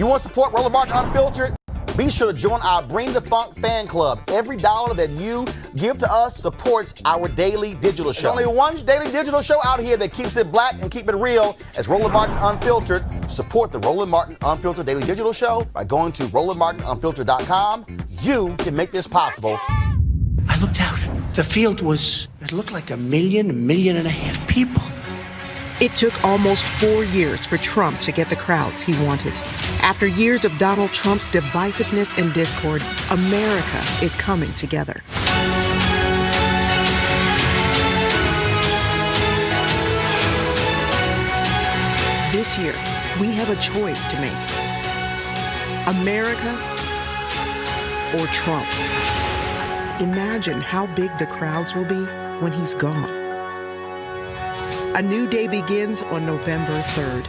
You want to support Roland Martin Unfiltered? Be sure to join our Bring the Funk fan club. Every dollar that you give to us supports our daily digital show. There's only one daily digital show out here that keeps it black and keep it real. It's Roland Martin Unfiltered. Support the Roland Martin Unfiltered daily digital show by going to RolandMartinUnfiltered.com. You can make this possible. I looked out. The field it looked like 1.5 million people. It took almost 4 years for Trump to get the crowds he wanted. After years of Donald Trump's divisiveness and discord, America is coming together. This year, we have a choice to make. America or Trump. Imagine how big the crowds will be when he's gone. A new day begins on November 3rd.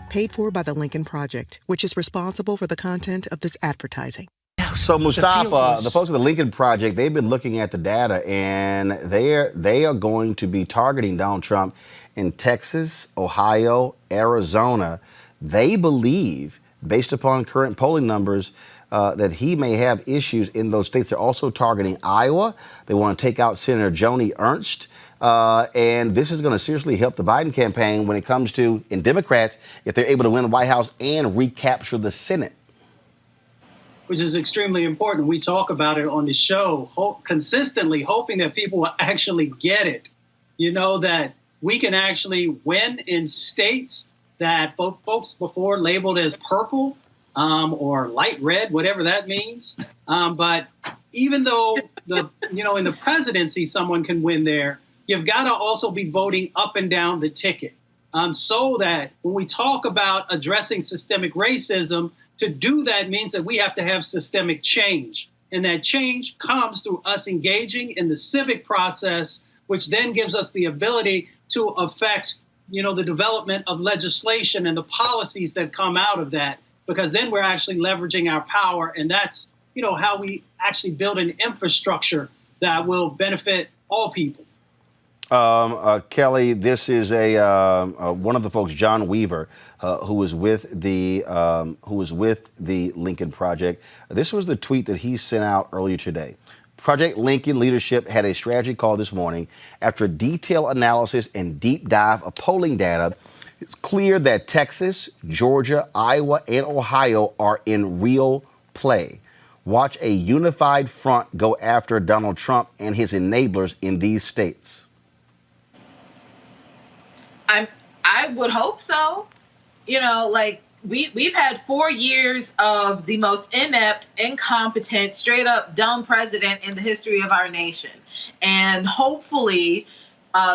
Paid for by the Lincoln Project, which is responsible for the content of this advertising. So Mustafa, the folks at the Lincoln Project, they've been looking at the data, and they are going to be targeting Donald Trump in Texas, Ohio, Arizona. They believe, based upon current polling numbers, that he may have issues in those states. They're also targeting Iowa. They want to take out Senator Joni Ernst. And this is going to seriously help the Biden campaign when it comes to, in Democrats, if they're able to win the White House and recapture the Senate. Which is extremely important. We talk about it on the show consistently, hoping that people will actually get it. You know, that we can actually win in states that folks before labeled as purple or light red, whatever that means. But even though in the presidency, someone can win there, you've got to also be voting up and down the ticket. So that when we talk about addressing systemic racism, to do that means that we have to have systemic change. And that change comes through us engaging in the civic process, which then gives us the ability to affect, the development of legislation and the policies that come out of that, because then we're actually leveraging our power. And that's, how we actually build an infrastructure that will benefit all people. Kelly, this is one of the folks, John Weaver, who was with the Lincoln Project. This was the tweet that he sent out earlier today. Project Lincoln leadership had a strategy call this morning. After detailed analysis and deep dive of polling data, it's clear that Texas, Georgia, Iowa, and Ohio are in real play. Watch a unified front go after Donald Trump and his enablers in these states. I would hope so. We've had 4 years of the most inept, incompetent, straight up dumb president in the history of our nation. And hopefully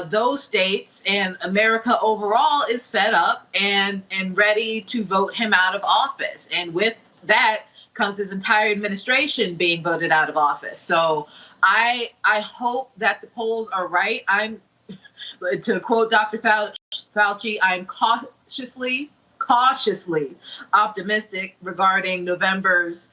those states and America overall is fed up and ready to vote him out of office. And with that comes his entire administration being voted out of office. So I hope that the polls are right. To quote Dr. Fauci, I'm cautiously optimistic regarding November's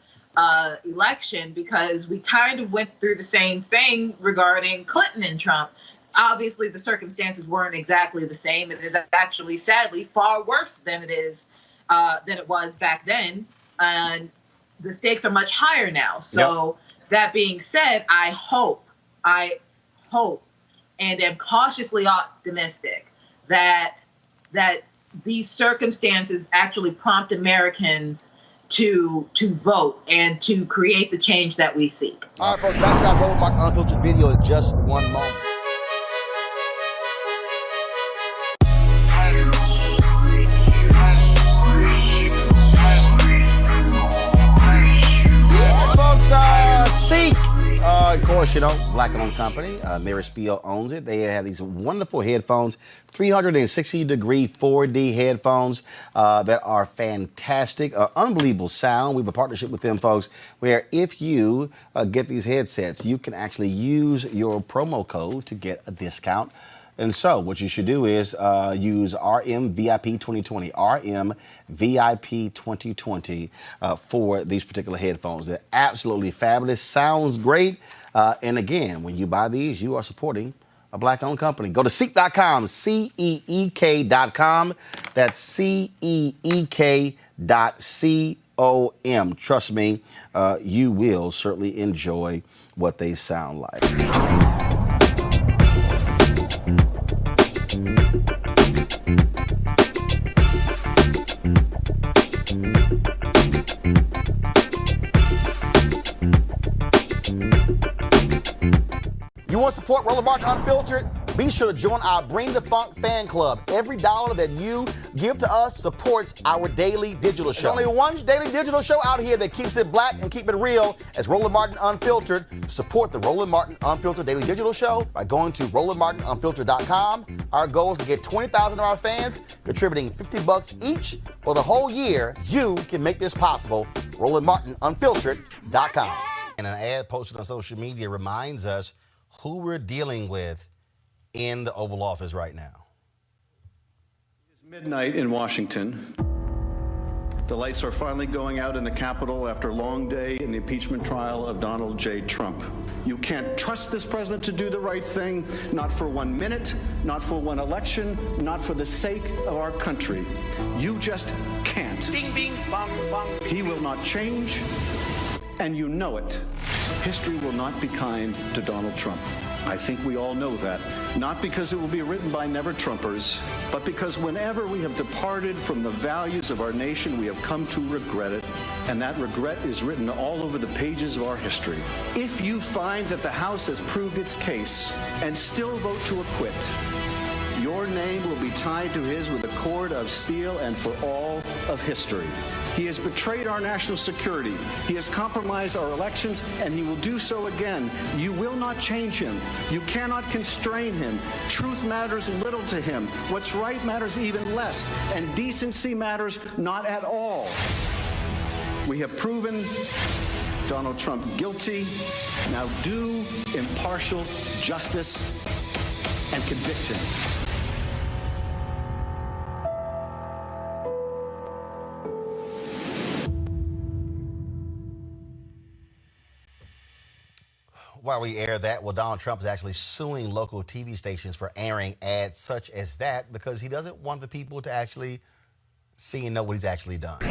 election, because we kind of went through the same thing regarding Clinton and Trump. Obviously, the circumstances weren't exactly the same. It is actually, sadly, far worse than it was back then, and the stakes are much higher now. So That being said, I hope, and am cautiously optimistic that these circumstances actually prompt Americans to vote and to create the change that we seek. All right, folks, back to our Roland Martin Unfiltered video in just one moment. Of course, black-owned company. Mary Spiel owns it. They have these wonderful headphones, 360-degree 4D headphones that are fantastic, unbelievable sound. We have a partnership with them, folks, where if you get these headsets, you can actually use your promo code to get a discount. And so what you should do is use RMVIP 2020, RMVIP 2020 for these particular headphones. They're absolutely fabulous. Sounds great. And again, when you buy these, you are supporting a black-owned company. Go to Seek.com, CEEK.com. That's CEEK.com. Trust me, you will certainly enjoy what they sound like. You want to support Roland Martin Unfiltered? Be sure to join our Bring the Funk fan club. Every dollar that you give to us supports our daily digital show. There's only one daily digital show out here that keeps it black and keep it real as Roland Martin Unfiltered. Support the Roland Martin Unfiltered daily digital show by going to RolandMartinUnfiltered.com. Our goal is to get 20,000 of our fans contributing $50 each for the whole year. You can make this possible. RolandMartinUnfiltered.com. And an ad posted on social media reminds us who we're dealing with in the Oval Office right now. It's midnight in Washington. The lights are finally going out in the Capitol after a long day in the impeachment trial of Donald J. Trump. You can't trust this president to do the right thing, not for 1 minute, not for one election, not for the sake of our country. You just can't. Bing, bing, bong, bong. He will not change. and you know it. History will not be kind to Donald Trump. I think we all know that, not because it will be written by never-Trumpers, but because whenever we have departed from the values of our nation, we have come to regret it, and that regret is written all over the pages of our history. If you find that the House has proved its case and still vote to acquit, your name will be tied to his with a cord of steel and for all of history. He has betrayed our national security. He has compromised our elections, and he will do so again. You will not change him. You cannot constrain him. Truth matters little to him. What's right matters even less, and decency matters not at all. We have proven Donald Trump guilty. Now do impartial justice and convict him. While we air that, well, Donald Trump is actually suing local TV stations for airing ads such as that because he doesn't want the people to actually see and know what he's actually done.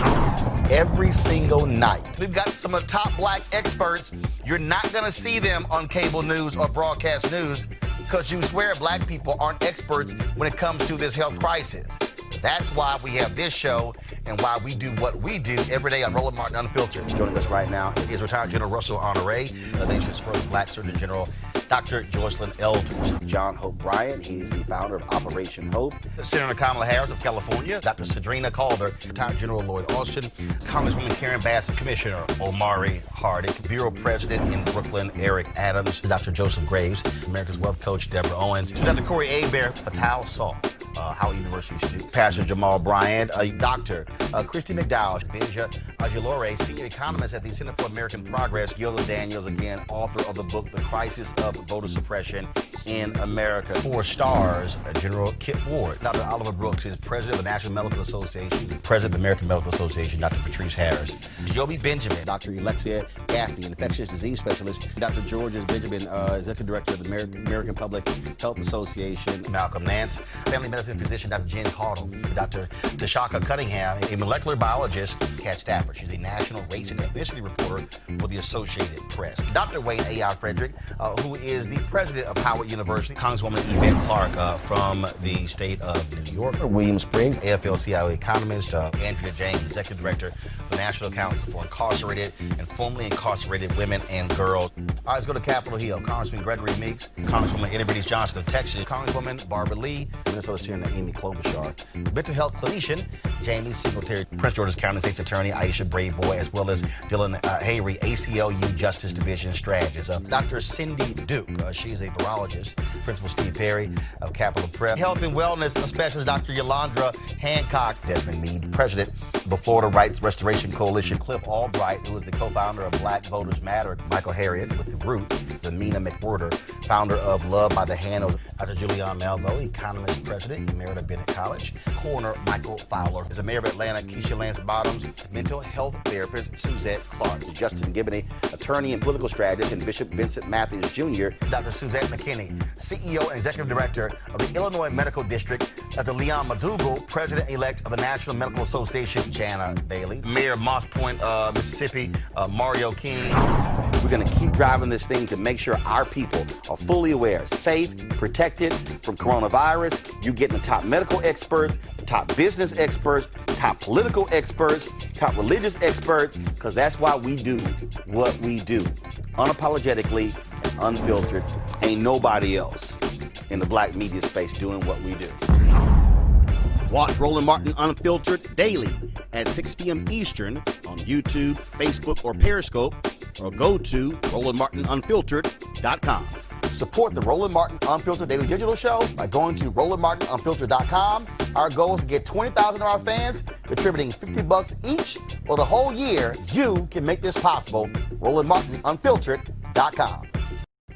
Every single night, we've got some of the top black experts. You're not going to see them on cable news or broadcast news because you swear black people aren't experts when it comes to this health crisis. That's why we have this show and why we do what we do every day on Roland Martin Unfiltered. Joining us right now is retired General Russell Honore, the nation's first black Surgeon General, Dr. Joycelyn Elders. John Hope Bryant, he is the founder of Operation Hope. Senator Kamala Harris of California, Dr. Cedrina Calder, retired General Lloyd Austin, Congresswoman Karen Bass, Commissioner Omari Hardick, Bureau President in Brooklyn, Eric Adams, Dr. Joseph Graves, America's Wealth Coach, Deborah Owens, Dr. Corey Abear, Patal Saul, Howard University student, Pastor Jamal Bryant, Dr. Christy McDowell, Benja Ajilore, senior economist at the Center for American Progress, Gilda Daniels, again, author of the book, The Crisis of Voter Suppression in America. 4 stars, General Kip Ward, Dr. Oliver Brooks is president of the National Medical Association, president of the American Medical Association, Dr. Patrice Harris, Joby Benjamin, Dr. Alexia Gaffney, infectious disease specialist, Dr. Georges Benjamin, executive director of the American Public Health Association, Malcolm Nance, family medicine physician, Dr. Jen Caudle, Dr. Tashaka Cunningham, a molecular biologist, Kat Stafford. She's a national race and ethnicity reporter for the Associated Press. Dr. Wayne A.I. Frederick, who is the president of Howard University, Congresswoman Yvette Clarke from the state of New York, William Springs, AFL-CIO economist, Andrea James, executive director of the National Council for Incarcerated and Formerly Incarcerated Women and Girls. All right, let's go to Capitol Hill. Congressman Gregory Meeks, Congresswoman Eddie Bernice Johnson of Texas, Congresswoman Barbara Lee, Minnesota Senator Amy Klobuchar, mental health clinician Jamie Singletary, Prince George's County State's Attorney Aisha Brayboy, as well as Dylan Hayrie, ACLU Justice Division strategist. Dr. Cindy Duke, she is a virologist. Principal Steve Perry of Capitol Prep. Health and wellness specialist Dr. Yolandra Hancock. Desmond Meade, president of the Florida Rights Restoration Coalition. Cliff Albright, who is the co-founder of Black Voters Matter. Michael Harriet with The Root. Mina McWhorter, founder of Love by the Hand. Dr. Julianne Malvo, economist, president, Emerita Bennett College. Coroner Michael Fowler is the mayor of Atlanta. Keisha Lance Bottoms, mental health therapist Suzette Clark. Justin Gibney, attorney and political strategist, and Bishop Vincent Matthews Jr. Dr. Suzette McKinney, CEO and executive director of the Illinois Medical District. Dr. Leon Madugal, president-elect of the National Medical Association. Jana Bailey, mayor of Moss Point, Mississippi, Mario King. We're going to keep driving this thing to make sure our people are fully aware, safe, protected from coronavirus. You getting the top medical experts, the top business experts, top political experts, top religious experts, because that's why we do what we do. Unapologetically and unfiltered. Ain't nobody else in the black media space doing what we do. Watch Roland Martin Unfiltered daily at 6 p.m. Eastern on YouTube, Facebook, or Periscope, or go to RolandMartinUnfiltered.com. Support the Roland Martin Unfiltered Daily Digital Show by going to RolandMartinUnfiltered.com. Our goal is to get 20,000 of our fans contributing $50 each for the whole year. You can make this possible. RolandMartinUnfiltered.com.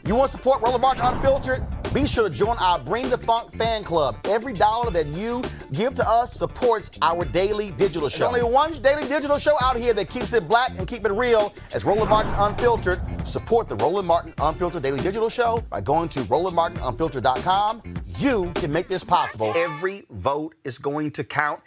You want to support Roland Martin Unfiltered? Be sure to join our Bring the Funk fan club. Every dollar that you give to us supports our daily digital show. There's only one daily digital show out here that keeps it black and keep it real as Roland Martin Unfiltered. Support the Roland Martin Unfiltered Daily Digital Show by going to RolandMartinUnfiltered.com. You can make this possible. Every vote is going to count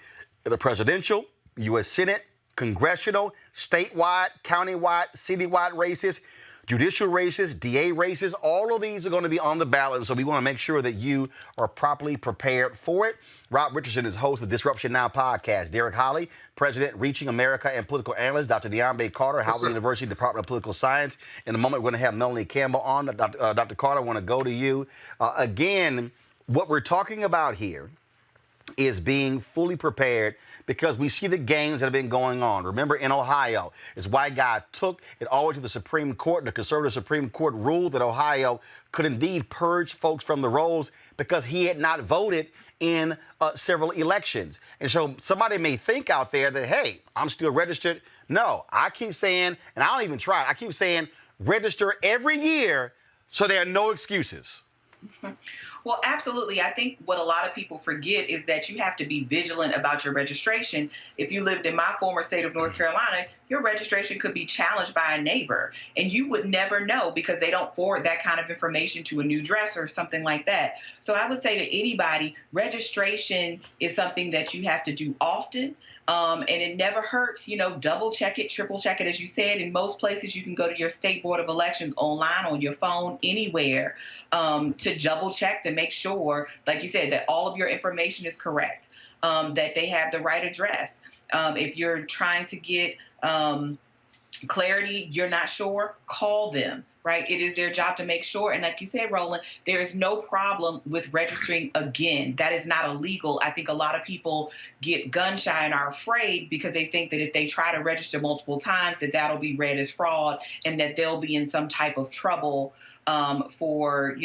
in the presidential, U.S. Senate, congressional, statewide, countywide, citywide races, judicial races, DA races. All of these are going to be on the ballot, so we want to make sure that you are properly prepared for it. Rob Richardson is host of the Disruption Now podcast. Derek Holley, president, Reaching America, and political analyst. Dr. Deambe Carter, Howard University Department of Political Science. In a moment, we're going to have Melanie Campbell on. Dr. Carter, I want to go to you. Again, what we're talking about here is being fully prepared because we see the games that have been going on. Remember, in Ohio, this white guy took it all the way to the Supreme Court, and the conservative Supreme Court ruled that Ohio could indeed purge folks from the rolls because he had not voted in several elections. And so somebody may think out there that, hey, I'm still registered. No, I keep saying, and I don't even try, I keep saying register every year so there are no excuses. Well, absolutely. I think what a lot of people forget is that you have to be vigilant about your registration. If you lived in my former state of North Carolina, your registration could be challenged by a neighbor, and you would never know because they don't forward that kind of information to a new address or something like that. So I would say to anybody, registration is something that you have to do often. And it never hurts, double check it, triple check it. As you said, in most places, you can go to your state board of elections online, on your phone, anywhere, to double check to make sure, like you said, that all of your information is correct, that they have the right address. If you're trying to get clarity, you're not sure, call them. Right? It is their job to make sure. And like you said, Roland, there is no problem with registering again. That is not illegal. I think a lot of people get gun shy and are afraid because they think that if they try to register multiple times, that that'll be read as fraud and that they'll be in some type of trouble for,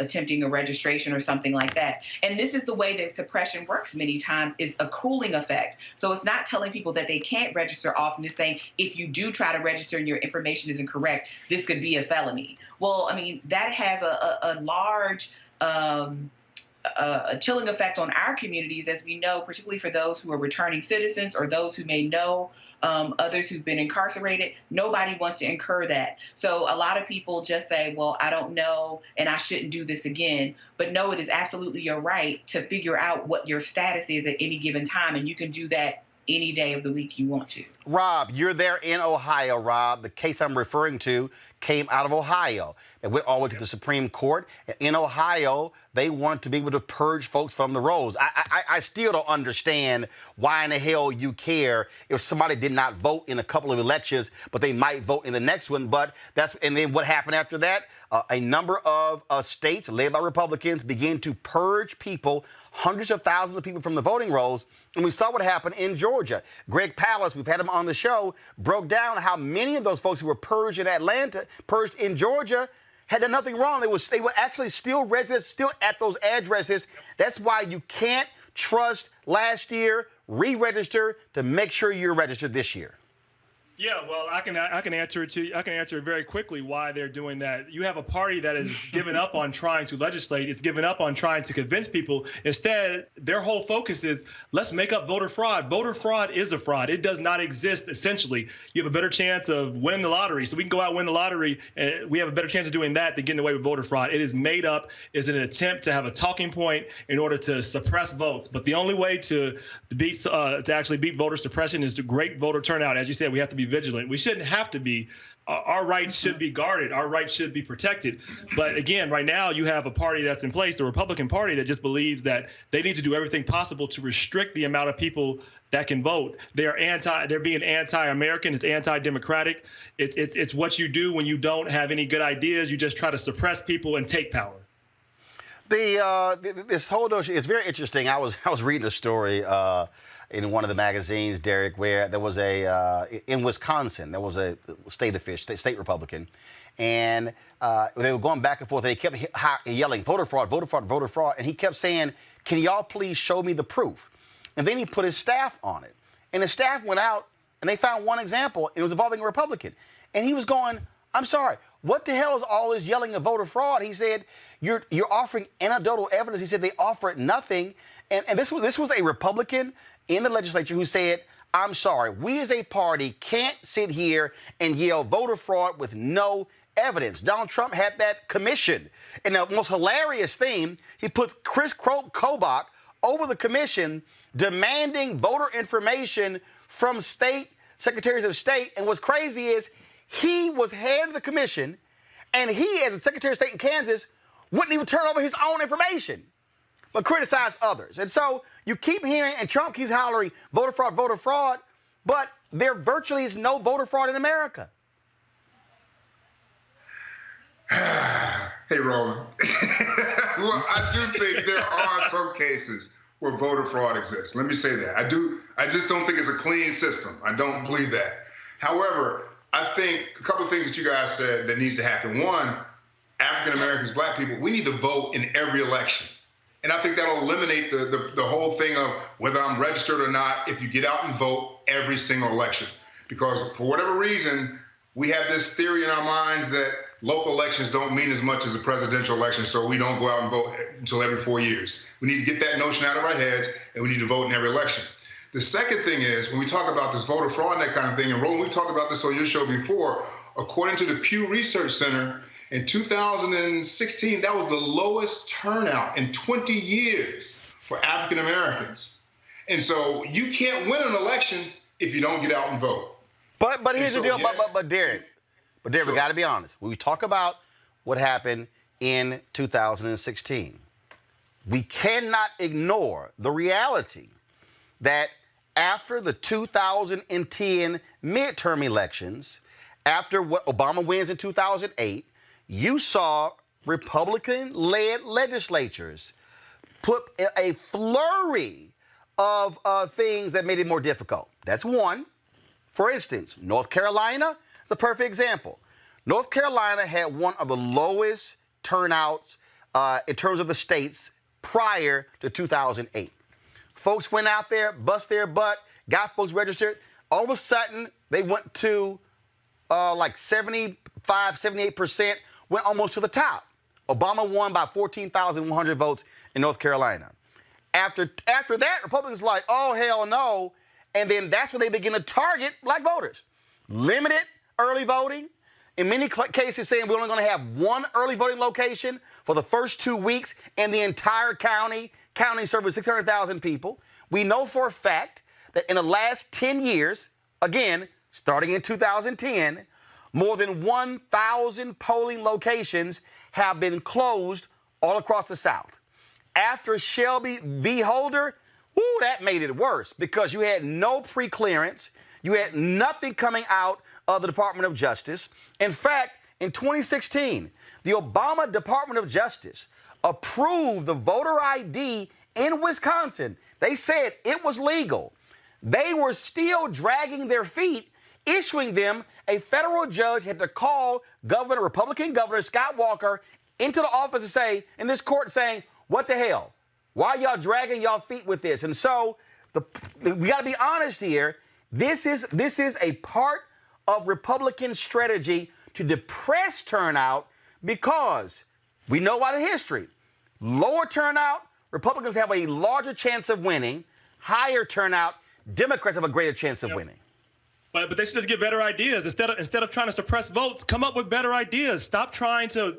attempting a registration or something like that. And this is the way that suppression works many times, is a cooling effect. So it's not telling people that they can't register often. It's saying if you do try to register and your information isn't correct, this could be a felony. Well, I mean, that has a large a chilling effect on our communities, as we know, particularly for those who are returning citizens or those who may know others who've been incarcerated. Nobody wants to incur that. So a lot of people just say, well, I don't know, and I shouldn't do this again. But no, it is absolutely your right to figure out what your status is at any given time, and you can do that any day of the week you want to. Rob, you're there in Ohio, Rob. The case I'm referring to came out of Ohio. It went all the way to the Supreme Court. In Ohio, they want to be able to purge folks from the rolls. I still don't understand why in the hell you care if somebody did not vote in a couple of elections, but they might vote in the next one. And then what happened after that? A number of states led by Republicans began to purge people, hundreds of thousands of people from the voting rolls. And we saw what happened in Georgia. Greg Palast, we've had him on the show, broke down how many of those folks who were purged in Atlanta, purged in Georgia, had done nothing wrong. They were actually still residents, still at those addresses. That's why you can't trust last year, re-register to make sure you're registered this year. Yeah, well, I can answer it to you. I can answer it very quickly why they're doing that. You have a party that has given up on trying to legislate. It's given up on trying to convince people. Instead, their whole focus is let's make up voter fraud. Voter fraud is a fraud. It does not exist. Essentially, you have a better chance of winning the lottery. So we can go out and win the lottery, and we have a better chance of doing that than getting away with voter fraud. It is made up. It's an attempt to have a talking point in order to suppress votes. But the only way to actually beat voter suppression is to great voter turnout. As you said, we have to be vigilant. We shouldn't have to be. Our rights should be guarded. Our rights should be protected. But again, right now you have a party that's in place, the Republican Party, that just believes that they need to do everything possible to restrict the amount of people that can vote. They're being anti-American. It's anti-democratic. It's what you do when you don't have any good ideas. You just try to suppress people and take power. This whole notion is very interesting. I was reading a story in one of the magazines, Derek, where there was in Wisconsin, there was a state official, state Republican, and they were going back and forth. They kept yelling, voter fraud, voter fraud, voter fraud. And he kept saying, can y'all please show me the proof? And then he put his staff on it. And the staff went out and they found one example, and it was involving a Republican. And he was going, I'm sorry, what the hell is all this yelling of voter fraud? He said, you're offering anecdotal evidence. He said they offered nothing. And this was a Republican in the legislature who said, I'm sorry, we as a party can't sit here and yell voter fraud with no evidence. Donald Trump had that commission. And the most hilarious thing, he put Chris Kobach over the commission demanding voter information from state secretaries of state. And what's crazy is he was head of the commission, and he, as a secretary of state in Kansas, wouldn't even turn over his own information, but criticize others. And so you keep hearing, and Trump keeps hollering, voter fraud, but there virtually is no voter fraud in America. Hey, Roland. Well, I do think there are some cases where voter fraud exists. Let me say that. I just don't think it's a clean system. I don't believe that. However, I think a couple of things that you guys said that needs to happen. One, African Americans, black people, we need to vote in every election. And I think that'll eliminate the whole thing of whether I'm registered or not if you get out and vote every single election. Because for whatever reason, we have this theory in our minds that local elections don't mean as much as a presidential election, so we don't go out and vote until every 4 years. We need to get that notion out of our heads, and we need to vote in every election. The second thing is, when we talk about this voter fraud and that kind of thing, and Roland, we talked about this on your show before, according to the Pew Research Center, in 2016, that was the lowest turnout in 20 years for African Americans. And so you can't win an election if you don't get out and vote. But here's the deal, yes. but Derek, sure. We got to be honest. When we talk about what happened in 2016, we cannot ignore the reality that after the 2010 midterm elections, after what Obama wins in 2008, you saw Republican-led legislatures put a flurry of things that made it more difficult. That's one. For instance, North Carolina is a perfect example. North Carolina had one of the lowest turnouts in terms of the states prior to 2008. Folks went out there, bust their butt, got folks registered. All of a sudden, they went to like 75, 78%, went almost to the top. Obama won by 14,100 votes in North Carolina. After that, Republicans were like, oh, hell no. And then that's when they begin to target black voters. Limited early voting. In many cases saying we're only going to have one early voting location for the first 2 weeks in the entire county. County serving 600,000 people. We know for a fact that in the last 10 years, again, starting in 2010, more than 1,000 polling locations have been closed all across the South. After Shelby v. Holder, that made it worse because you had no pre-clearance. You had nothing coming out of the Department of Justice. In fact, in 2016, the Obama Department of Justice approved the voter ID in Wisconsin. They said it was legal. They were still dragging their feet, issuing them. A federal judge had to call Republican Governor Scott Walker into the office and say, in this court saying, what the hell? Why are y'all dragging y'all feet with this? And so we got to be honest here. This is a part of Republican strategy to depress turnout because we know by the history, lower turnout, Republicans have a larger chance of winning. Higher turnout, Democrats have a greater chance of winning. But they should just get better ideas instead of trying to suppress votes. Come up with better ideas. Stop trying to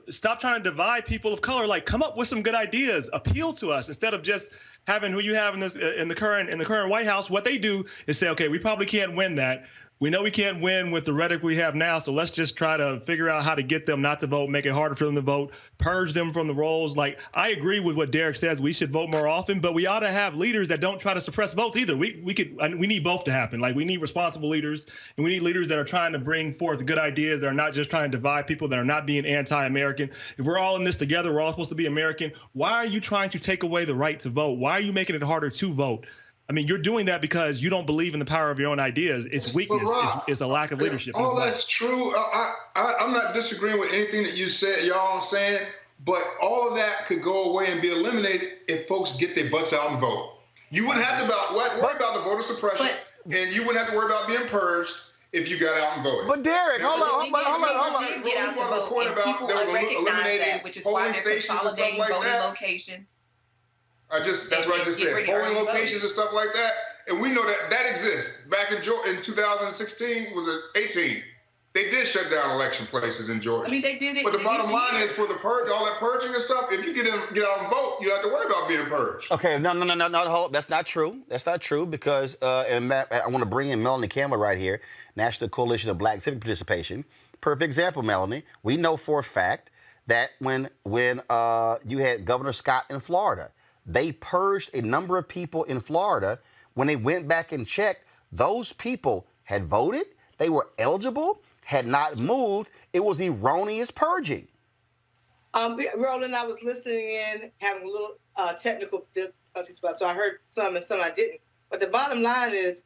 divide people of color. Like, come up with some good ideas. Appeal to us instead of just having who you have in the current White House. What they do is say, okay, we probably can't win that. We know we can't win with the rhetoric we have now, so let's just try to figure out how to get them not to vote, make it harder for them to vote, purge them from the rolls. Like, I agree with what Derek says. We should vote more often, but we ought to have leaders that don't try to suppress votes either. We need both to happen. Like, we need responsible leaders, and we need leaders that are trying to bring forth good ideas, that are not just trying to divide people, that are not being anti-American. If we're all in this together, we're all supposed to be American. Why are you trying to take away the right to vote? Why are you making it harder to vote? I mean, you're doing that because you don't believe in the power of your own ideas. It's weakness. It's a lack of leadership. All that's true. I'm not disagreeing with anything that you said, y'all saying, but all of that could go away and be eliminated if folks get their butts out and vote. You wouldn't have to worry about the voter suppression, and you wouldn't have to worry about being purged if you got out and voted. But Derek, hold on. Get out to vote, and people recognize that, which is why they're consolidating voting location. That's what I just said. Polling locations and stuff like that. And we know that exists. Back in 2016, was it 18? They did shut down election places in Georgia. I mean, they did it. But the bottom line is, for the purge, all that purging and stuff, if you get out and vote, you don't have to worry about being purged. Okay, no, that's not true. That's not true because, and I want to bring in Melanie Campbell right here, National Coalition of Black Civic Participation. Perfect example, Melanie. We know for a fact that when you had Governor Scott in Florida, they purged a number of people in Florida. When they went back and checked, those people had voted, they were eligible, had not moved. It was erroneous purging. Roland, I was listening in, having a little technical difficulties, so I heard some and some I didn't. But the bottom line is,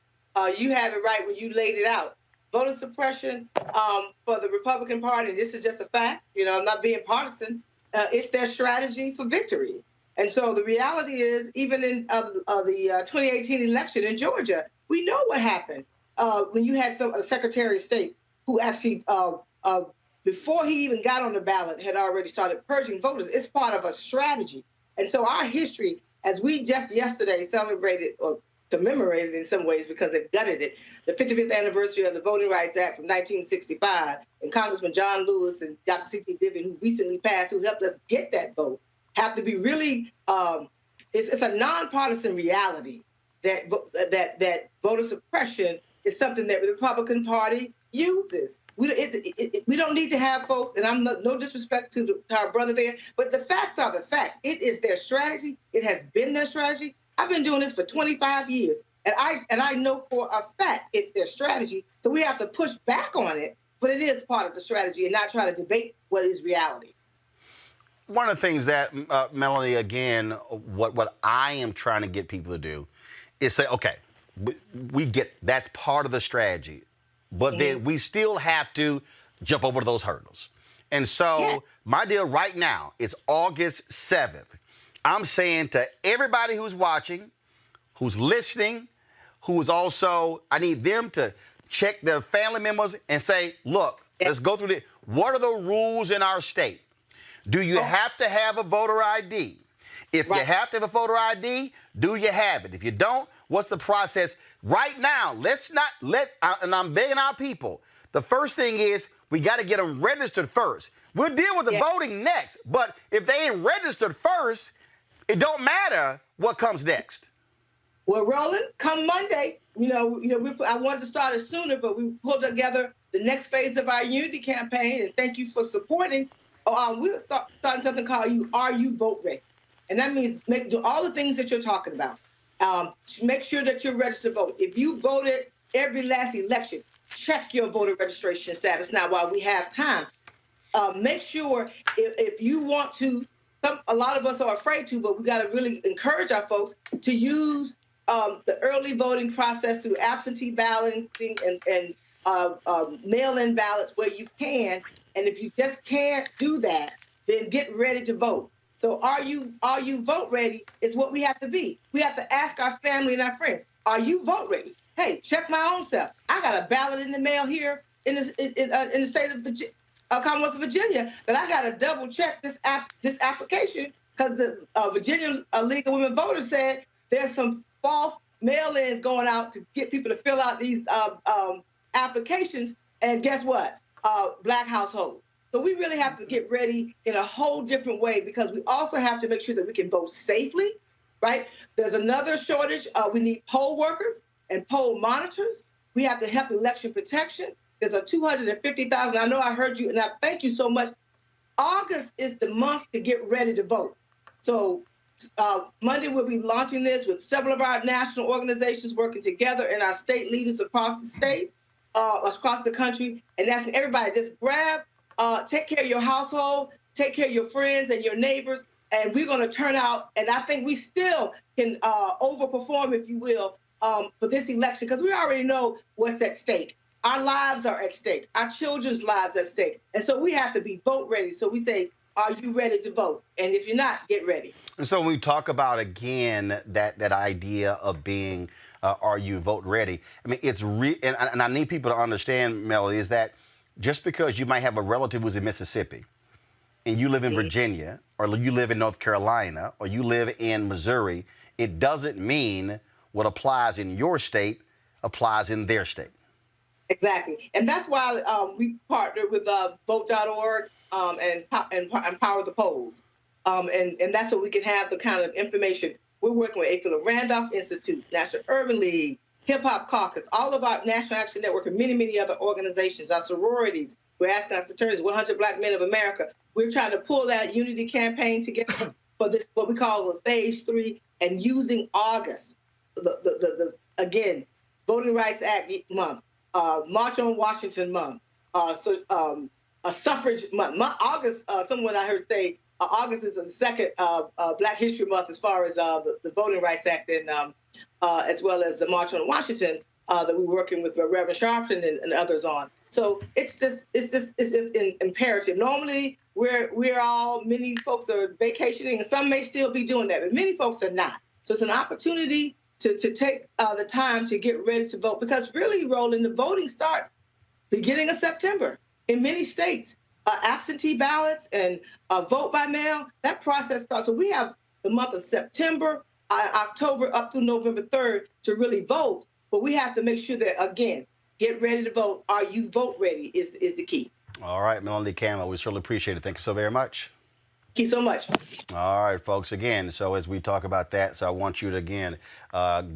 you have it right when you laid it out. Voter suppression for the Republican Party, and this is just a fact, I'm not being partisan, it's their strategy for victory. And so the reality is, even in the 2018 election in Georgia, we know what happened when you had a Secretary of State who actually, before he even got on the ballot, had already started purging voters. It's part of a strategy. And so our history, as we just yesterday celebrated or commemorated in some ways because they've gutted it, the 55th anniversary of the Voting Rights Act of 1965, and Congressman John Lewis and Dr. C.T. Vivian, who recently passed, who helped us get that vote, have to be really, it's a nonpartisan reality that voter suppression is something that the Republican Party uses. We don't need to have folks, and I'm no disrespect to our brother there, but the facts are the facts. It is their strategy. It has been their strategy. I've been doing this for 25 years, and I know for a fact it's their strategy. So we have to push back on it, but it is part of the strategy and not try to debate what is reality. One of the things that, Melanie, again, what I am trying to get people to do is say, okay, we get that's part of the strategy, but then we still have to jump over those hurdles. And so my deal right now, it's August 7th. I'm saying to everybody who's watching, who's listening, who's also, I need them to check their family members and say, look, let's go through this. What are the rules in our state? Do you have to have a voter ID? If you have to have a voter ID, do you have it? If you don't, what's the process? Right now, and I'm begging our people, the first thing is we got to get them registered first. We'll deal with the voting next, but if they ain't registered first, it don't matter what comes next. Well, Roland, come Monday, I wanted to start it sooner, but we pulled together the next phase of our unity campaign, and thank you for supporting. We're starting something called Are You Vote Ready? And that means do all the things that you're talking about. Make sure that you're registered to vote. If you voted every last election, check your voter registration status now while we have time. Make sure if you want to, a lot of us are afraid to, but we got to really encourage our folks to use the early voting process through absentee balloting and mail-in ballots where you can. And if you just can't do that, then get ready to vote. So are you vote ready is what we have to be. We have to ask our family and our friends, are you vote ready? Hey, check my own self. I got a ballot in the mail here in the state of Commonwealth of Virginia, but I got to double check this application because the Virginia League of Women Voters said there's some false mail-ins going out to get people to fill out these applications. And guess what? Black households. So we really have to get ready in a whole different way because we also have to make sure that we can vote safely, right? There's another shortage. We need poll workers and poll monitors. We have to help election protection. There's a 250,000. I know I heard you, and I thank you so much. August is the month to get ready to vote. So Monday we'll be launching this with several of our national organizations working together and our state leaders across the state, across the country, and asking everybody just take care of your household, take care of your friends and your neighbors, and we're going to turn out, and I think we still can overperform, if you will, for this election, because we already know what's at stake. Our lives are at stake. Our children's lives are at stake. And so we have to be vote ready. So we say, are you ready to vote? And if you're not, get ready. And so when we talk about, again, that idea of being, are you vote ready? I mean, it's and I need people to understand, Melody, is that just because you might have a relative who's in Mississippi and you live in Virginia or you live in North Carolina or you live in Missouri, it doesn't mean what applies in your state applies in their state. Exactly. And that's why we partnered with vote.org and Power the Polls. And that's so we can have the kind of information. We're working with A. Philip Randolph Institute, National Urban League, Hip Hop Caucus, all of our National Action Network, and many, many other organizations, our sororities. We're asking our fraternities, 100 Black Men of America. We're trying to pull that unity campaign together for this, what we call the phase 3, and using August, again, Voting Rights Act month, March on Washington month, a suffrage month. August, someone I heard say, August is the second Black History Month as far as the Voting Rights Act, and as well as the March on Washington that we're working with Reverend Sharpton and others on. So it's just imperative. Normally, many folks are vacationing, and some may still be doing that, but many folks are not. So it's an opportunity to take the time to get ready to vote, because really, Roland, the voting starts beginning of September in many states. Absentee ballots and vote by mail, that process starts. So we have the month of September, October up through November 3rd to really vote, but we have to make sure that, again, get ready to vote. Are you vote ready is the key. All right, Melanie Campbell, we certainly appreciate it. Thank you so very much. Thank you so much. All right, folks, again, so as we talk about that, so I want you to, again,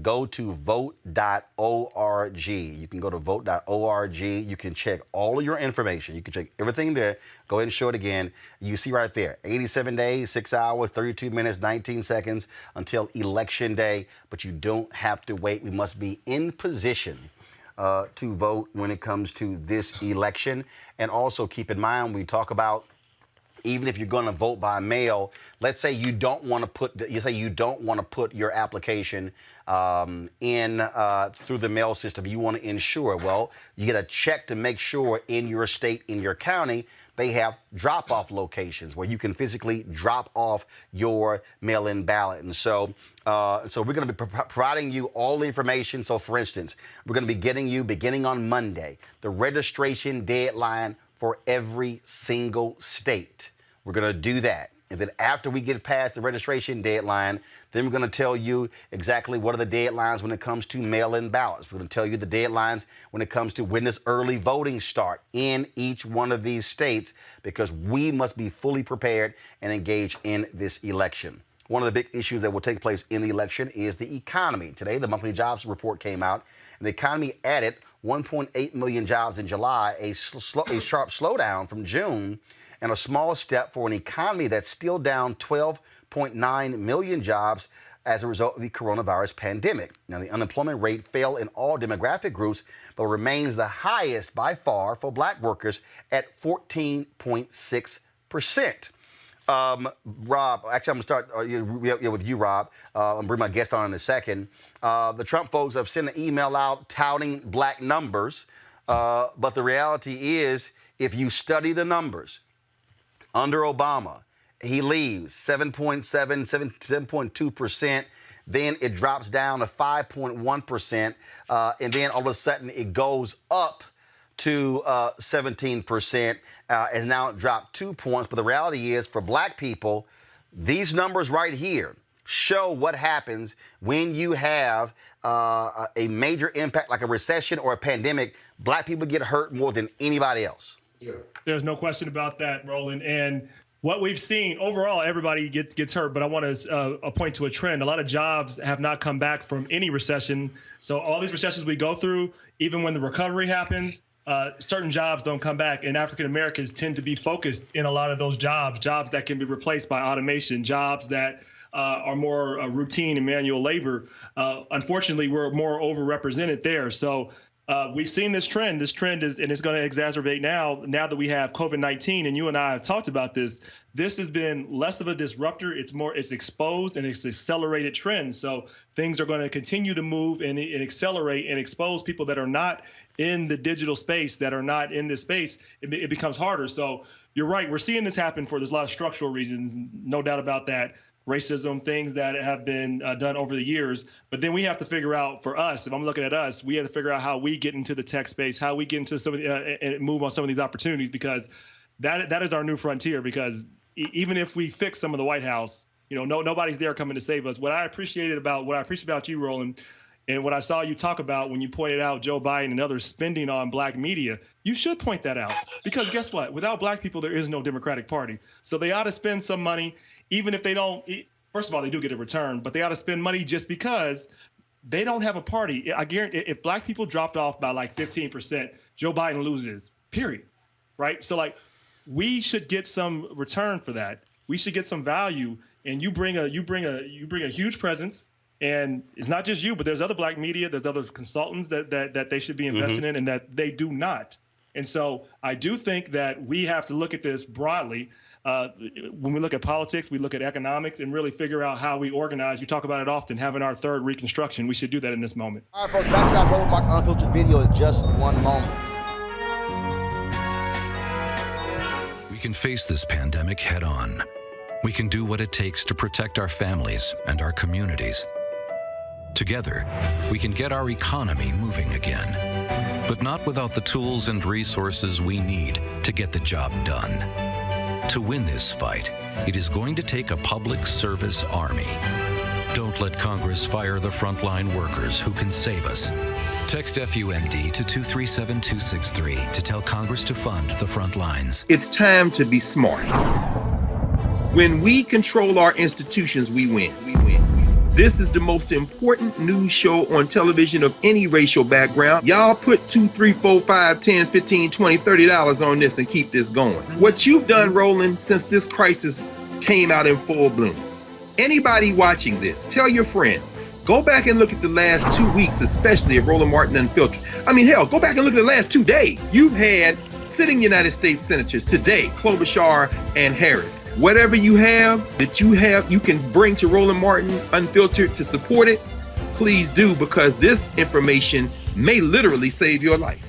go to vote.org. You can go to vote.org. You can check all of your information. You can check everything there. Go ahead and show it again. You see right there, 87 days, 6 hours, 32 minutes, 19 seconds until Election Day, but you don't have to wait. We must be in position to vote when it comes to this election. And also keep in mind, we talk about, even if you're going to vote by mail, let's say you don't want to put your application in through the mail system. You want to ensure, well, you get a check to make sure in your state, in your county, they have drop-off locations where you can physically drop off your mail-in ballot. And so we're going to be providing you all the information. So, for instance, we're going to be getting you, beginning on Monday, the registration deadline for every single state. We're going to do that. And then after we get past the registration deadline, then we're going to tell you exactly what are the deadlines when it comes to mail-in ballots. We're going to tell you the deadlines when it comes to when does early voting start in each one of these states, because we must be fully prepared and engaged in this election. One of the big issues that will take place in the election is the economy. Today, the monthly jobs report came out, and the economy added 1.8 million jobs in July, a sharp slowdown from June, and a small step for an economy that's still down 12.9 million jobs as a result of the coronavirus pandemic. Now, the unemployment rate fell in all demographic groups, but remains the highest by far for Black workers at 14.6%. Rob, actually, I'm going to start with you, Rob. I'll bring my guest on in a second. The Trump folks have sent an email out touting Black numbers, but the reality is, if you study the numbers, under Obama, he leaves 7.2%. Then it drops down to 5.1%. And then all of a sudden it goes up to 17%. And now it dropped 2 points. But the reality is, for Black people, these numbers right here show what happens when you have a major impact like a recession or a pandemic. Black people get hurt more than anybody else. Yeah. There's no question about that, Roland. And what we've seen overall, everybody gets hurt. But I want to point to a trend. A lot of jobs have not come back from any recession. So all these recessions we go through, even when the recovery happens, certain jobs don't come back. And African Americans tend to be focused in a lot of those jobs that can be replaced by automation, jobs that are more routine and manual labor. Unfortunately, we're more overrepresented there. So we've seen this trend. This trend is, and it's going to exacerbate now that we have COVID-19. And you and I have talked about this. This has been less of a disruptor. It's exposed and it's accelerated trends. So things are going to continue to move and accelerate and expose people that are not in the digital space, that are not in this space. It becomes harder. So you're right. We're seeing this happen there's a lot of structural reasons, no doubt about that. Racism, things that have been done over the years. But then we have to figure out, for us, if I'm looking at us, we have to figure out how we get into the tech space, how we get into some of and move on some of these opportunities, because that is our new frontier. Because even if we fix some of the White House, nobody's there coming to save us. What I appreciate about you, Roland, And what I saw you talk about when you pointed out Joe Biden and others spending on black media, you should point that out. Because guess what? Without black people, there is no Democratic Party. So they ought to spend some money, even if they don't. First of all, they do get a return, but they ought to spend money just because they don't have a party. I guarantee if black people dropped off by like 15%, Joe Biden loses, period. Right? So like we should get some return for that. We should get some value. And you bring a huge presence. And it's not just you, but there's other black media, there's other consultants that they should be invested in and that they do not. And so I do think that we have to look at this broadly. When we look at politics, we look at economics and really figure out how we organize. We talk about it often, having our third Reconstruction. We should do that in this moment. All right, folks, back to our Roland Martin Unfiltered video in just one moment. We can face this pandemic head on. We can do what it takes to protect our families and our communities. Together, we can get our economy moving again, but not without the tools and resources we need to get the job done. To win this fight, it is going to take a public service army. Don't let Congress fire the frontline workers who can save us. Text FUND to 237263 to tell Congress to fund the front lines. It's time to be smart. When we control our institutions, we win. This is the most important news show on television of any racial background. Y'all put $2, $3, $4, $5, $10, $15, $20, $30 on this and keep this going. What you've done, Roland, since this crisis came out in full bloom. Anybody watching this, tell your friends. Go back and look at the last 2 weeks, especially of Roland Martin Unfiltered. I mean, hell, go back and look at the last 2 days. You've had sitting United States senators today, Klobuchar and Harris. Whatever you have, you can bring to Roland Martin Unfiltered to support it. Please do, because this information may literally save your life.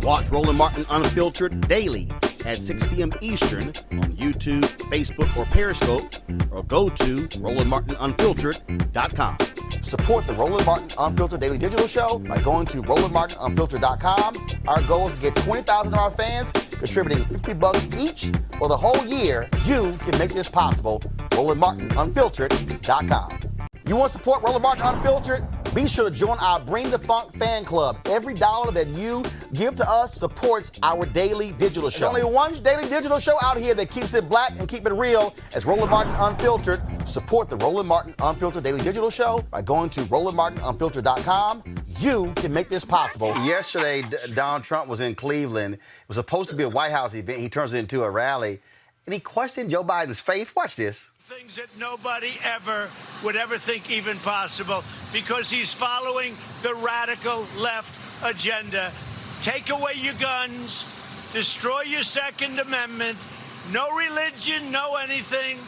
Watch Roland Martin Unfiltered daily at 6 p.m. Eastern on YouTube, Facebook, or Periscope, or go to RolandMartinUnfiltered.com. Support the Roland Martin Unfiltered Daily Digital Show by going to RolandMartinUnfiltered.com. Our goal is to get 20,000 of our fans contributing $50 each for the whole year. You can make this possible. RolandMartinUnfiltered.com. You want to support Roland Martin Unfiltered? Be sure to join our Bring the Funk fan club. Every dollar that you give to us supports our daily digital show. There's only one daily digital show out here that keeps it black and keep it real as Roland Martin Unfiltered. Support the Roland Martin Unfiltered Daily Digital Show by going to RolandMartinUnfiltered.com. You can make this possible. Yesterday, Donald Trump was in Cleveland. It was supposed to be a White House event. He turns it into a rally. And he questioned Joe Biden's faith. Watch this. Things that nobody ever would ever think even possible, because he's following the radical left agenda. Take away your guns, destroy your Second Amendment, no religion, no anything,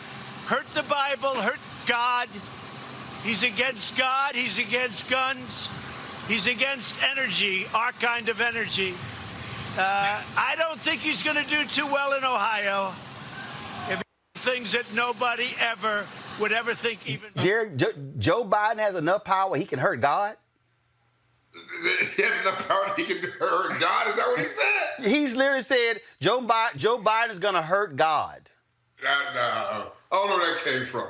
hurt the Bible, hurt God. He's against God, he's against guns, he's against energy, our kind of energy. I don't think he's going to do too well in Ohio. Things that nobody ever would ever think even. Derek, Joe Biden has enough power he can hurt God? He has enough power he can hurt God? Is that what he said? He's literally said Joe Biden is going to hurt God. No, I don't know where that came from.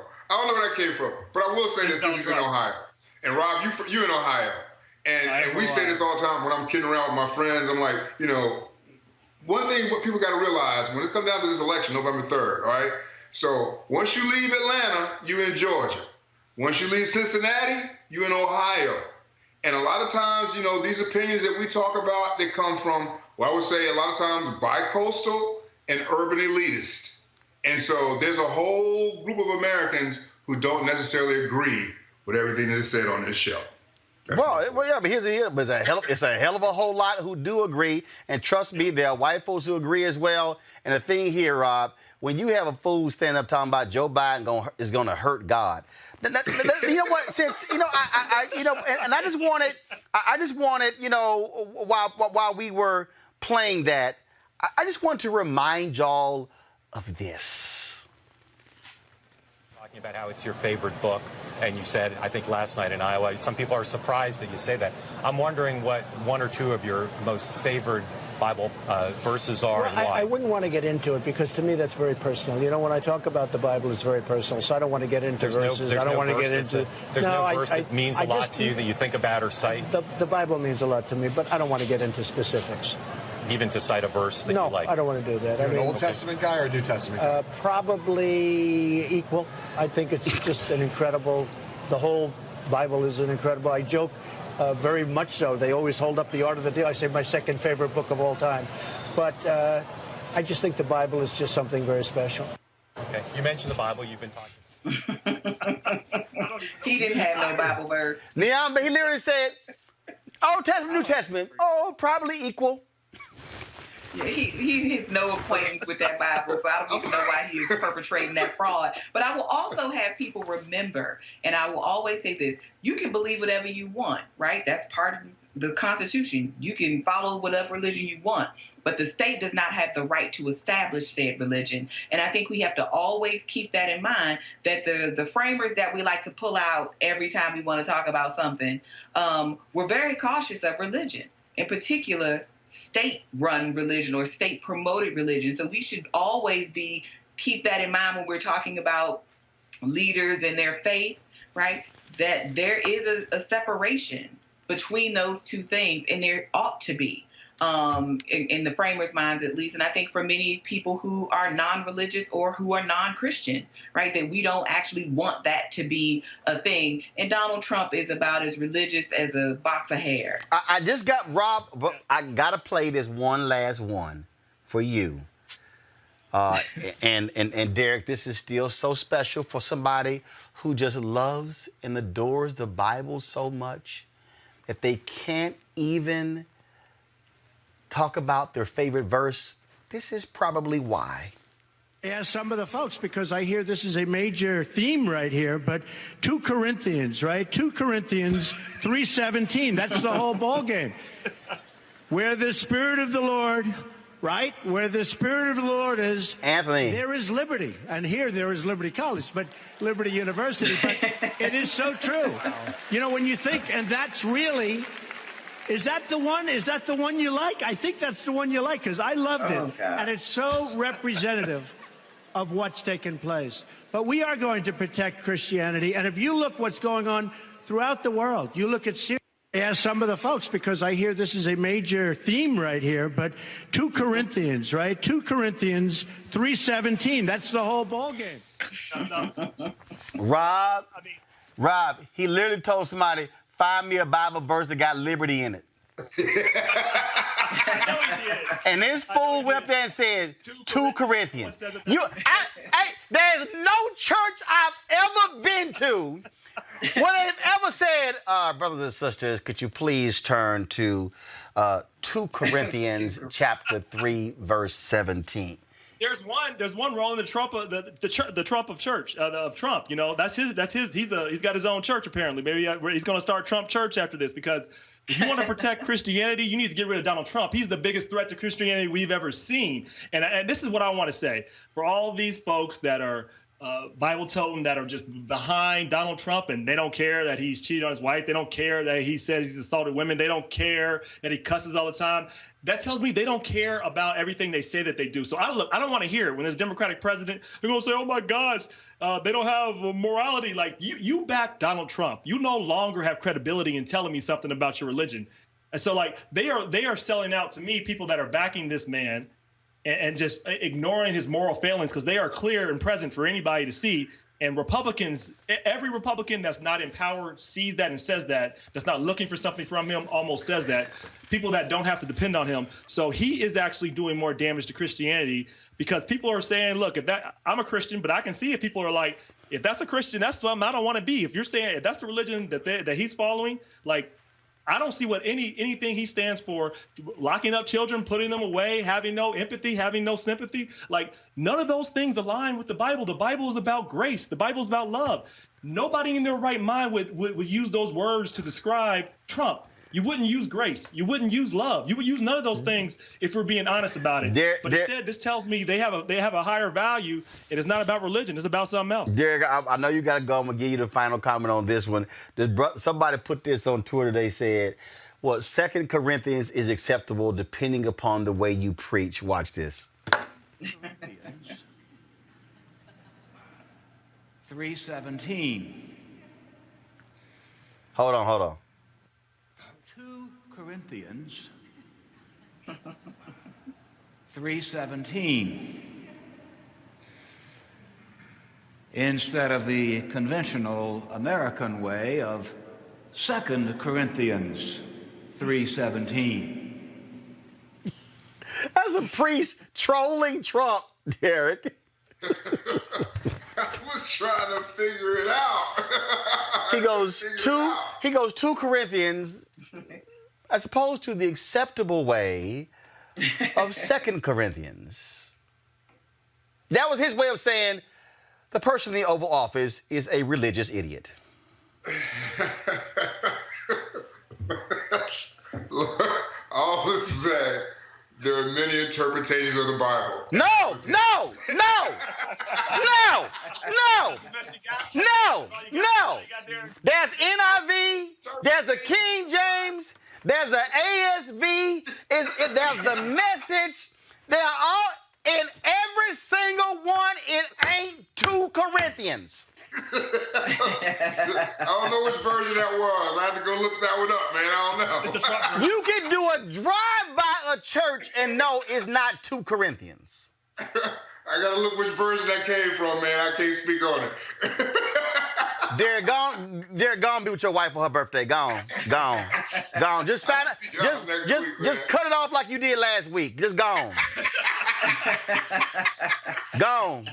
But I will say this, he's in Ohio. And Rob, you in Ohio. And we say this all the time when I'm kidding around with my friends. I'm like, one thing what people got to realize when it comes down to this election, November 3rd, all right? So once you leave Atlanta, you're in Georgia. Once you leave Cincinnati, you're in Ohio. And a lot of times, these opinions that we talk about, they come from, I would say a lot of times, bi-coastal and urban elitist. And so there's a whole group of Americans who don't necessarily agree with everything that's said on this show. Well, yeah, but it's a hell of a whole lot who do agree. And trust me, there are white folks who agree as well. And the thing here, Rob, when you have a fool stand up talking about Joe Biden is going to hurt God, you know what? Since and I just wanted, while we were playing that, I just want to remind y'all of this. Talking about how it's your favorite book, and you said, I think last night in Iowa, some people are surprised that you say that. I'm wondering what one or two of your most favorite Bible verses are and why. I wouldn't want to get into it because to me that's very personal. You know, when I talk about the Bible, it's very personal, so I don't want to get into verses. I don't want to get into. There's no verse that means a lot to you that you think about or cite? The Bible means a lot to me, but I don't want to get into specifics. Even to cite a verse that you like? No, I don't want to do that. You're an Old Testament guy or a New Testament guy? Probably equal. I think it's just an incredible, the whole Bible is an incredible, I joke very much so. They always hold up the Art of the Deal. I say my second favorite book of all time. But I just think the Bible is just something very special. Okay. You mentioned the Bible. You've been talking. He didn't have no Bible verse. Neon, but he literally said, Old Testament, New Testament. Oh, probably equal. Yeah, he has no acquaintance with that Bible, so I don't even know why he is perpetrating that fraud. But I will also have people remember, and I will always say this, you can believe whatever you want, right? That's part of the Constitution. You can follow whatever religion you want, but the state does not have the right to establish said religion. And I think we have to always keep that in mind, that the framers that we like to pull out every time we want to talk about something, were very cautious of religion, in particular state-run religion or state-promoted religion. So we should always keep that in mind when we're talking about leaders and their faith, right? That there is a separation between those two things, and there ought to be, in the framers' minds at least. And I think for many people who are non-religious or who are non-Christian, right, that we don't actually want that to be a thing. And Donald Trump is about as religious as a box of hair. I just got robbed, but I got to play this one last one for you. And Derek, this is still so special for somebody who just loves and adores the Bible so much that they can't even talk about their favorite verse. This is probably why. Ask some of the folks, because I hear this is a major theme right here, but 2 Corinthians, right? 2 Corinthians 3:17, that's the whole ball game. Where the Spirit of the Lord, right? Where the Spirit of the Lord is, Anthony, there is liberty. And here there is Liberty College, but Liberty University, but it is so true. You know, when you think, and that's really... Is that the one? Is that the one you like? I think that's the one you like, because I loved it. And it's so representative of what's taken place. But we are going to protect Christianity. And if you look what's going on throughout the world, you look at Syria. Ask some of the folks, because I hear this is a major theme right here, but 2 Corinthians, right? 2 Corinthians 3:17, that's the whole ball game. Rob, he literally told somebody, find me a Bible verse that got liberty in it. And this fool went up there and said 2 Corinthians. There's no church I've ever been to where they've ever said, brothers and sisters, could you please turn to 2 Corinthians chapter 3, verse 17. There's one Roland, the Trump of Trump. You know, that's his. He's got his own church apparently. Maybe he's going to start Trump Church after this, because if you want to protect Christianity, you need to get rid of Donald Trump. He's the biggest threat to Christianity we've ever seen. And this is what I want to say for all these folks that are Bible-toting, that are just behind Donald Trump, and they don't care that he's cheated on his wife. They don't care that he says he's assaulted women. They don't care that he cusses all the time. That tells me they don't care about everything they say that they do. So I don't want to hear it when there's a Democratic president. They're going to say, oh, my gosh, they don't have morality. Like, you back Donald Trump. You no longer have credibility in telling me something about your religion. And so, like, they are selling out to me, people that are backing this man and just ignoring his moral failings, because they are clear and present for anybody to see. And Republicans, every Republican that's not in power sees that and says that, that's not looking for something from him, almost says that. People that don't have to depend on him. So he is actually doing more damage to Christianity, because people are saying, look, I'm a Christian, but I can see if people are like, if that's a Christian, that's something I don't want to be. If you're saying if that's the religion that he's following, like, I don't see what anything he stands for, locking up children, putting them away, having no empathy, having no sympathy. Like, none of those things align with the Bible. The Bible is about grace. The Bible is about love. Nobody in their right mind would use those words to describe Trump. You wouldn't use grace. You wouldn't use love. You would use none of those things if we're being honest about it. But instead, this tells me they have a higher value. It is not about religion. It's about something else. Derek, I know you got to go. I'm going to give you the final comment on this one. Somebody put this on Twitter. They said, Well, 2 Corinthians is acceptable depending upon the way you preach. Watch this. 3:17. Hold on. 2 Corinthians 3:17. Instead of the conventional American way of 2 Corinthians 3:17. That's a priest trolling Trump, Derek. I was trying to figure it out. He goes 2 Corinthians as opposed to the acceptable way of 2 Corinthians. That was his way of saying the person in the Oval Office is a religious idiot. All this is that there are many interpretations of the Bible. No. There's NIV, there's the King James, there's the ASV, there's the Message. They're all, in every single one, it ain't 2 Corinthians. I don't know which version that was. I had to go look that one up, man. I don't know. You can do a drive-by a church and know it's not 2 Corinthians. I gotta look which version that came from, man. I can't speak on it. Derek, gone be with your wife for her birthday. Gone. Just sign it. Just cut it off like you did last week. Just gone. Gone.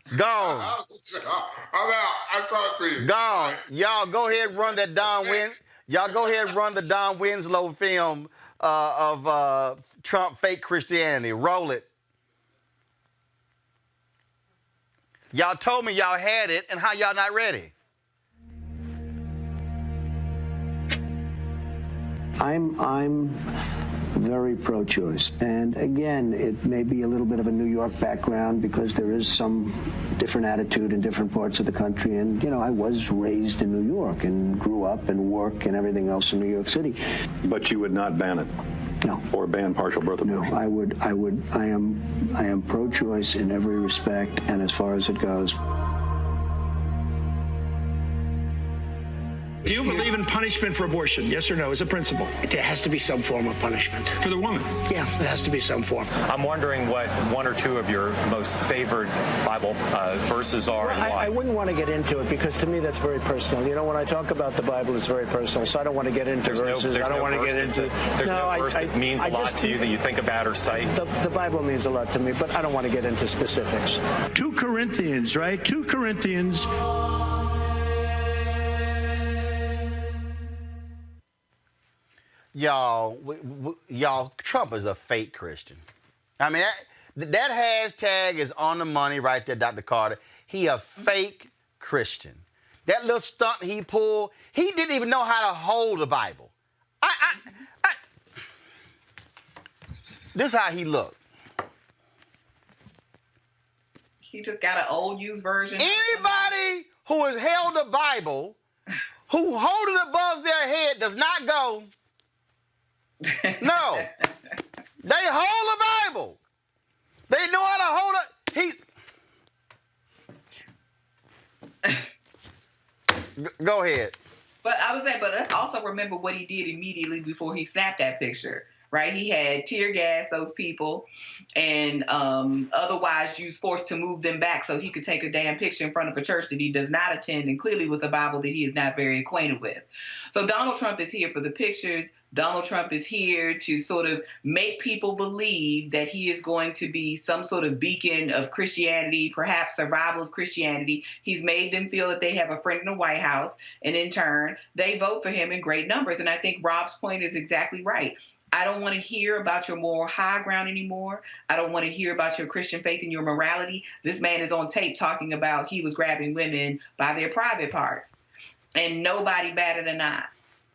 I'm out. I'll talk to you. Gone. Y'all go ahead and run that run the Don Winslow film of Trump fake Christianity. Roll it. Y'all told me y'all had it, and how y'all not ready? I'm very pro-choice. And again, it may be a little bit of a New York background because there is some different attitude in different parts of the country. And, you know, I was raised in New York and grew up and work and everything else in New York City. But you would not ban it? No. Or ban partial birth abortion? No, I am pro-choice in every respect and as far as it goes. Do you believe in punishment for abortion? Yes or no, as a principle? There has to be some form of punishment. For the woman? Yeah, there has to be some form. I'm wondering what 1 or 2 of your most favored Bible verses are and why. I wouldn't want to get into it because to me that's very personal. You know, when I talk about the Bible, it's very personal, so I don't want to get into verses. I don't want to get into... There's no verse that means a lot to you that you think about or cite? The Bible means a lot to me, but I don't want to get into specifics. 2 Corinthians, right? 2 Corinthians... Y'all, Trump is a fake Christian. I mean, that hashtag is on the money right there, Dr. Carter. He a fake Christian. That little stunt he pulled, he didn't even know how to hold the Bible. This is how he looked. He just got an old used version. Anybody who has held the Bible, who hold it above their head, does not go... No, they hold the Bible. They know how to hold it. Go ahead. But I was saying, but let's also remember what he did immediately before he snapped that picture, right? He had tear gas those people and otherwise used force to move them back so he could take a damn picture in front of a church that he does not attend and clearly with a Bible that he is not very acquainted with. So Donald Trump is here for the pictures. Donald Trump is here to sort of make people believe that he is going to be some sort of beacon of Christianity, perhaps survival of Christianity. He's made them feel that they have a friend in the White House, and in turn, they vote for him in great numbers. And I think Rob's point is exactly right. I don't want to hear about your moral high ground anymore. I don't want to hear about your Christian faith and your morality. This man is on tape talking about he was grabbing women by their private part. And nobody batted an eye.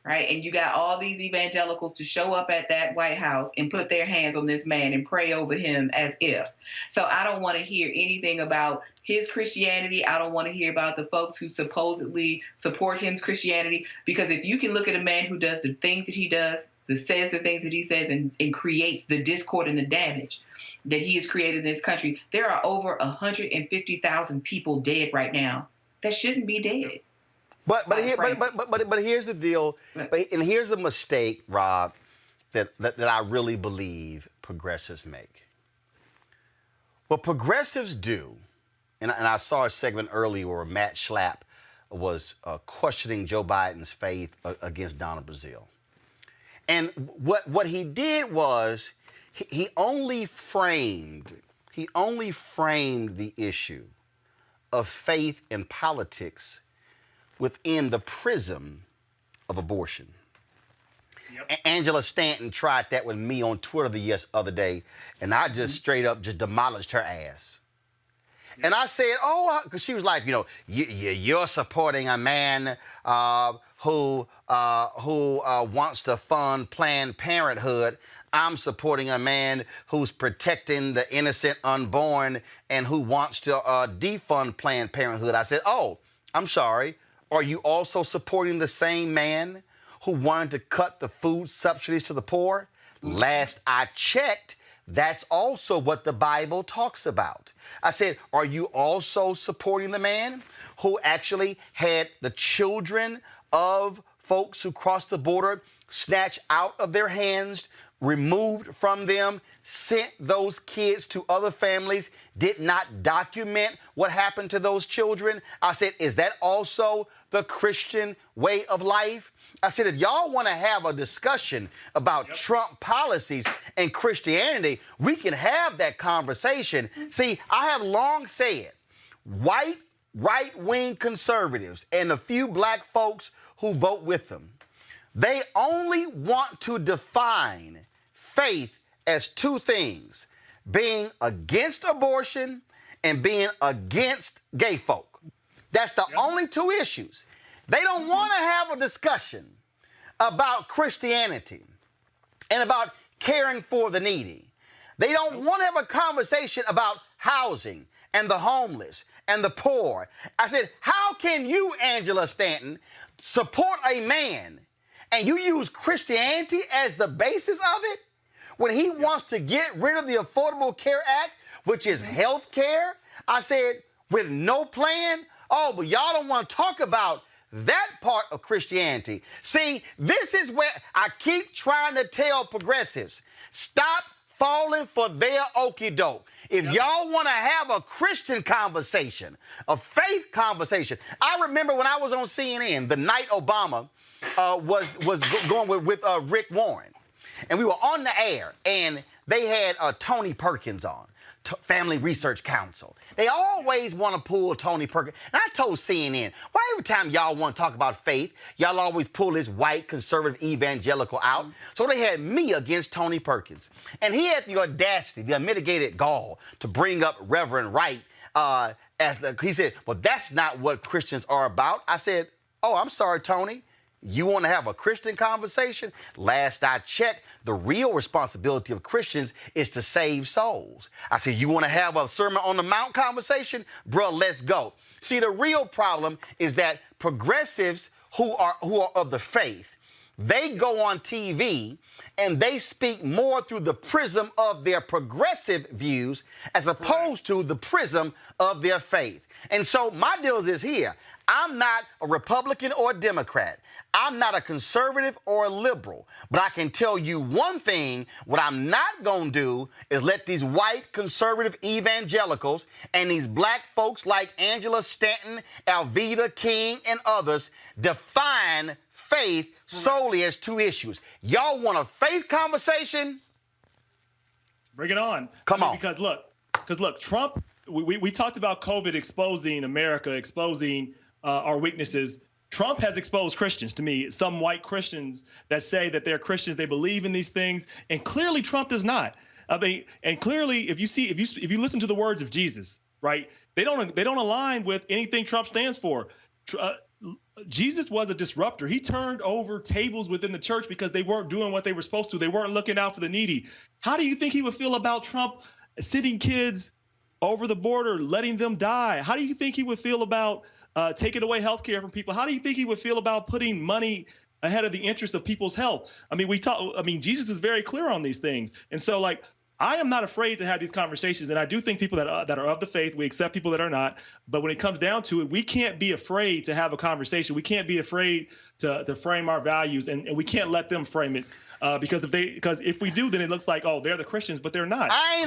right? And you got all these evangelicals to show up at that White House and put their hands on this man and pray over him as if. So I don't want to hear anything about his Christianity. I don't want to hear about the folks who supposedly support his Christianity, because if you can look at a man who does the things that he does, that says the things that he says, and creates the discord and the damage that he has created in this country, there are over 150,000 people dead right now that shouldn't be dead. But here's the deal, and here's the mistake, Rob, that I really believe progressives make. What progressives do, and I saw a segment earlier where Matt Schlapp was questioning Joe Biden's faith against Donald Brazile. And what he did was he only framed the issue of faith and politics within the prism of abortion. Yep. Angela Stanton tried that with me on Twitter the other day, and I just straight up just demolished her ass. Yep. And I said, because she was like, you're supporting a man who wants to fund Planned Parenthood. I'm supporting a man who's protecting the innocent unborn and who wants to defund Planned Parenthood. I said, I'm sorry. Are you also supporting the same man who wanted to cut the food subsidies to the poor? Last I checked, that's also what the Bible talks about. I said, are you also supporting the man who actually had the children of folks who crossed the border snatched out of their hands, removed from them, sent those kids to other families, did not document what happened to those children? I said, is that also the Christian way of life? I said, if y'all want to have a discussion about Trump policies and Christianity, we can have that conversation. See, I have long said white right-wing conservatives and a few black folks who vote with them, they only want to define faith as two things: being against abortion and being against gay folk. That's the only two issues. They don't want to have a discussion about Christianity and about caring for the needy. They don't want to have a conversation about housing and the homeless and the poor. I said, how can you, Angela Stanton, support a man and you use Christianity as the basis of it when he wants to get rid of the Affordable Care Act, which is health care? I said, with no plan? But y'all don't want to talk about that part of Christianity. See, this is where I keep trying to tell progressives, stop falling for their okie doke. If y'all want to have a Christian conversation, a faith conversation. I remember when I was on CNN the night Obama was going with Rick Warren, and we were on the air, and they had Tony Perkins on, Family Research Council. They always want to pull Tony Perkins. And I told CNN, why every time y'all want to talk about faith, y'all always pull this white conservative evangelical out? So they had me against Tony Perkins. And he had the audacity, the unmitigated gall, to bring up Reverend Wright he said, well, that's not what Christians are about. I said, I'm sorry, Tony. You want to have a Christian conversation? Last I checked, the real responsibility of Christians is to save souls. I said, you want to have a Sermon on the Mount conversation? Bruh, let's go. See, the real problem is that progressives who are of the faith, they go on TV and they speak more through the prism of their progressive views as opposed to the prism of their faith. And so my deal is here. I'm not a Republican or a Democrat. I'm not a conservative or a liberal. But I can tell you one thing, what I'm not going to do is let these white conservative evangelicals and these black folks like Angela Stanton, Alveda King, and others define faith solely as two issues. Y'all want a faith conversation? Bring it on. Come on. Because look, Trump, we talked about COVID exposing America, exposing our weaknesses. Trump has exposed Christians to me, some white Christians that say that they're Christians, they believe in these things, and clearly Trump does not. I mean, and clearly, if you listen to the words of Jesus, right, they don't align with anything Trump stands for. Jesus was a disruptor. He turned over tables within the church because they weren't doing what they were supposed to. They weren't looking out for the needy. How do you think he would feel about Trump sending kids over the border, letting them die? How do you think he would feel about taking away health care from people? How do you think he would feel about putting money ahead of the interest of people's health? I mean, Jesus is very clear on these things. And so, like, I am not afraid to have these conversations. And I do think people that are of the faith, we accept people that are not. But when it comes down to it, we can't be afraid to have a conversation. We can't be afraid to frame our values, and we can't let them frame it. Because if we do, then it looks like, oh, they're the Christians, but they're not. I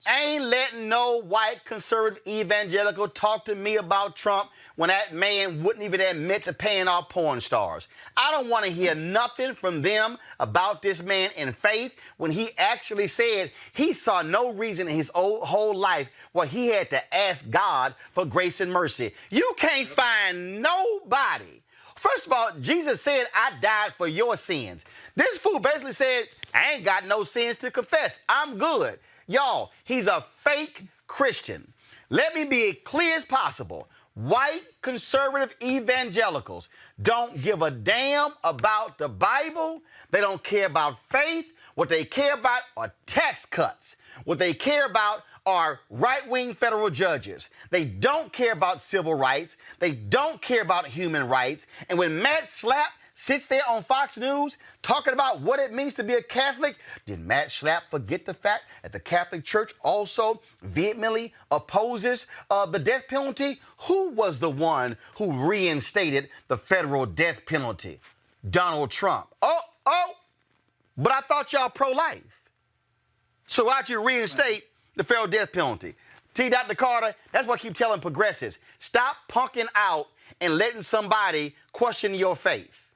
ain't letting no white conservative evangelical talk to me about Trump when that man wouldn't even admit to paying off porn stars. I don't want to hear nothing from them about this man in faith when he actually said he saw no reason in his whole life where he had to ask God for grace and mercy. You can't find nobody. First of all, Jesus said, I died for your sins. This fool basically said, I ain't got no sins to confess. I'm good. Y'all, he's a fake Christian. Let me be as clear as possible. White conservative evangelicals don't give a damn about the Bible. They don't care about faith. What they care about are tax cuts. What they care about are right-wing federal judges. They don't care about civil rights. They don't care about human rights. And when Matt Schlapp sits there on Fox News talking about what it means to be a Catholic, did Matt Schlapp forget the fact that the Catholic Church also vehemently opposes the death penalty? Who was the one who reinstated the federal death penalty? Donald Trump. But I thought y'all pro-life. So why'd you reinstate the federal death penalty? Dr. Carter, that's what I keep telling progressives. Stop punking out and letting somebody question your faith.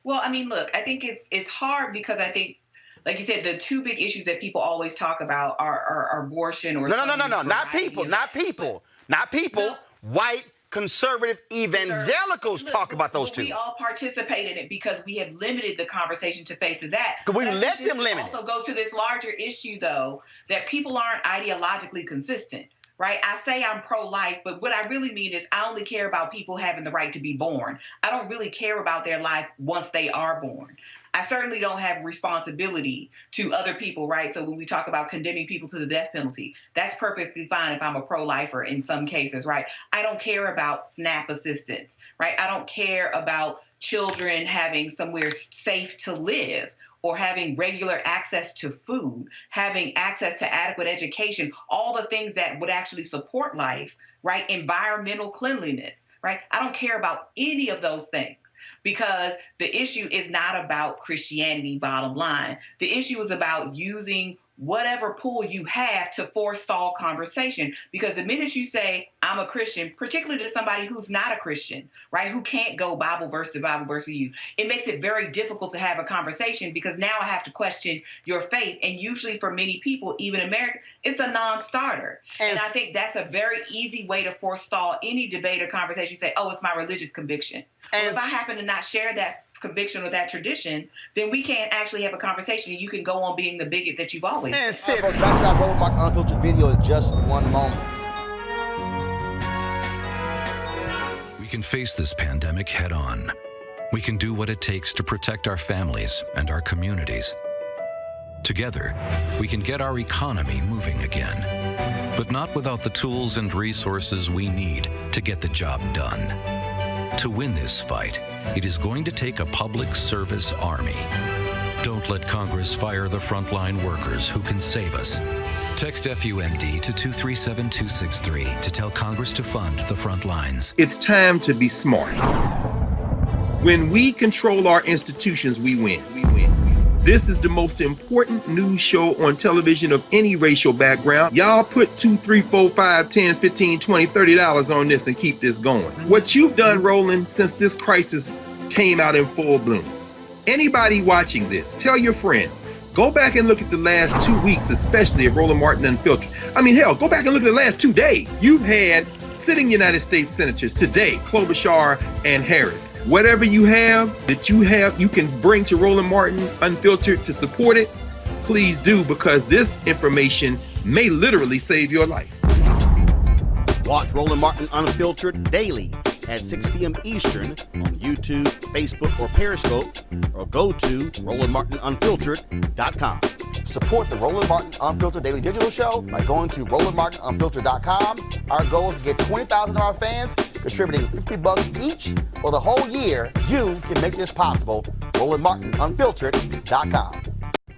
Well, I mean, look, I think it's hard because I think, like you said, the two big issues that people always talk about are abortion or No, not people. No. White conservative evangelicals talk about those two. We all participate in it because we have limited the conversation to faith of that. But we let them limit it. Also goes to this larger issue, though, that people aren't ideologically consistent, right? I say I'm pro-life, but what I really mean is I only care about people having the right to be born. I don't really care about their life once they are born. I certainly don't have responsibility to other people, right? So when we talk about condemning people to the death penalty, that's perfectly fine if I'm a pro-lifer in some cases, right? I don't care about SNAP assistance, right? I don't care about children having somewhere safe to live or having regular access to food, having access to adequate education, all the things that would actually support life, right? Environmental cleanliness, right? I don't care about any of those things. Because the issue is not about Christianity, bottom line. The issue is about using whatever pull you have to forestall conversation. Because the minute you say, I'm a Christian, particularly to somebody who's not a Christian, right, who can't go Bible verse to Bible verse with you, it makes it very difficult to have a conversation because now I have to question your faith. And usually for many people, even Americans, it's a non-starter. And I think that's a very easy way to forestall any debate or conversation. You say, oh, it's my religious conviction. Well, if I happen to not share that conviction or that tradition, then we can't actually have a conversation and you can go on being the bigot that you've always been. And sit, back to that Roland Martin Unfiltered video in just one moment. We can face this pandemic head on. We can do what it takes to protect our families and our communities. Together, we can get our economy moving again, but not without the tools and resources we need to get the job done. To win this fight, it is going to take a public service army. Don't let Congress fire the frontline workers who can save us. Text FUMD to 237263 to tell Congress to fund the front lines. It's time to be smart. When we control our institutions, we win. This is the most important news show on television of any racial background. Y'all put $2, $3, $4, $5, $10, $15, $20, $30 on this and keep this going. What you've done, Roland, since this crisis came out in full bloom. Anybody watching this, tell your friends. Go back and look at the last 2 weeks, especially of Roland Martin Unfiltered. I mean, hell, go back and look at the last 2 days. You've had sitting United States senators today, Klobuchar and Harris. Whatever you have, you can bring to Roland Martin Unfiltered to support it, please do, because this information may literally save your life. Watch Roland Martin Unfiltered daily at 6 p.m. Eastern on YouTube, Facebook, or Periscope, or go to RolandMartinUnfiltered.com. Support the Roland Martin Unfiltered Daily Digital Show by going to RolandMartinUnfiltered.com. Our goal is to get 20,000 of our fans contributing $50 each for the whole year. You can make this possible. RolandMartinUnfiltered.com.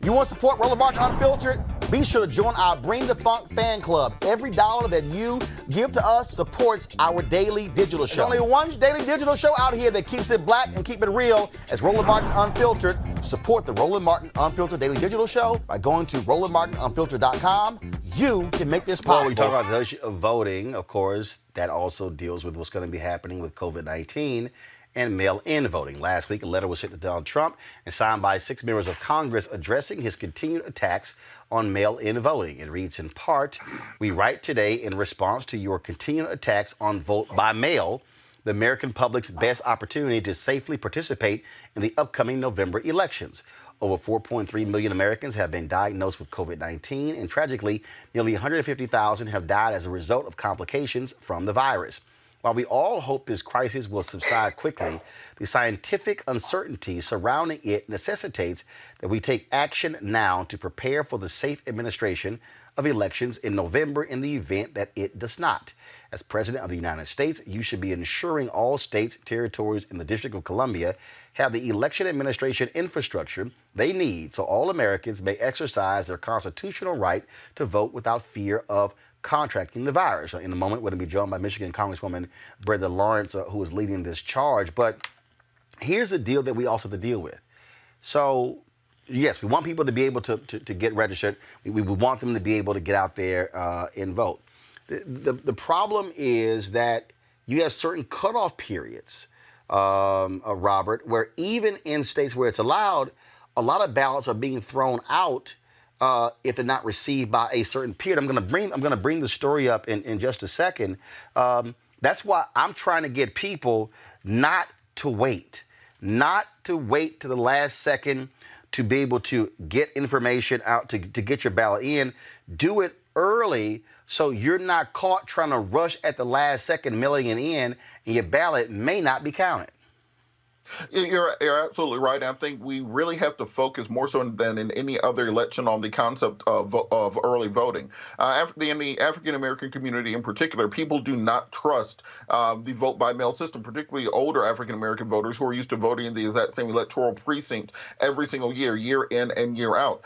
You want to support Roland Martin Unfiltered? Be sure to join our Bring the Funk fan club. Every dollar that you give to us supports our daily digital show. There's only one daily digital show out here that keeps it black and keep it real. As Roland Martin Unfiltered. Support the Roland Martin Unfiltered Daily Digital Show by going to RolandMartinUnfiltered.com. You can make this possible. Well, we talk about the issue of voting. Of course, that also deals with what's going to be happening with COVID-19 and mail-in voting. Last week, a letter was sent to Donald Trump and signed by 6 members of Congress addressing his continued attacks on mail-in voting. It reads in part, "We write today in response to your continued attacks on vote by mail, the American public's best opportunity to safely participate in the upcoming November elections. Over 4.3 million Americans have been diagnosed with COVID-19, and tragically, nearly 150,000 have died as a result of complications from the virus. While we all hope this crisis will subside quickly, the scientific uncertainty surrounding it necessitates that we take action now to prepare for the safe administration of elections in November in the event that it does not. As President of the United States, you should be ensuring all states, territories, and the District of Columbia have the election administration infrastructure they need so all Americans may exercise their constitutional right to vote without fear of contracting the virus." In a moment, we're going to be joined by Michigan Congresswoman Brenda Lawrence, who is leading this charge. But here's the deal that we also have to deal with. So, yes, we want people to be able to get registered. We want them to be able to get out there and vote. The problem is that you have certain cutoff periods, Robert, where even in states where it's allowed, a lot of ballots are being thrown out if they're not received by a certain period. I'm going to bring the story up in just a second. That's why I'm trying to get people not to wait to the last second to be able to get information out, to get your ballot in. Do it early so you're not caught trying to rush at the last second mailing it in, and your ballot may not be counted. You're absolutely right. I think we really have to focus more so than in any other election on the concept of early voting. In the African American community in particular, people do not trust the vote by mail system, particularly older African American voters who are used to voting in the exact same electoral precinct every single year, year in and year out.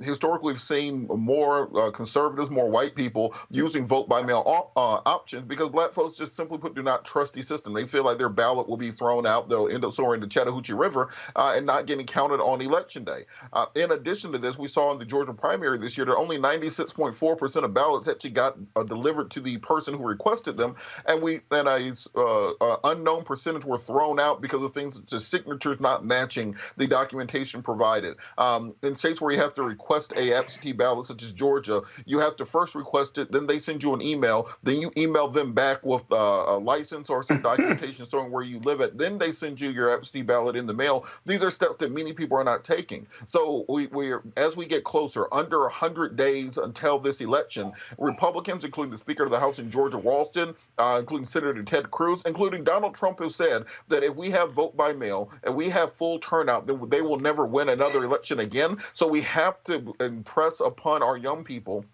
Historically, we've seen more conservatives, more white people using vote by mail options because black folks just simply do not trust the system. They feel like their ballot will be thrown out. They'll end up soaring the Chattahoochee River and not getting counted on Election Day. In addition to this, we saw in the Georgia primary this year that only 96.4% of ballots actually got delivered to the person who requested them, and an unknown percentage were thrown out because of things such as signatures not matching the documentation provided. In states where you have to request a absentee ballot, such as Georgia, you have to first request it, then they send you an email, then you email them back with a license or some documentation showing where you live at, then they send you your absentee ballot in the mail. These are steps that many people are not taking. So as we get closer, under 100 days until this election, Republicans, including the Speaker of the House in Georgia, Ralston, including Senator Ted Cruz, including Donald Trump, has said that if we have vote by mail and we have full turnout, then they will never win another election again. So we have to impress upon our young people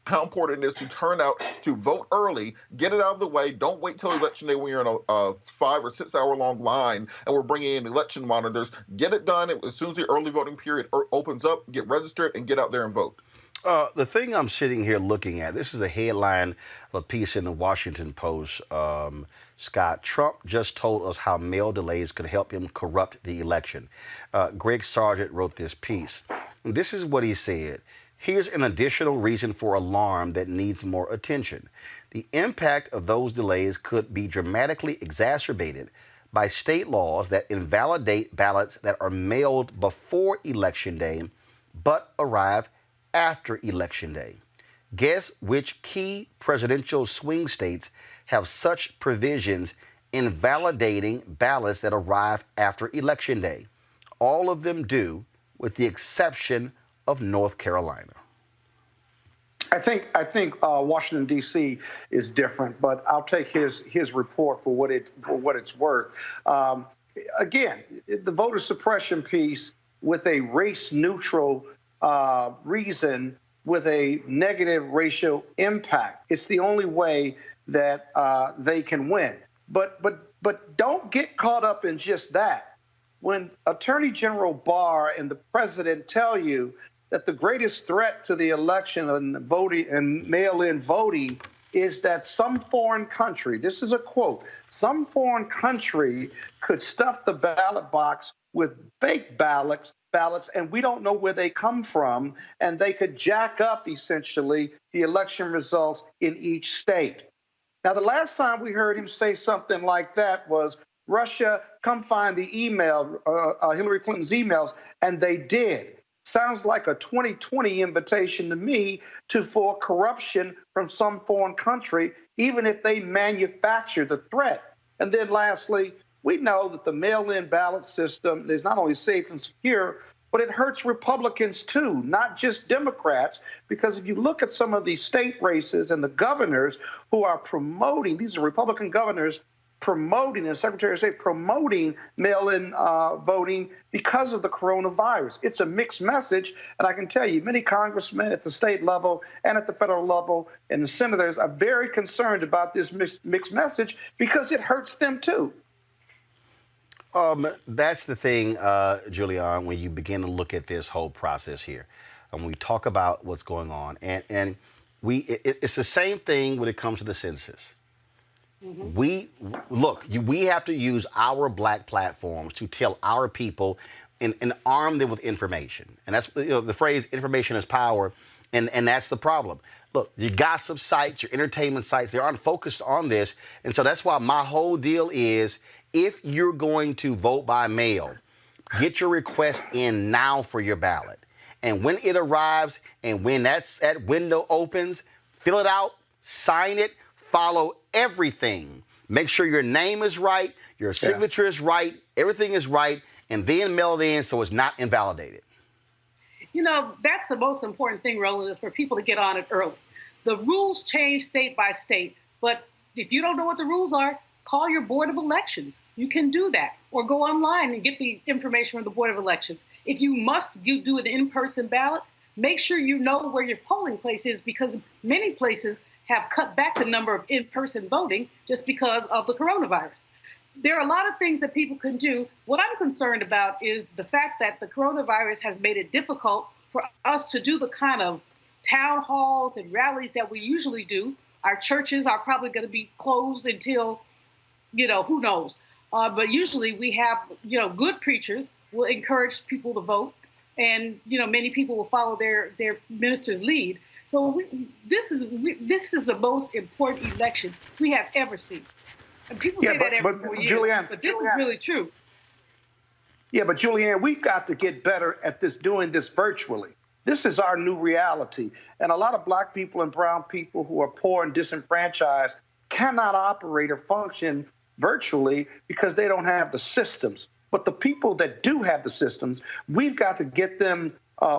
how important it is to turn out to vote early, get it out of the way. Don't wait till Election Day when you're in a 5 or 6 hour long line and we're bringing in election monitors. Get it done as soon as the early voting period opens up, get registered, and get out there and vote. The thing I'm sitting here looking at, this is a headline of a piece in the Washington Post. Scott, Trump just told us how mail delays could help him corrupt the election. Greg Sargent wrote this piece. And this is what he said. Here's an additional reason for alarm that needs more attention. The impact of those delays could be dramatically exacerbated by state laws that invalidate ballots that are mailed before Election Day but arrive after Election Day. Guess which key presidential swing states have such provisions invalidating ballots that arrive after Election Day? All of them do, with the exception of North Carolina. I think Washington D.C. is different, but I'll take his report for what it's worth. Again, the voter suppression piece with a race-neutral reason with a negative racial impact. It's the only way that they can win. But don't get caught up in just that. When Attorney General Barr and the president tell you that the greatest threat to the election and voting and mail-in voting is that some foreign country, this is a quote, some foreign country could stuff the ballot box with fake ballots, and we don't know where they come from, and they could jack up, essentially, the election results in each state. Now, the last time we heard him say something like that was, Russia, come find the email, Hillary Clinton's emails, and they did. Sounds like a 2020 invitation to me for corruption from some foreign country, even if they manufacture the threat. And then lastly, we know that the mail-in ballot system is not only safe and secure, but it hurts Republicans too, not just Democrats, because if you look at some of these state races and the governors who are promoting, these are Republican governors promoting, and Secretary of State promoting mail-in voting because of the coronavirus. It's a mixed message, and I can tell you many congressmen at the state level and at the federal level and the senators are very concerned about this mixed message because it hurts them too. That's the thing, Julian, when you begin to look at this whole process here, and we talk about what's going on, and it's the same thing when it comes to the census. Mm-hmm. We have to use our black platforms to tell our people and arm them with information, and that's the phrase "information is power," and that's the problem. Look, your gossip sites, your entertainment sites, they aren't focused on this, and so that's why my whole deal is, if you're going to vote by mail, get your request in now for your ballot. And when it arrives and when that window opens, fill it out, sign it, follow everything. Make sure your name is right, your signature is right, everything is right, and then mail it in so it's not invalidated. You know, that's the most important thing, Roland, is for people to get on it early. The rules change state by state, but if you don't know what the rules are, call your Board of Elections. You can do that. Or go online and get the information from the Board of Elections. If you must do an in-person ballot, make sure you know where your polling place is, because many places have cut back the number of in-person voting just because of the coronavirus. There are a lot of things that people can do. What I'm concerned about is the fact that the coronavirus has made it difficult for us to do the kind of town halls and rallies that we usually do. Our churches are probably going to be closed until, who knows. But usually we have, good preachers will encourage people to vote, and, many people will follow their minister's lead. So this is the most important election we have ever seen. And people say that every 4 years, Julianne, but this is really true. Yeah, but Julianne, we've got to get better at doing this virtually. This is our new reality. And a lot of black people and brown people who are poor and disenfranchised cannot operate or function virtually because they don't have the systems. But the people that do have the systems, we've got to get them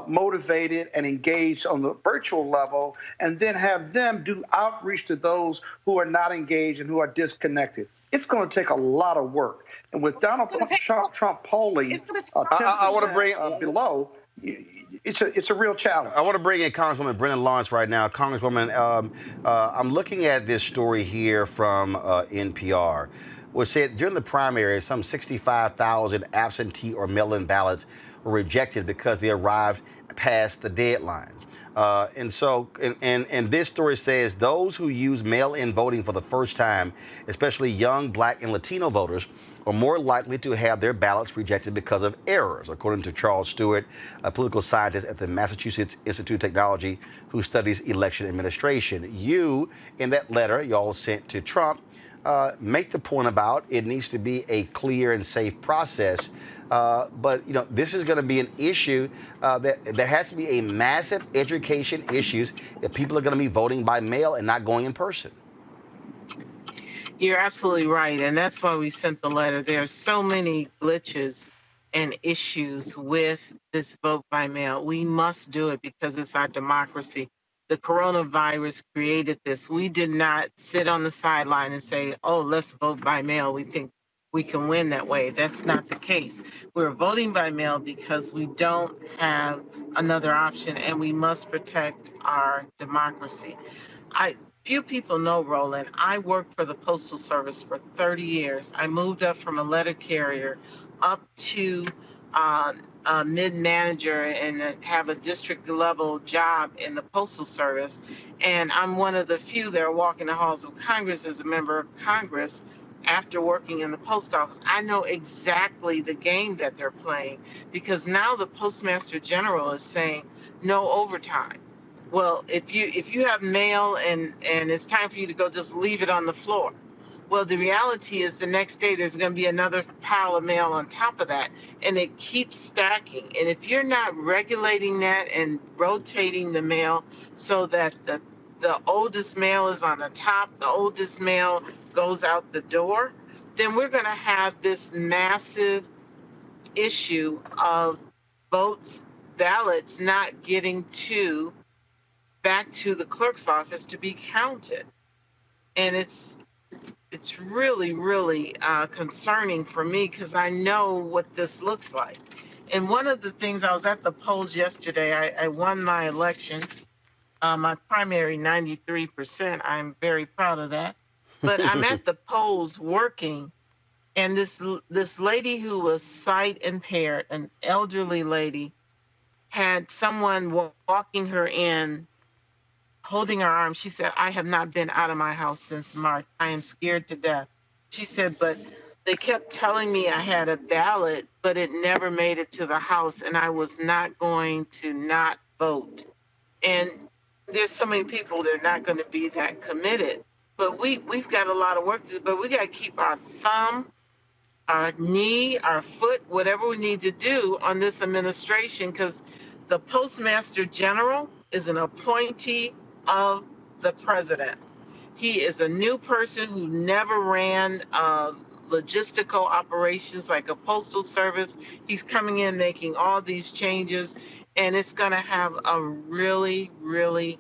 motivated and engaged on the virtual level, and then have them do outreach to those who are not engaged and who are disconnected. It's going to take a lot of work. And with Donald Trump polling 10% below, it's a real challenge. I want to bring in Congresswoman Brennan Lawrence right now. Congresswoman, I'm looking at this story here from NPR, which said during the primary, some 65,000 absentee or mail-in ballots were rejected because they arrived past the deadline. And this story says those who use mail-in voting for the first time, especially young Black and Latino voters, are more likely to have their ballots rejected because of errors, according to Charles Stewart, a political scientist at the Massachusetts Institute of Technology who studies election administration. You, in that letter y'all sent to Trump, make the point about it needs to be a clear and safe process. But this is going to be an issue that there has to be a massive education issues if people are going to be voting by mail and not going in person. You're absolutely right, and that's why we sent the letter. There are so many glitches and issues with this vote by mail. We must do it because it's our democracy. the coronavirus created this. We did not sit on the sideline and say, oh, let's vote by mail. We think we can win that way. That's not the case. We're voting by mail because we don't have another option, and we must protect our democracy. Few people know, Roland, I worked for the Postal Service for 30 years. I moved up from a letter carrier up to a mid-manager and have a district-level job in the Postal Service. And I'm one of the few that are walking the halls of Congress as a member of Congress after working in the post office. I know exactly the game that they're playing, because now the Postmaster General is saying no overtime. Well, if you have mail and it's time for you to go, just leave it on the floor. Well, the reality is the next day there's going to be another pile of mail on top of that, and it keeps stacking. And if you're not regulating that and rotating the mail so that the oldest mail is on the top, the oldest mail goes out the door, then we're going to have this massive issue of ballots not getting back to the clerk's office to be counted. And it's really, really concerning for me, because I know what this looks like. And one of the things, I was at the polls yesterday. I won my election, my primary 93%. I'm very proud of that. But I'm at the polls working, and this lady who was sight impaired, an elderly lady, had someone walking her in, holding her arm. She said, I have not been out of my house since March. I am scared to death. She said, but they kept telling me I had a ballot, but it never made it to the house, and I was not going to not vote. And there's so many people that are not going to be that committed. But we've got a lot of work to do, but we got to keep our thumb, our knee, our foot, whatever we need to do on this administration, because the Postmaster General is an appointee of the president. He is a new person who never ran logistical operations like a postal service. He's coming in making all these changes, and it's going to have a really, really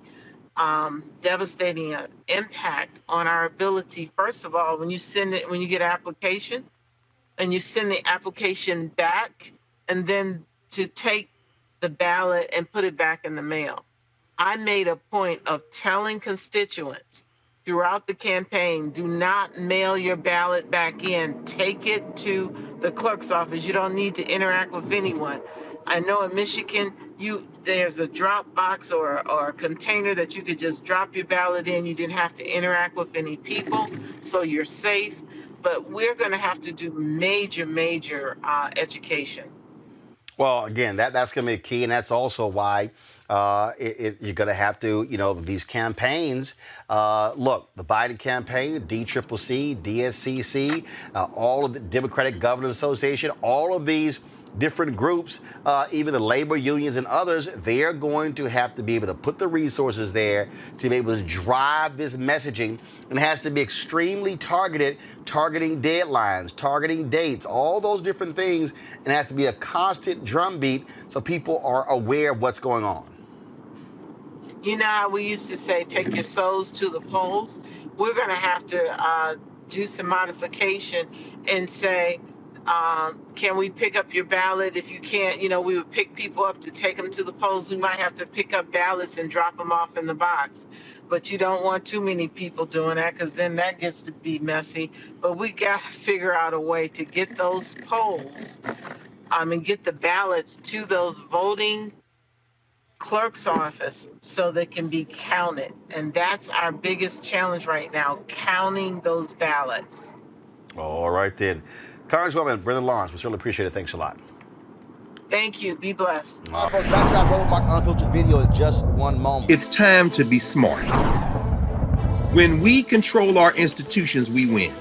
devastating impact on our ability. First of all, when you get an application and you send the application back, and then to take the ballot and put it back in the mail. I made a point of telling constituents throughout the campaign, do not mail your ballot back in. Take it to the clerk's office. You don't need to interact with anyone. I know in Michigan, there's a drop box or a container that you could just drop your ballot in. You didn't have to interact with any people, so you're safe. But we're going to have to do major education. Well, again, that's going to be key, and that's also why you're going to have to, these campaigns. Look, the Biden campaign, DCCC, DSCC, all of the Democratic Governors Association, all of these different groups, even the labor unions and others, they're going to have to be able to put the resources there to be able to drive this messaging. And it has to be extremely targeted, targeting deadlines, targeting dates, all those different things. And it has to be a constant drumbeat so people are aware of what's going on. You know how we used to say, take your souls to the polls? We're going to have to do some modification and say, can we pick up your ballot? If you can't, we would pick people up to take them to the polls. We might have to pick up ballots and drop them off in the box. But you don't want too many people doing that, because then that gets to be messy. But we got to figure out a way to get those polls and get the ballots to those voting clerk's office so they can be counted. And that's our biggest challenge right now, counting those ballots. All right, then. Congresswoman Brenda Lawrence, we certainly appreciate it. Thanks a lot. Thank you. Be blessed. All right, folks, back to our Roland Martin Unfiltered video in just one moment. It's time to be smart. When we control our institutions, we win.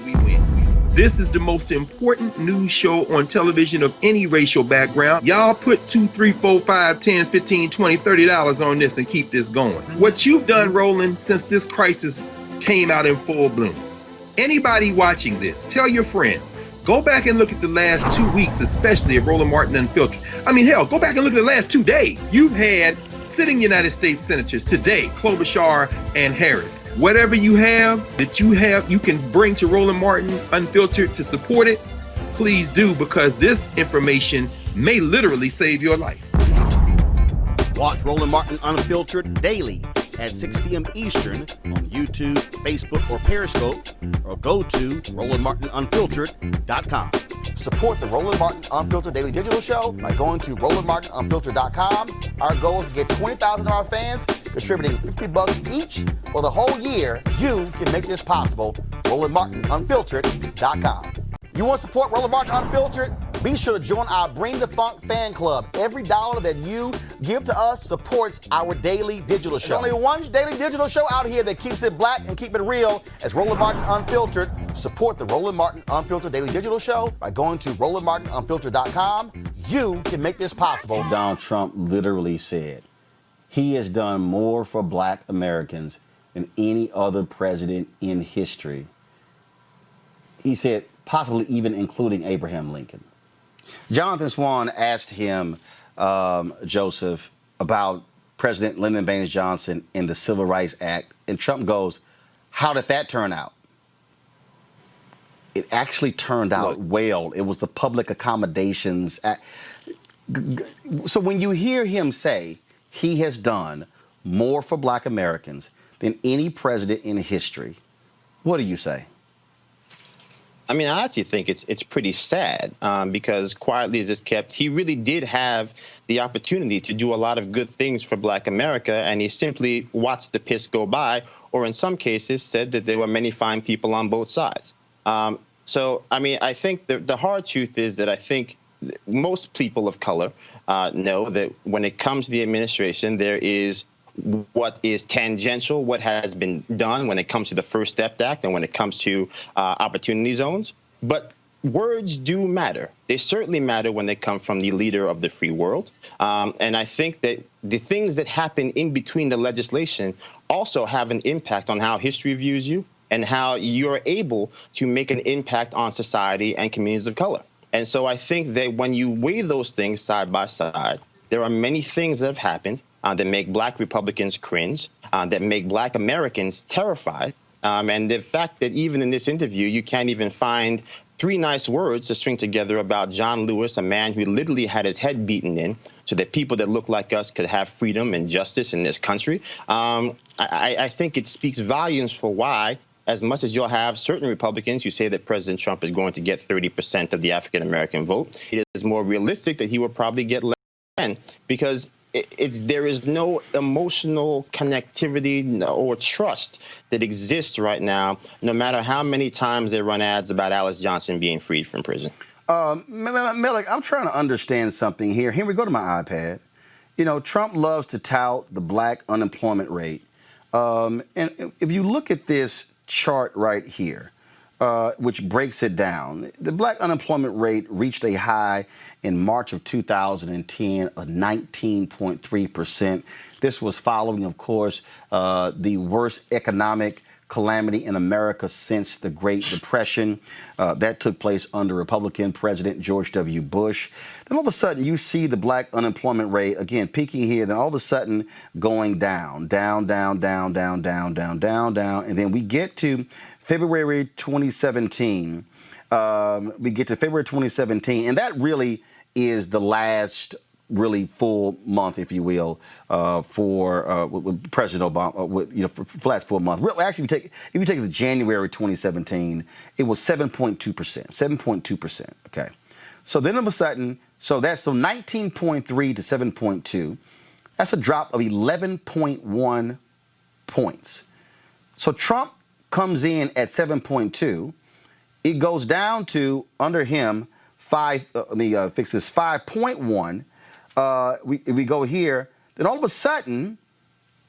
This is the most important news show on television of any racial background. Y'all put $2, $3, $4, $5, $10, $15, $20, $30 on this and keep this going. What you've done, Roland, since this crisis came out in full bloom. Anybody watching this, tell your friends. Go back and look at the last 2 weeks, especially of Roland Martin Unfiltered. I mean, hell, go back and look at the last 2 days. You've had sitting United States senators today, Klobuchar and Harris. Whatever you have you can bring to Roland Martin Unfiltered to support it, please do, because this information may literally save your life. Watch Roland Martin Unfiltered daily at 6 p.m. Eastern on YouTube, Facebook, or Periscope, or go to RolandMartinUnfiltered.com. Support the Roland Martin Unfiltered Daily Digital Show by going to RolandMartinUnfiltered.com. Our goal is to get 20,000 of our fans contributing $50 each for the whole year. You can make this possible. RolandMartinUnfiltered.com. You want to support Roland Martin Unfiltered? Be sure to join our Bring the Funk fan club. Every dollar that you give to us supports our daily digital show. There's only one daily digital show out here that keeps it black and keep it real as Roland Martin Unfiltered. Support the Roland Martin Unfiltered Daily Digital Show by going to RolandMartinUnfiltered.com. You can make this possible. Donald Trump literally said he has done more for black Americans than any other president in history. He said possibly even including Abraham Lincoln. Jonathan Swan asked him, Joseph, about President Lyndon Baines Johnson and the Civil Rights Act. And Trump goes, how did that turn out? It actually turned out well. It was the Public Accommodations Act. So when you hear him say he has done more for black Americans than any president in history, what do you say? I mean, I actually think it's pretty sad because quietly as it's kept, he really did have the opportunity to do a lot of good things for black America, and he simply watched the piss go by, or in some cases said that there were many fine people on both sides. So, I mean, I think the hard truth is that I think most people of color know that when it comes to the administration, there is what is tangential, what has been done when it comes to the First Step Act and when it comes to opportunity zones. But words do matter. They certainly matter when they come from the leader of the free world. And I think that the things that happen in between the legislation also have an impact on how history views you and how you're able to make an impact on society and communities of color. And so I think that when you weigh those things side by side, there are many things that have happened that make black Republicans cringe, that make black Americans terrified. And the fact that even in this interview, you can't even find 3 nice words to string together about John Lewis, a man who literally had his head beaten in so that people that look like us could have freedom and justice in this country. I think it speaks volumes for why, as much as you'll have certain Republicans who say that President Trump is going to get 30% of the African-American vote, it is more realistic that he will probably get less than, because there is no emotional connectivity or trust that exists right now, no matter how many times they run ads about Alice Johnson being freed from prison. Melik, I'm trying to understand something here. Here we go to my iPad. You know, Trump loves to tout the black unemployment rate. And if you look at this chart right here, which breaks it down, the black unemployment rate reached a high in March of 2010 of 19.3%. This was following, of course, the worst economic calamity in America since the Great Depression. That took place under Republican President George W. Bush. Then all of a sudden, you see the black unemployment rate, again, peaking here, then all of a sudden going down, down, down, down, down, down, down, down, down. And then we get to February 2017. We get to February 2017, and that really is the last really full month, if you will, for President Obama, for the last full month. Actually, if you take the January 2017, it was 7.2%, 7.2%, okay? So then all of a sudden, so 19.3 to 7.2, that's a drop of 11.1 points. So Trump comes in at 7.2, it goes down to, under him, 5.1. We go here, then all of a sudden,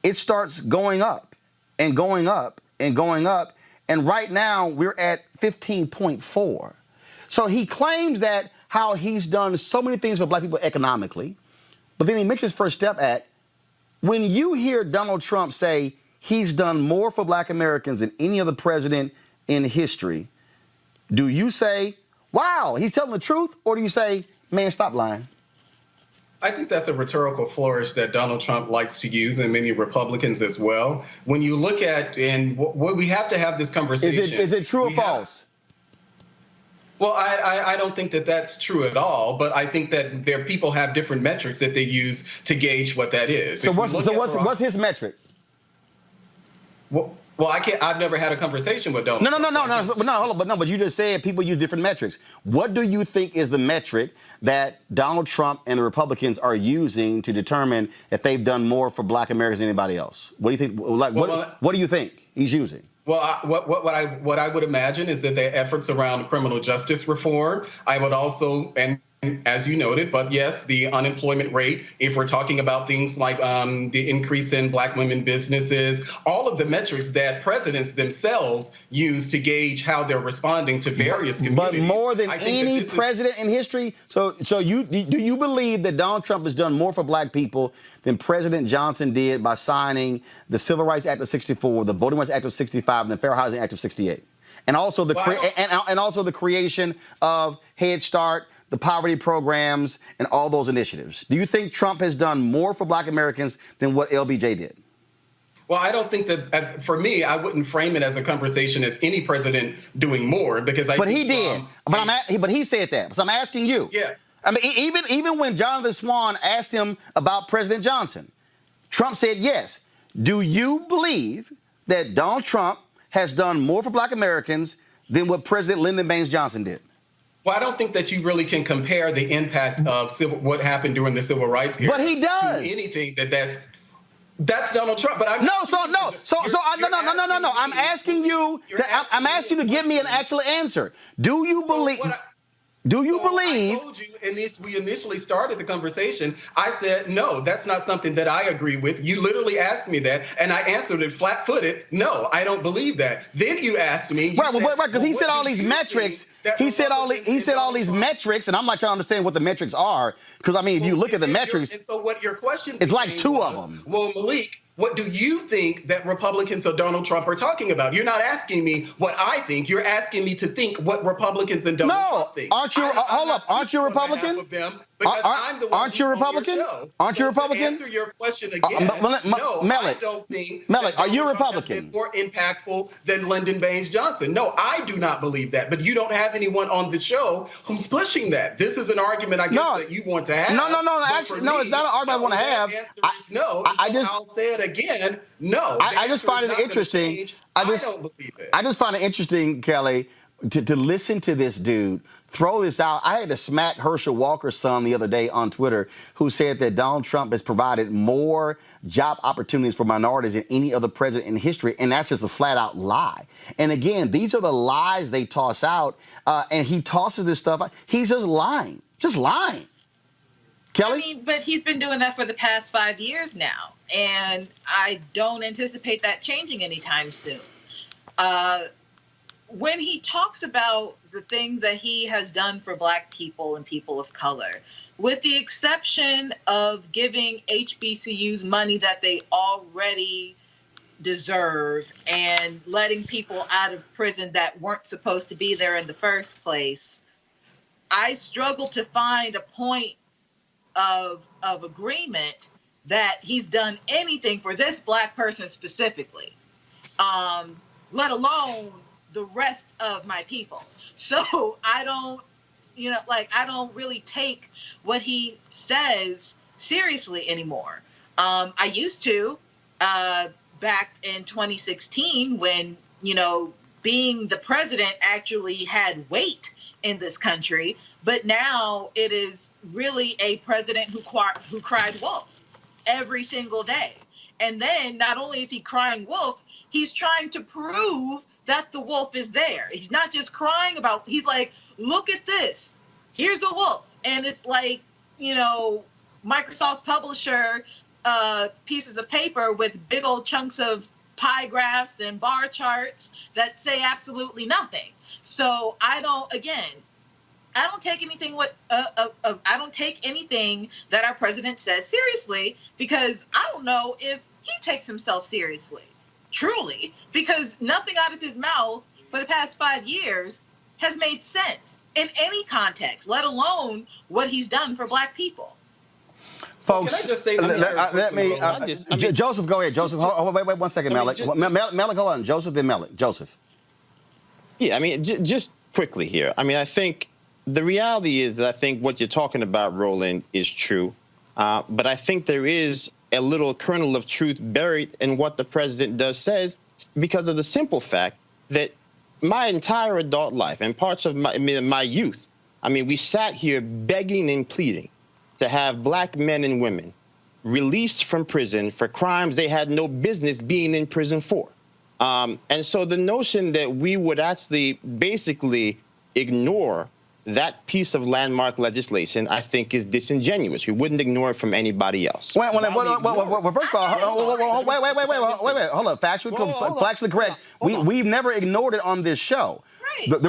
it starts going up and going up and going up. And right now, we're at 15.4. So he claims that how he's done so many things for black people economically, but then he mentions First Step Act. When you hear Donald Trump say he's done more for black Americans than any other president in history, do you say, wow, he's telling the truth? Or do you say, man, stop lying? I think that's a rhetorical flourish that Donald Trump likes to use, and many Republicans as well. When you look at, and what we have to have this conversation. Is it true or false? Well, I don't think that that's true at all, but I think that people have different metrics that they use to gauge what that is. So what's his metric? Well, I've never had a conversation with Donald Trump. But you just said people use different metrics. What do you think is the metric that Donald Trump and the Republicans are using to determine if they've done more for Black Americans than anybody else? What do you think? What do you think he's using? Well, what I would imagine is that their efforts around criminal justice reform. I would also, and as you noted, but yes, the unemployment rate, if we're talking about things like the increase in Black women businesses, all of the metrics that presidents themselves use to gauge how they're responding to various communities. But more than any president in history. So do you believe that Donald Trump has done more for Black people than President Johnson did by signing the Civil Rights Act of 64, the Voting Rights Act of 65, and the Fair Housing Act of 68? And also the creation of Head Start, the poverty programs, and all those initiatives. Do you think Trump has done more for Black Americans than what LBJ did? Well, I don't think that, for me, I wouldn't frame it as a conversation as any president doing more, because I. But he did. But he said that. So I'm asking you. Yeah. I mean, even when Jonathan Swan asked him about President Johnson, Trump said yes. Do you believe that Donald Trump has done more for Black Americans than what President Lyndon Baines Johnson did? Well, I don't think that you really can compare the impact of what happened during the civil rights era. But he does. To anything that's Donald Trump. But I'm no. I'm asking you to give me an actual answer. Do you believe? I told you, and we initially started the conversation, I said, no, that's not something that I agree with. You literally asked me that, and I answered it flat-footed. No, I don't believe that. Then you asked me. Right, because he said all these metrics. He said all these metrics, and I'm not trying to understand what the metrics are. Because, I mean, if you look at the metrics. And so what your question it's like two of them. Well, Malik, what do you think that Republicans of Donald Trump are talking about? You're not asking me what I think. You're asking me to think what Republicans and Donald Trump think. Aren't you? Hold up. Aren't you a Republican? Aren't you a Republican? Aren't you a Republican? To answer your question again, no, I don't think. Melik, are you a Republican? Has been more impactful than Lyndon Baines Johnson. No, I do not believe that. But you don't have anyone on the show who's pushing that. This is an argument, I guess, that you want to have. No. Actually, no, it's not an argument I want to have. I'll say it again. No. I just find it interesting. I don't believe it. I just find it interesting, Kelly, to listen to this dude throw this out. I had to smack Herschel Walker's son the other day on Twitter, who said that Donald Trump has provided more job opportunities for minorities than any other president in history, and that's just a flat-out lie. And again, these are the lies they toss out, and he tosses this stuff out. He's just lying. Kelly? I mean, but he's been doing that for the past 5 years now, and I don't anticipate that changing anytime soon. When he talks about the things that he has done for Black people and people of color, with the exception of giving HBCUs money that they already deserve and letting people out of prison that weren't supposed to be there in the first place, I struggle to find a point of agreement that he's done anything for this Black person specifically, let alone the rest of my people. So I don't really take what he says seriously anymore. I used to back in 2016 when, being the president actually had weight in this country. But now it is really a president who cried wolf every single day. And then not only is he crying wolf, he's trying to prove that the wolf is there. He's not just crying about, he's like, look at this. Here's a wolf. And it's like, Microsoft Publisher pieces of paper with big old chunks of pie graphs and bar charts that say absolutely nothing. So I don't take anything I don't take anything that our president says seriously, because I don't know if he takes himself seriously. Truly, because nothing out of his mouth for the past 5 years has made sense in any context, let alone what he's done for Black people. Folks, can I just say, Joseph, go ahead. Joseph, wait 1 second, Malik. Malik, hold on. Joseph, then Malik. Joseph. Yeah, I mean, just quickly here. I mean, I think the reality is that I think what you're talking about, Roland, is true. But I think there is a little kernel of truth buried in what the president says, because of the simple fact that my entire adult life and parts of my youth, I mean, we sat here begging and pleading to have black men and women released from prison for crimes they had no business being in prison for. And so the notion that we would actually basically ignore that piece of landmark legislation, I think, is disingenuous. We wouldn't ignore it from anybody else. First of all, wait. Hold up. Factually correct. We've never ignored it on this show. And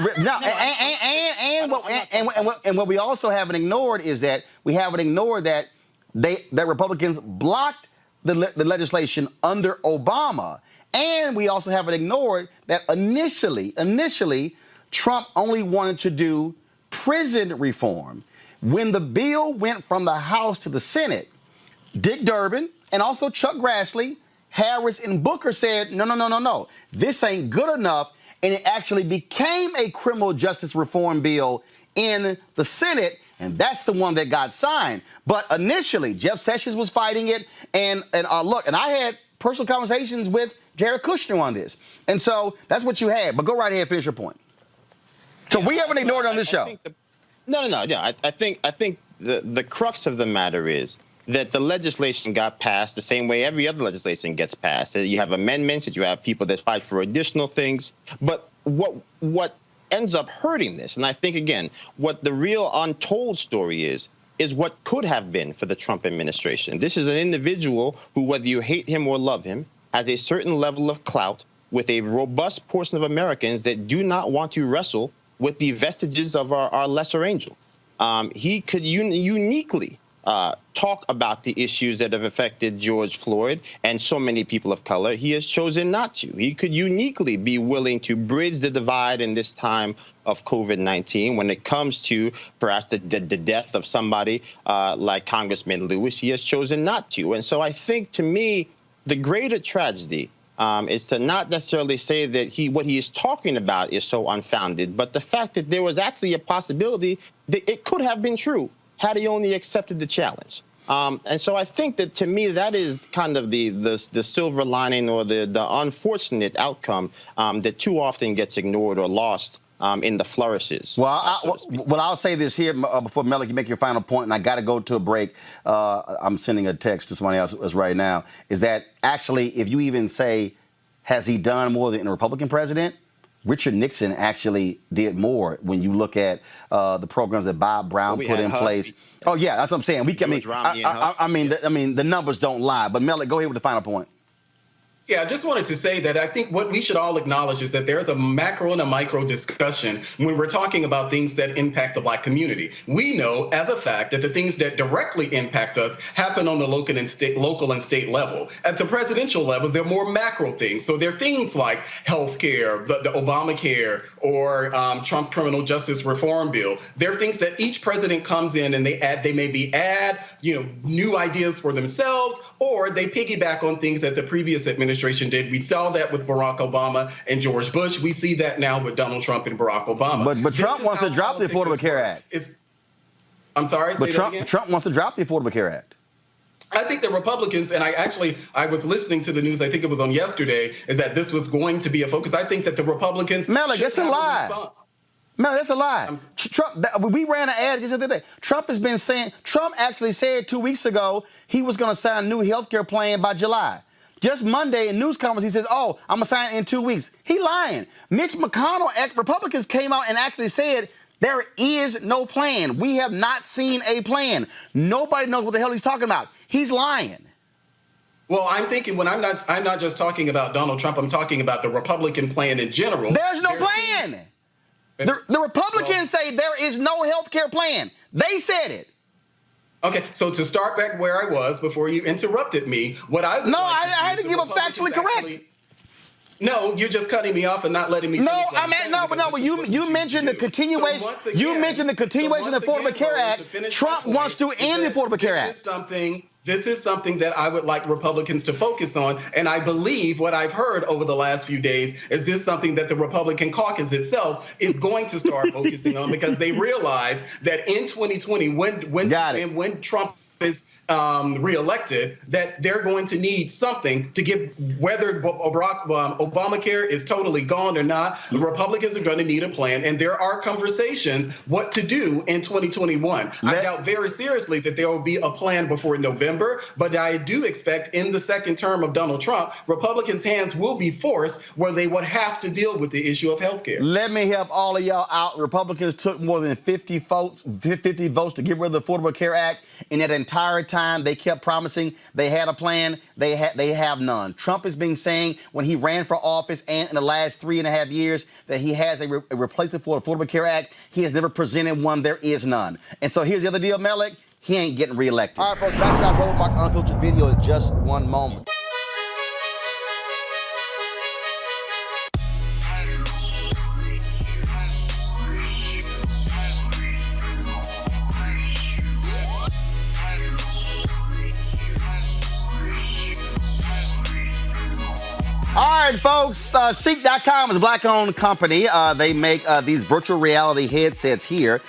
what we also haven't ignored is that we haven't ignored that that Republicans blocked the legislation under Obama. And we also haven't ignored that initially, Trump only wanted to do prison reform. When the bill went from the House to the Senate, Dick Durbin and also Chuck Grassley, Harris, and Booker said, no, this ain't good enough. And it actually became a criminal justice reform bill in the Senate, and that's the one that got signed. But initially, Jeff Sessions was fighting it, and I had personal conversations with Jared Kushner on this. And so that's what you had. But go right ahead, finish your point. So we haven't ignored it on this show. No. Yeah, I think the crux of the matter is that the legislation got passed the same way every other legislation gets passed. You have amendments, that you have people that fight for additional things. But what ends up hurting this, and I think, again, what the real untold story is what could have been for the Trump administration. This is an individual who, whether you hate him or love him, has a certain level of clout with a robust portion of Americans that do not want to wrestle with the vestiges of our lesser angel. He could uniquely talk about the issues that have affected George Floyd and so many people of color. He has chosen not to. He could uniquely be willing to bridge the divide in this time of COVID-19 when it comes to perhaps the death of somebody like Congressman Lewis. He has chosen not to. And so I think, to me, the greater tragedy is to not necessarily say that what he is talking about is so unfounded, but the fact that there was actually a possibility that it could have been true had he only accepted the challenge. And so I think that, to me, that is kind of the silver lining, or the unfortunate outcome that too often gets ignored or lost in the flourishes. I'll say this here before, Malik, you make your final point, and I got to go to a break. I'm sending a text to somebody else right now, is that actually, if you even say, has he done more than a Republican president? Richard Nixon actually did more when you look at the programs that Bob Brown put in place. Oh, yeah, that's what I'm saying. I mean, the numbers don't lie. But, Malik, go ahead with the final point. Yeah, I just wanted to say that I think what we should all acknowledge is that there's a macro and a micro discussion when we're talking about things that impact the Black community. We know as a fact that the things that directly impact us happen on the local and state level. At the presidential level, they're more macro things. So they're things like health care, the Obamacare, or Trump's criminal justice reform bill. They're things that each president comes in and they maybe add new ideas for themselves, or they piggyback on things that the previous administration did. We saw that with Barack Obama and George Bush. We see that now with Donald Trump and Barack Obama. But Trump wants to drop the Affordable Care Act. I'm sorry? But Trump wants to drop the Affordable Care Act. I think the Republicans, and I was listening to the news, I think it was on yesterday, is that this was going to be a focus. I think that the Republicans... Malik, that's a lie. Man, that's a lie. Trump, we ran an ad just the other day. Trump actually said 2 weeks ago he was going to sign a new health care plan by July. Just Monday in news conference, he says, I'm going to sign it in 2 weeks. He lying. Mitch McConnell, Republicans came out and actually said there is no plan. We have not seen a plan. Nobody knows what the hell he's talking about. He's lying. Well, I'm thinking when I'm not just talking about Donald Trump, I'm talking about the Republican plan in general. There's no plan. The Republicans say there is no health care plan. They said it. Okay, so to start back where I was before you interrupted me, I had to give a factually correct. No, you're just cutting me off and not letting me. No, but you mentioned the continuation. You mentioned the continuation of the Affordable Care Act. Trump wants to end the Affordable Care Act. This is something that I would like Republicans to focus on. And I believe what I've heard over the last few days is this something that the Republican caucus itself is going to start focusing on, because they realize that in 2020, when Trump is reelected, that they're going to need something to give, whether Obamacare is totally gone or not, the Republicans are going to need a plan. And there are conversations what to do in 2021. I doubt very seriously that there will be a plan before November, but I do expect in the second term of Donald Trump, Republicans' hands will be forced where they would have to deal with the issue of health care. Let me help all of y'all out. Republicans took more than 50 votes to get rid of the Affordable Care Act. In that entire time, they kept promising they had a plan. They have none. Trump has been saying when he ran for office and in the last 3.5 years that he has a replacement for the Affordable Care Act. He has never presented one. There is none. And so here's the other deal, Malik. He ain't getting reelected. All right, folks, back to our Roland Martin Unfiltered video in just one moment. All right, folks, Seek.com is a black-owned company. They make these virtual reality headsets here.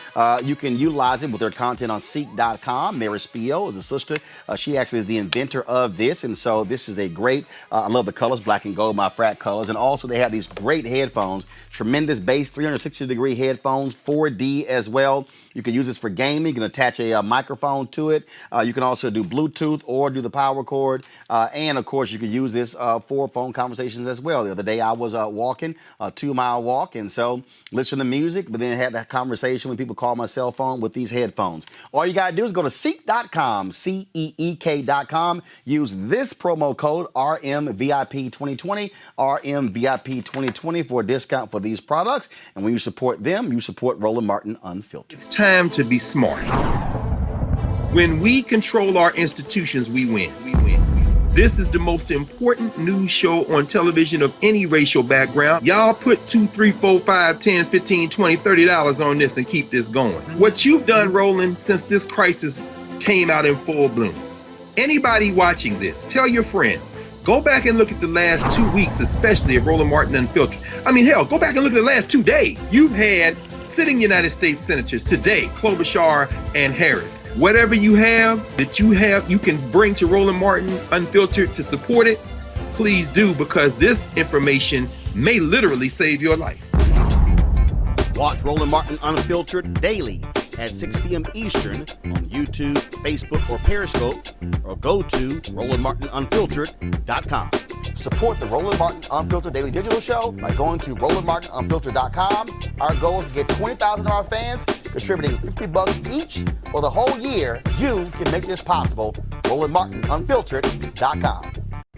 You can utilize it with their content on Seek.com. Mary Spio is a sister. She actually is the inventor of this, and so this is a great, I love the colors, black and gold, my frat colors, and also they have these great headphones, tremendous bass, 360-degree headphones, 4D as well. You can use this for gaming. You can attach a microphone to it. You can also do Bluetooth or do the power cord. And, of course, you can use this for phone conversations as well. The other day I was walking, a 2-mile walk, and so listen to music, but then had that conversation when people call my cell phone with these headphones. All you got to do is go to Seek.com, CEEK.com. Use this promo code RMVIP2020, RMVIP2020 for a discount for these products. And when you support them, you support Roland Martin Unfiltered. It's time to be smart. When we control our institutions, we win. This is the most important news show on television of any racial background. Y'all put $2, $3, $4, $5, $10, $15, $20, $30 on this and keep this going. What you've done, Roland, since this crisis came out in full bloom. Anybody watching this, tell your friends. Go back and look at the last 2 weeks, especially of Roland Martin Unfiltered. I mean, hell, go back and look at the last 2 days. You've had sitting United States senators today, Klobuchar and Harris. Whatever you have that you can bring to Roland Martin Unfiltered to support it, please do, because this information may literally save your life. Watch Roland Martin Unfiltered daily at 6 p.m. Eastern on YouTube, Facebook, or Periscope, or go to RolandMartinUnfiltered.com. Support the Roland Martin Unfiltered Daily Digital Show by going to RolandMartinUnfiltered.com. Our goal is to get 20,000 of our fans contributing $50 each for the whole year. You can make this possible. RolandMartinUnfiltered.com.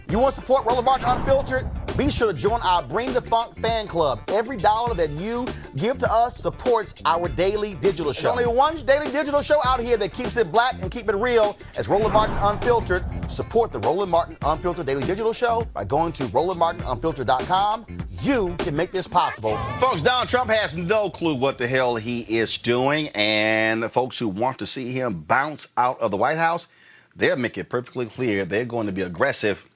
You want to support Roland Martin Unfiltered? Be sure to join our Bring the Funk fan club. Every dollar that you give to us supports our daily digital show. There's only one daily digital show out here that keeps it black and keep it real as Roland Martin Unfiltered. Support the Roland Martin Unfiltered Daily Digital Show by going to RolandMartinUnfiltered.com. You can make this possible. Folks, Donald Trump has no clue what the hell he is doing, and folks who want to see him bounce out of the White House, they'll make it perfectly clear they're going to be aggressive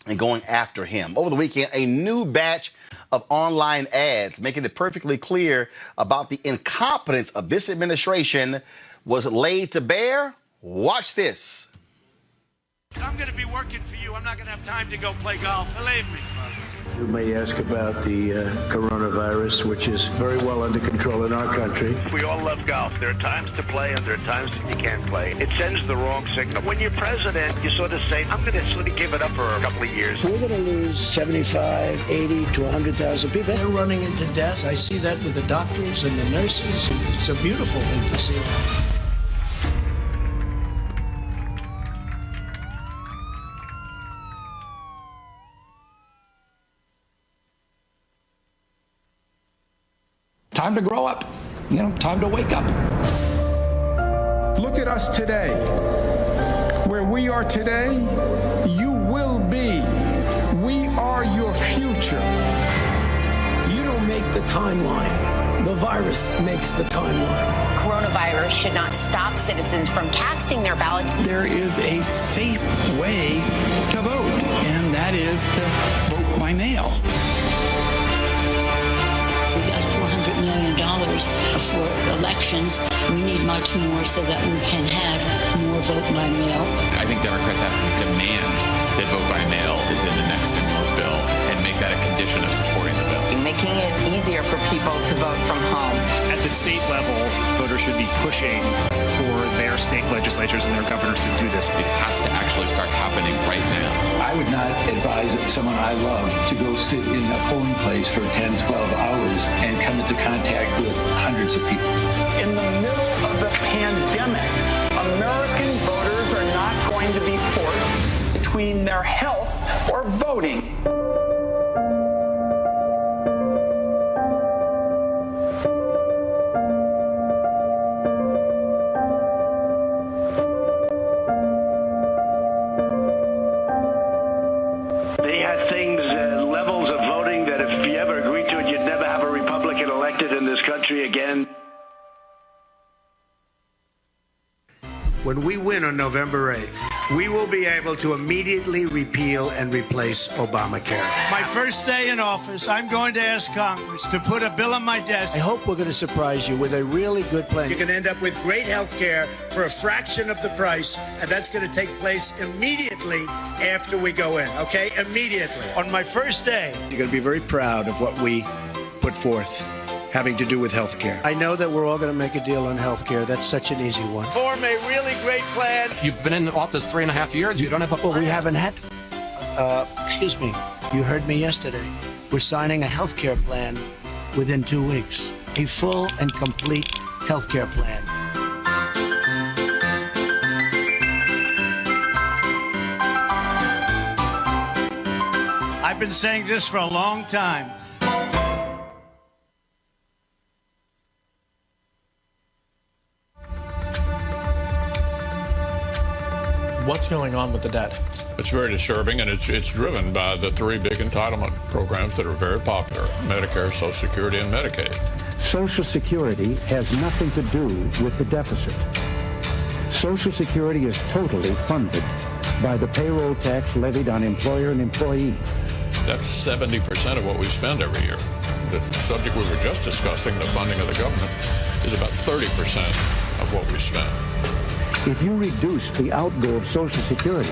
and going after him. Over the weekend, a new batch of online ads making it perfectly clear about the incompetence of this administration was laid to bear. Watch this. I'm going to be working for you. I'm not going to have time to go play golf. Believe me. You may ask about the coronavirus, which is very well under control in our country. We all love golf. There are times to play and there are times that you can't play. It sends the wrong signal. When you're president, you sort of say, I'm going to sort of give it up for a couple of years. We're going to lose 75, 80 to 100,000 people. They're running into death. I see that with the doctors and the nurses. It's a beautiful thing to see. Time to grow up, time to wake up. Look at us today. Where we are today, you will be. We are your future. timeline. The virus makes the timeline. Coronavirus should not stop citizens from casting their ballots. There is a safe way to vote, and that is to vote by mail. We've got $400 million for elections. We need much more so that we can have more vote by mail. I think Democrats have to demand that vote by mail is in the next stimulus bill and make that a condition of supporting the bill. Making it easier for people to vote from home. At the state level, voters should be pushing for their state legislatures and their governors to do this. It has to actually start happening right now. I would not advise someone I love to go sit in a polling place for 10, 12 hours and come into contact with hundreds of people. In the middle of the pandemic, American voters are not going to be forced between their health or voting. They had things, levels of voting that if you ever agreed to it, you'd never have a Republican elected in this country again. When we win on November 8th, we will be able to immediately repeal and replace Obamacare. My first day in office, I'm going to ask Congress to put a bill on my desk. I hope we're going to surprise you with a really good plan. You can end up with great health care for a fraction of the price, and that's going to take place immediately after we go in, okay? Immediately. On my first day, you're going to be very proud of what we put forth having to do with health care. I know that we're all going to make a deal on health care. That's such an easy one. Form a really great plan. You've been in office 3.5 years. You don't have a plan. Well, we haven't had... excuse me. You heard me yesterday. We're signing a health care plan within 2 weeks. A full and complete health care plan. I've been saying this for a long time. What's going on with the debt? It's very disturbing, and it's driven by the three big entitlement programs that are very popular: Medicare, Social Security, and Medicaid. Social Security has nothing to do with the deficit. Social Security is totally funded by the payroll tax levied on employer and employee. That's 70% of what we spend every year. The subject we were just discussing, the funding of the government, is about 30% of what we spend. If you reduce the outgo of Social Security,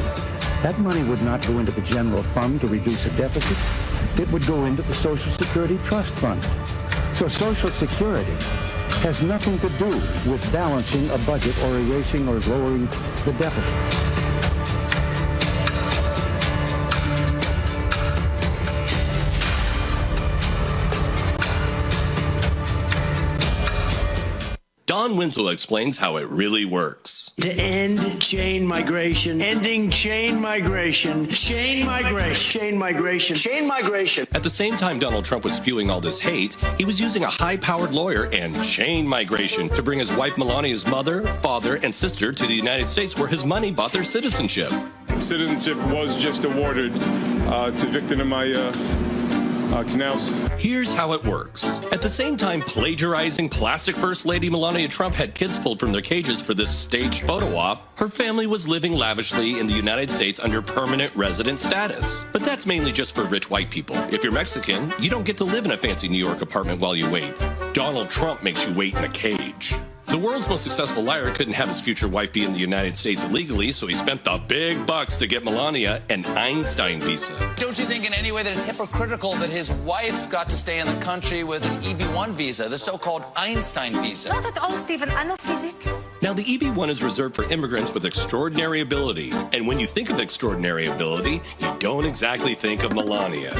that money would not go into the general fund to reduce a deficit. It would go into the Social Security Trust Fund. So Social Security has nothing to do with balancing a budget or erasing or lowering the deficit. Don Winslow explains how it really works. To end chain migration, ending chain migration, chain migration, chain migration, chain migration. At the same time Donald Trump was spewing all this hate, he was using a high-powered lawyer and chain migration to bring his wife Melania's mother, father, and sister to the United States, where his money bought their citizenship. Citizenship was just awarded to Victor and my canals. Here's how it works. At the same time plagiarizing plastic First Lady Melania Trump had kids pulled from their cages for this staged photo op, her family was living lavishly in the United States under permanent resident status. But that's mainly just for rich white people. If you're Mexican, you don't get to live in a fancy New York apartment while you wait. Donald Trump makes you wait in a cage. The world's most successful liar couldn't have his future wife be in the United States illegally, so he spent the big bucks to get Melania an Einstein visa. Don't you think in any way that it's hypocritical that his wife got to stay in the country with an EB-1 visa, the so-called Einstein visa? Not at all, Stephen. Ano physics? Now, the EB-1 is reserved for immigrants with extraordinary ability. And when you think of extraordinary ability, you don't exactly think of Melania.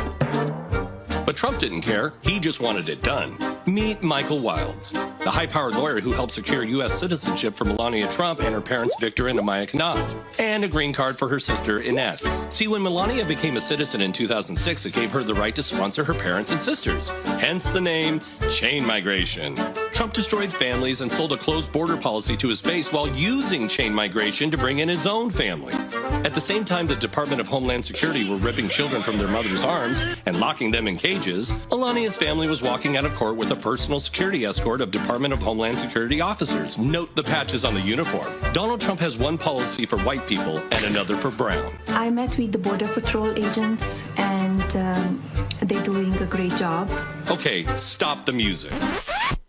But Trump didn't care. He just wanted it done. Meet Michael Wilds, the high-powered lawyer who helped secure U.S. citizenship for Melania Trump and her parents Victor and Amaya Knott, and a green card for her sister Ines. See, when Melania became a citizen in 2006, it gave her the right to sponsor her parents and sisters, hence the name chain migration. Trump destroyed families and sold a closed border policy to his base while using chain migration to bring in his own family. At the same time the Department of Homeland Security were ripping children from their mother's arms and locking them in cages, Melania's family was walking out of court with a personal security escort of Department of Homeland Security officers. Note the patches on the uniform. Donald Trump has one policy for white people and another for brown. I met with the Border Patrol agents, and they're doing a great job. Okay, stop the music.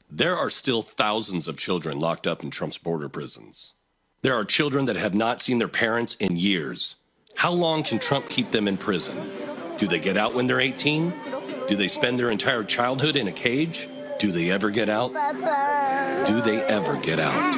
There are still thousands of children locked up in Trump's border prisons. There are children that have not seen their parents in years. How long can Trump keep them in prison? Do they get out when they're 18? Do they spend their entire childhood in a cage? Do they ever get out? Do they ever get out?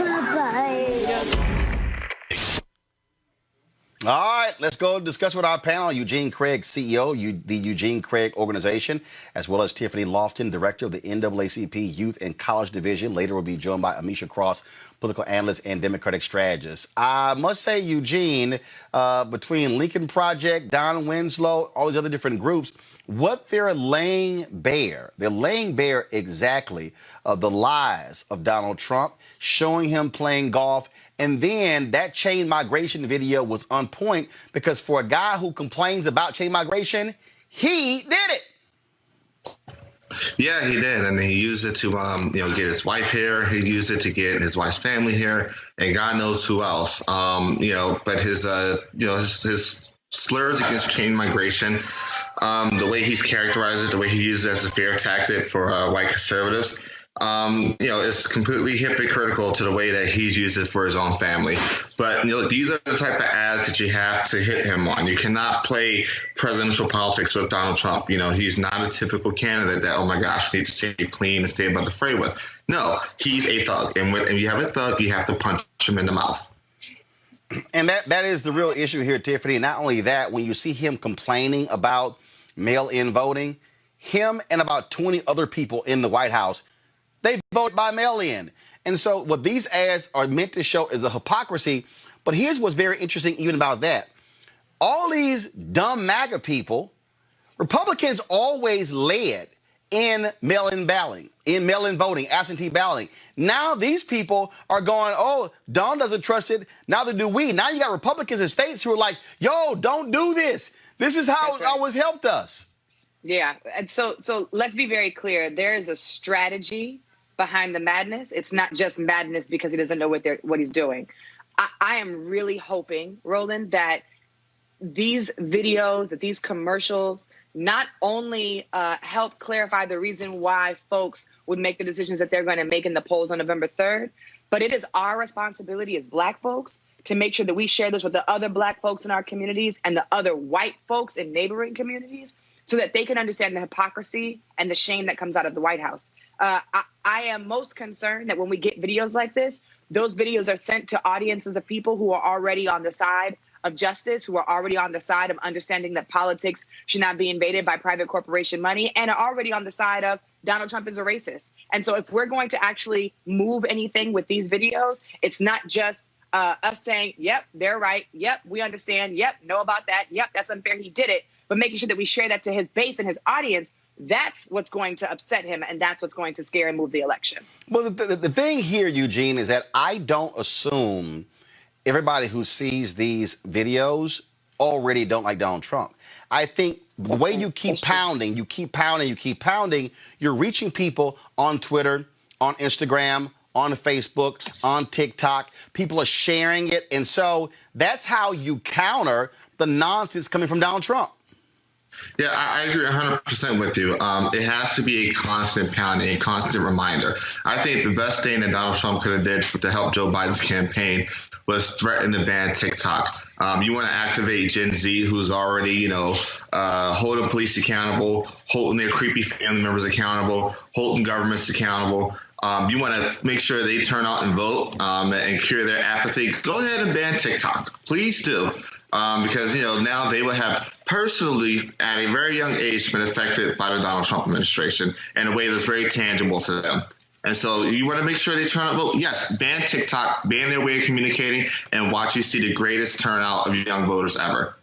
All right, let's go discuss with our panel. Eugene Craig, CEO, the Eugene Craig Organization, as well as Tiffany Lofton, Director of the NAACP Youth and College Division. Later we'll be joined by Amisha Cross, political analyst and Democratic strategist. I must say, Eugene, between Lincoln Project, Don Winslow, all these other different groups, what they're laying bare exactly the lies of Donald Trump, showing him playing golf. And then that chain migration video was on point because for a guy who complains about chain migration, he did it. Yeah, he did. I mean, he used it to, get his wife here. He used it to get his wife's family here, and God knows who else. But his slurs against chain migration, the way he's characterized it, the way he used it as a fear tactic for white conservatives, is completely hypocritical to the way that he's used it for his own family. But, these are the type of ads that you have to hit him on. You cannot play presidential politics with Donald Trump. He's not a typical candidate that, oh my gosh, you need to stay clean and stay above the fray with. No, he's a thug. And when you have a thug, you have to punch him in the mouth. And that is the real issue here, Tiffany. Not only that, when you see him complaining about mail-in voting, him and about 20 other people in the White House, they vote by mail-in. And so what these ads are meant to show is the hypocrisy. But here's what's very interesting even about that. All these dumb MAGA people, Republicans always led in mail-in balloting, in mail-in voting, absentee balloting. Now these people are going, oh, Don doesn't trust it. Neither do we. Now you got Republicans in states who are like, yo, don't do this. This is how it always helped us. Yeah. And so let's be very clear. There is a strategy behind the madness. It's not just madness because he doesn't know what he's doing. I am really hoping, Roland, that these videos, that these commercials not only help clarify the reason why folks would make the decisions that they're going to make in the polls on November 3rd, but it is our responsibility as Black folks to make sure that we share this with the other Black folks in our communities and the other white folks in neighboring communities so that they can understand the hypocrisy and the shame that comes out of the White House. I am most concerned that when we get videos like this, those videos are sent to audiences of people who are already on the side of justice, who are already on the side of understanding that politics should not be invaded by private corporation money, and are already on the side of Donald Trump is a racist. And so if we're going to actually move anything with these videos, it's not just us saying, yep, they're right. Yep, we understand. Yep, know about that. Yep, that's unfair. He did it. But making sure that we share that to his base and his audience, that's what's going to upset him, and that's what's going to scare and move the election. Well, the thing here, Eugene, is that I don't assume everybody who sees these videos already don't like Donald Trump. I think the way you keep pounding, you're reaching people on Twitter, on Instagram, on Facebook, on TikTok. People are sharing it. And so that's how you counter the nonsense coming from Donald Trump. Yeah, I agree 100% with you. It has to be a constant pounding, a constant reminder. I think the best thing that Donald Trump could have did to help Joe Biden's campaign was threaten to ban TikTok. You want to activate Gen Z, who's already, holding police accountable, holding their creepy family members accountable, holding governments accountable. You want to make sure they turn out and vote and cure their apathy. Go ahead and ban TikTok. Please do. Because, now they will have personally, at a very young age, been affected by the Donald Trump administration in a way that's very tangible to them. And so you want to make sure they turn out and vote. Yes, ban TikTok, ban their way of communicating, and watch you see the greatest turnout of young voters ever.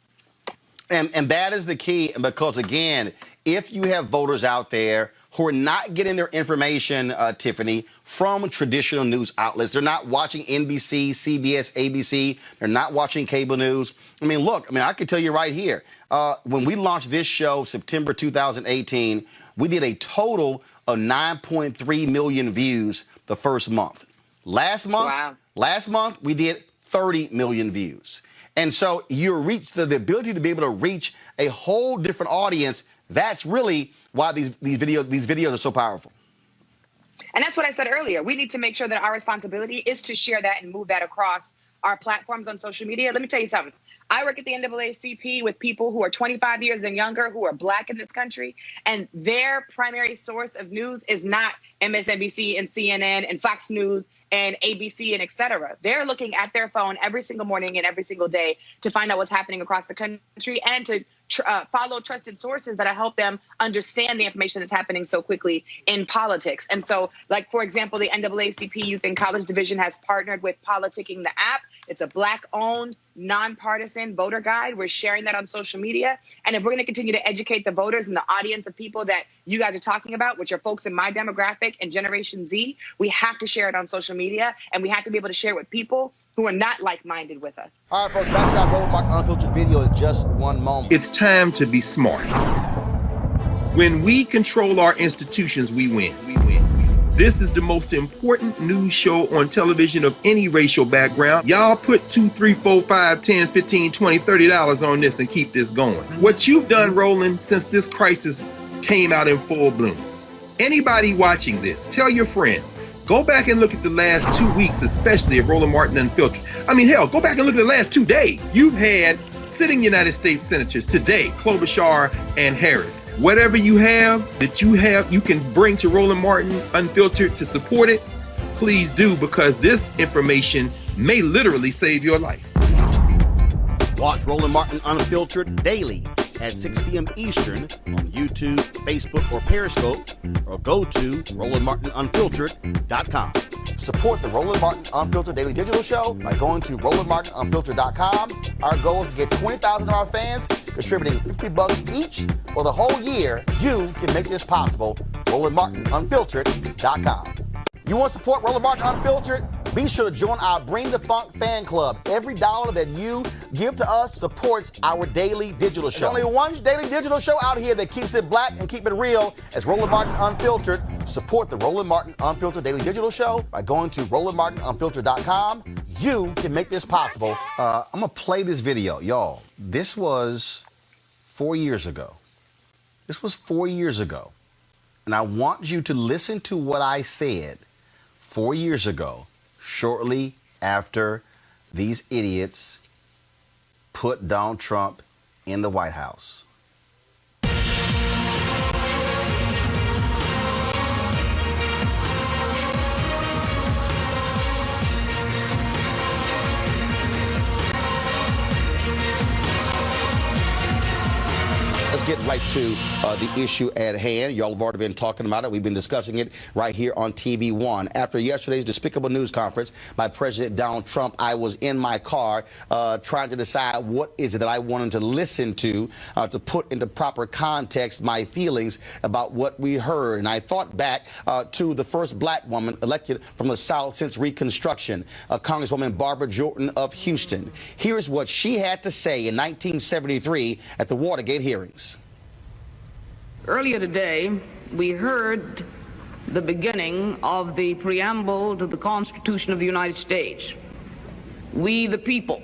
And that is the key, because, again, if you have voters out there who are not getting their information, Tiffany, from traditional news outlets, they're not watching NBC, CBS, ABC, they're not watching cable news. I mean, look, I can tell you right here, when we launched this show, September 2018, we did a total of 9.3 million views the first month. Last month, we did 30 million views. And so you reach the ability to be able to reach a whole different audience. That's really why these videos are so powerful. And that's what I said earlier. We need to make sure that our responsibility is to share that and move that across our platforms on social media. Let me tell you something. I work at the NAACP with people who are 25 years and younger, who are Black in this country, and their primary source of news is not MSNBC and CNN and Fox News and ABC and et cetera. They're looking at their phone every single morning and every single day to find out what's happening across the country and to follow trusted sources that help them understand the information that's happening so quickly in politics. And so, like, for example, the NAACP Youth and College Division has partnered with Politicking the app. It's a Black-owned, nonpartisan voter guide. We're sharing that on social media. And if we're going to continue to educate the voters and the audience of people that you guys are talking about, which are folks in my demographic and Generation Z, we have to share it on social media, and we have to be able to share it with people who are not like-minded with us. All right, folks, back to our Roland Martin Unfiltered video in just one moment. It's time to be smart. When we control our institutions, we win. This is the most important news show on television of any racial background. Y'all put $2, $3, $4, $5, $10, $15, $20, $30 on this and keep this going. What you've done, Roland, since this crisis came out in full bloom. Anybody watching this, tell your friends. Go back and look at the last 2 weeks, especially of Roland Martin Unfiltered. I mean, hell, go back and look at the last 2 days. You've had sitting United States senators today, Klobuchar and Harris. Whatever you have, you can bring to Roland Martin Unfiltered to support it, please do, because this information may literally save your life. Watch Roland Martin Unfiltered daily at 6 p.m. Eastern on YouTube, Facebook, or Periscope, or go to RolandMartinUnfiltered.com. Support the Roland Martin Unfiltered Daily Digital Show by going to RolandMartinUnfiltered.com. Our goal is to get 20,000 of our fans contributing $50 each for the whole year. You can make this possible. RolandMartinUnfiltered.com. You want to support Roland Martin Unfiltered? Be sure to join our Bring the Funk fan club. Every dollar that you give to us supports our daily digital show. There's only one daily digital show out here that keeps it black and keep it real. As Roland Martin Unfiltered. Support the Roland Martin Unfiltered Daily Digital Show by going to RolandMartinUnfiltered.com. You can make this possible. I'm going to play this video. Y'all, this was 4 years ago. This was 4 years ago. And I want you to listen to what I said 4 years ago, shortly after these idiots put Donald Trump in the White House. Let's get right to the issue at hand. Y'all have already been talking about it. We've been discussing it right here on TV One. After yesterday's despicable news conference by President Donald Trump, I was in my car trying to decide what is it that I wanted to listen to put into proper context my feelings about what we heard. And I thought back to the first black woman elected from the South since Reconstruction, Congresswoman Barbara Jordan of Houston. Here's what she had to say in 1973 at the Watergate hearings. Earlier today, we heard the beginning of the preamble to the Constitution of the United States. We the people.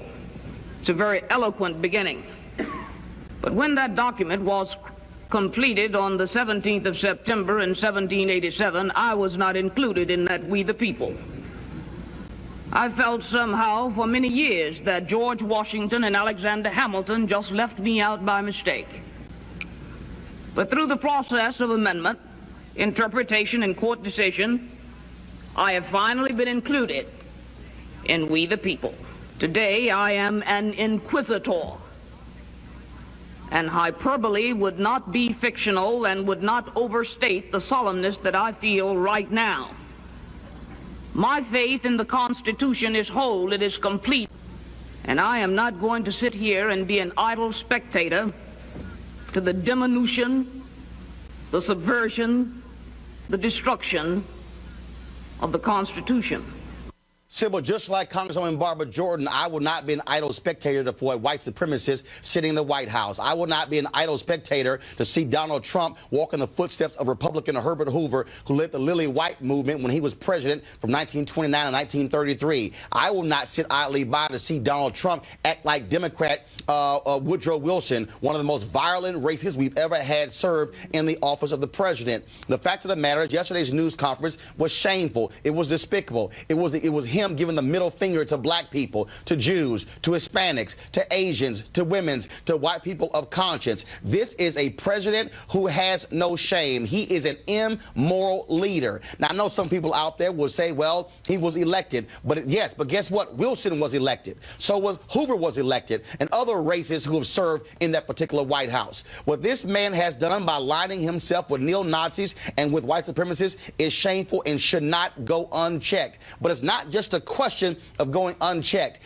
It's a very eloquent beginning. But when that document was completed on the 17th of September in 1787, I was not included in that we the people. I felt somehow for many years that George Washington and Alexander Hamilton just left me out by mistake. But through the process of amendment, interpretation, and court decision, I have finally been included in we the people. Today, I am an inquisitor, and hyperbole would not be fictional and would not overstate the solemnness that I feel right now. My faith in the Constitution is whole, it is complete, And I am not going to sit here and be an idle spectator to the diminution, the subversion, the destruction of the Constitution. Sybil, just like Congresswoman Barbara Jordan, I will not be an idle spectator for a white supremacist sitting in the White House. I will not be an idle spectator to see Donald Trump walk in the footsteps of Republican Herbert Hoover, who led the Lily White movement when he was president from 1929 to 1933. I will not sit idly by to see Donald Trump act like Democrat Woodrow Wilson, one of the most violent racists we've ever had served in the office of the president. The fact of the matter is, yesterday's news conference was shameful. It was despicable. It was him giving the middle finger to black people, to Jews, to Hispanics, to Asians, to women, to white people of conscience. This is a president who has no shame. He is an immoral leader. Now, I know some people out there will say, well, he was elected. But yes, but guess what? Wilson was elected. So was Hoover was elected, and other racists who have served in that particular White House. What this man has done by aligning himself with neo-Nazis and with white supremacists is shameful and should not go unchecked. But it's not just a question of going unchecked.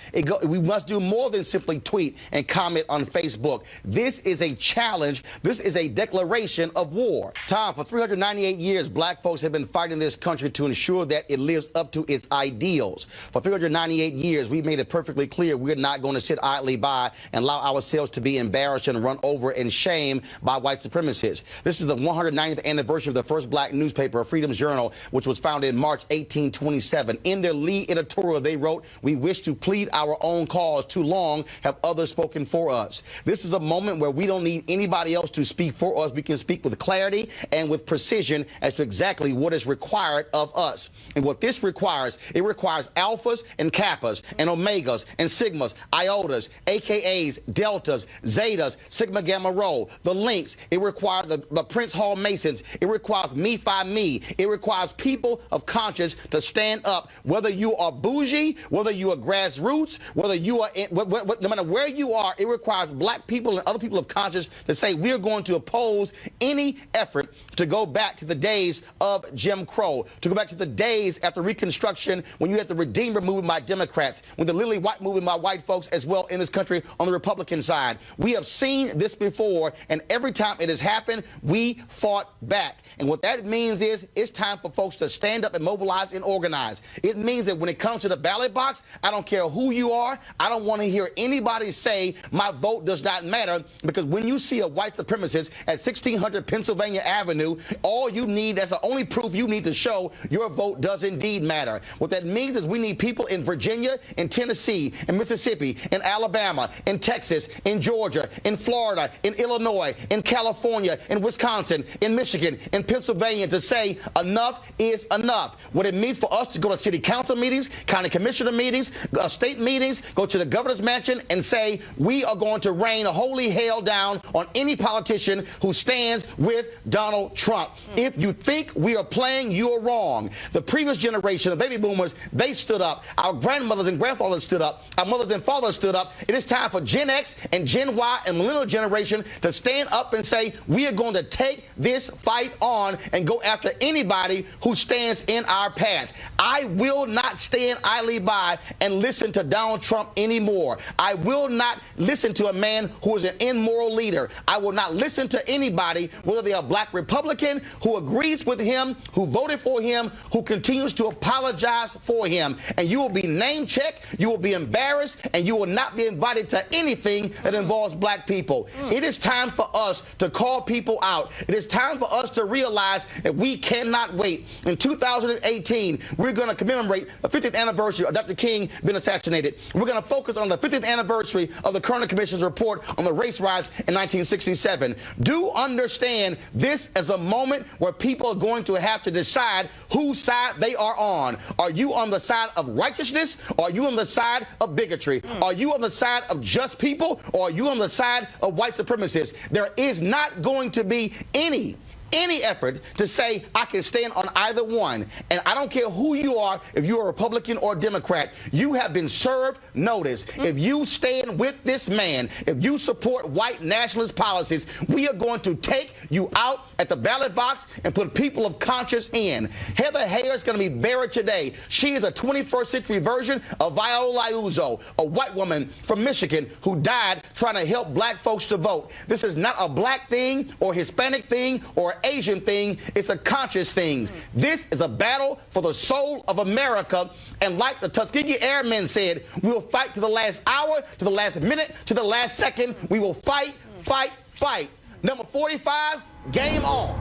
We must do more than simply tweet and comment on Facebook. This is a challenge. This is a declaration of war. Tom, for 398 years, black folks have been fighting this country to ensure that it lives up to its ideals. For 398 years, we've made it perfectly clear we're not going to sit idly by and allow ourselves to be embarrassed and run over and shamed by white supremacists. This is the 190th anniversary of the first black newspaper, Freedom's Journal, which was founded in March 1827. In their lead editorial, they wrote, "We wish to plead our own cause. Too long have others spoken for us." This is a moment where we don't need anybody else to speak for us. We can speak with clarity and with precision as to exactly what is required of us. And what this requires, it requires alphas and kappas and omegas and sigmas, iotas, AKAs, deltas, zetas, sigma gamma rho, the links. It requires the Prince Hall Masons. It requires me, phi, me. It requires people of conscience to stand up, whether you are bougie, whether you are grassroots, whether you are, no matter where you are, it requires black people and other people of conscience to say we're going to oppose any effort to go back to the days of Jim Crow, to go back to the days after Reconstruction when you had the Redeemer movement by Democrats, when the Lily White movement by white folks as well in this country on the Republican side. We have seen this before, and every time it has happened, we fought back. And what that means is it's time for folks to stand up and mobilize and organize. It means that when it comes to the ballot box, I don't care who you are. I don't want to hear anybody say my vote does not matter, because when you see a white supremacist at 1600 Pennsylvania Avenue, all you need, that's the only proof you need to show your vote does indeed matter. What that means is we need people in Virginia, in Tennessee, in Mississippi, in Alabama, in Texas, in Georgia, in Florida, in Illinois, in California, in Wisconsin, in Michigan, in Pennsylvania to say enough is enough. What it means for us to go to city council meetings, county commissioner meetings, state meetings, go to the governor's mansion and say we are going to rain holy hell down on any politician who stands with Donald Trump. If you think we are playing, you are wrong. The previous generation, the baby boomers, they stood up. Our grandmothers and grandfathers stood up. Our mothers and fathers stood up. It is time for Gen X and Gen Y and millennial generation to stand up and say we are going to take this fight on and go after anybody who stands in our path. I will not stand idly by and listen to Donald Trump anymore. I will not listen to a man who is an immoral leader. I will not listen to anybody, whether they are black Republican, who agrees with him, who voted for him, who continues to apologize for him. And you will be name-checked, you will be embarrassed, and you will not be invited to anything that involves black people. It is time for us to call people out. It is time for us to realize that we cannot wait. In 2018, we're going to commemorate the 50th anniversary of Dr. King being assassinated. We're going to focus on the 50th anniversary of the Kerner Commission's report on the race riots in 1967. Do understand this as a moment where people are going to have to decide whose side they are on. Are you on the side of righteousness, or are you on the side of bigotry? Are you on the side of just people, or are you on the side of white supremacists? There is not going to be any any effort to say I can stand on either one. And I don't care who you are, if you're a Republican or Democrat, you have been served notice. If you stand with this man, if you support white nationalist policies, we are going to take you out at the ballot box and put people of conscience in. Heather Heyer is going to be buried today. She is a 21st century version of Viola Liuzzo, a white woman from Michigan who died trying to help black folks to vote. This is not a black thing or Hispanic thing or Asian thing. It's a conscious thing. This is a battle for the soul of America. And like the Tuskegee Airmen said, we will fight to the last hour, to the last minute, to the last second. We will fight, fight, fight. Number 45, game on.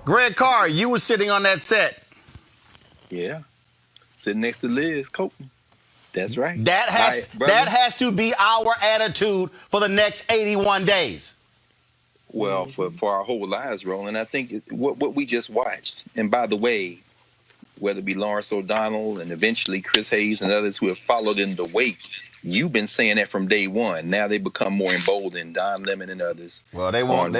Greg Carr, you were sitting on that set. Yeah. Sitting next to Liz Copeland. That's right. That has to be our attitude for the next 81 days. Well, for our whole lives, Roland, I think what we just watched, and by the way, whether it be Lawrence O'Donnell and eventually Chris Hayes and others who have followed in the wake, you've been saying that from day one. Now they become more emboldened, Don Lemon and others. Well, they won't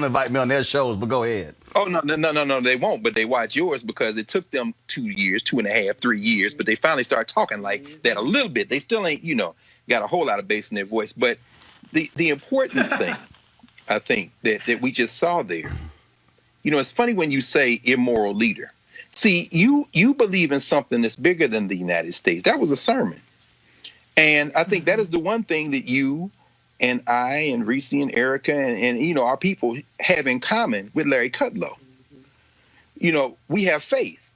invite me on their shows, but go ahead. Oh, no, they won't, but they watch yours because it took them 2 years, 2.5, 3 years, but they finally start talking like that a little bit. They still ain't, got a whole lot of bass in their voice. But the important thing, I think, that we just saw there, it's funny when you say immoral leader. See, you believe in something that's bigger than the United States. That was a sermon. And I think that is the one thing that you and I and Reese and Erica and our people have in common with Larry Kudlow. We have faith,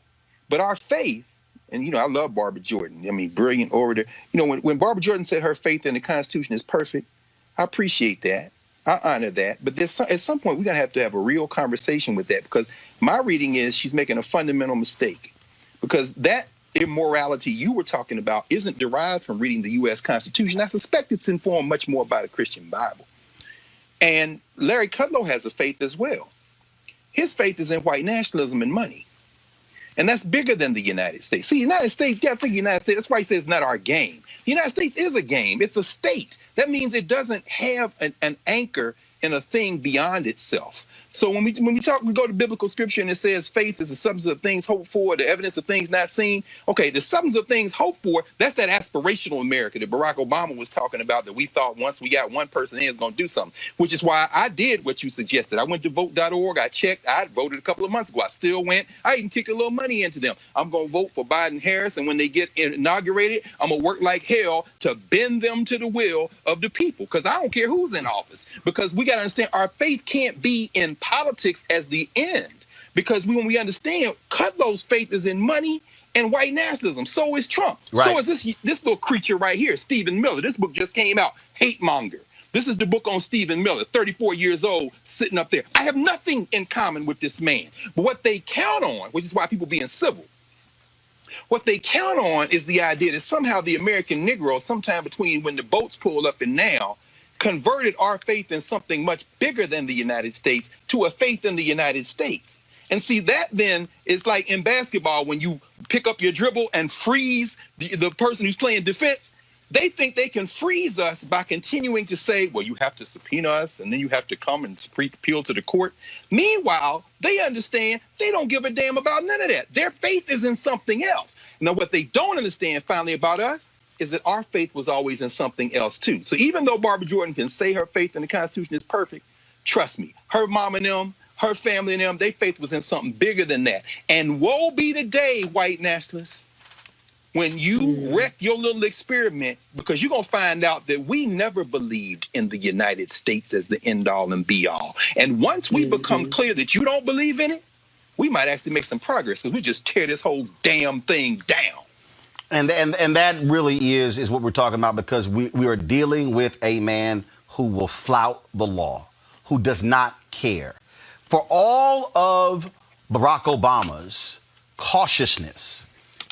but our faith, and I love Barbara Jordan. I mean, brilliant orator. When Barbara Jordan said her faith in the Constitution is perfect, I appreciate that. I honor that. But at some point, we're going to have a real conversation with that, because my reading is she's making a fundamental mistake, because that immorality you were talking about isn't derived from reading the U.S. Constitution. I suspect it's informed much more by the Christian Bible. And Larry Kudlow has a faith as well. His faith is in white nationalism and money. And that's bigger than the United States. See, the United States, you got to think United States, that's why he says it's not our game. The United States is a game. It's a state. That means it doesn't have an anchor in a thing beyond itself. So when we go to biblical scripture and it says faith is the substance of things hoped for, the evidence of things not seen. Okay, the substance of things hoped for, that's that aspirational America that Barack Obama was talking about, that we thought once we got one person in is going to do something, which is why I did what you suggested. I went to vote.org. I checked. I voted a couple of months ago. I still went. I even kicked a little money into them. I'm going to vote for Biden Harris. And when they get inaugurated, I'm going to work like hell to bend them to the will of the people, because I don't care who's in office, because we got to understand our faith can't be in politics as the end, because when we understand Kudlow's faith is in money and white nationalism, so is Trump. Right. So is this little creature right here, Stephen Miller. This book just came out, Hate Monger. This is the book on Stephen Miller, 34 years old, sitting up there. I have nothing in common with this man, but what they count on, which is why people being civil, what they count on is the idea that somehow the American Negro, sometime between when the boats pulled up and now, converted our faith in something much bigger than the United States to a faith in the United States. And see, that then is like in basketball, when you pick up your dribble and freeze the person who's playing defense. They think they can freeze us by continuing to say, well, you have to subpoena us and then you have to come and appeal to the court. Meanwhile, they understand they don't give a damn about none of that. Their faith is in something else. Now, what they don't understand finally about us is that our faith was always in something else too. So even though Barbara Jordan can say her faith in the Constitution is perfect, trust me, her mom and them, her family and them, their faith was in something bigger than that. And woe be the day, white nationalists, when you wreck your little experiment, because you're going to find out that we never believed in the United States as the end all and be all. And once we become clear that you don't believe in it, we might actually make some progress, because we just tear this whole damn thing down. And that really is what we're talking about, because we are dealing with a man who will flout the law, who does not care. For all of Barack Obama's cautiousness,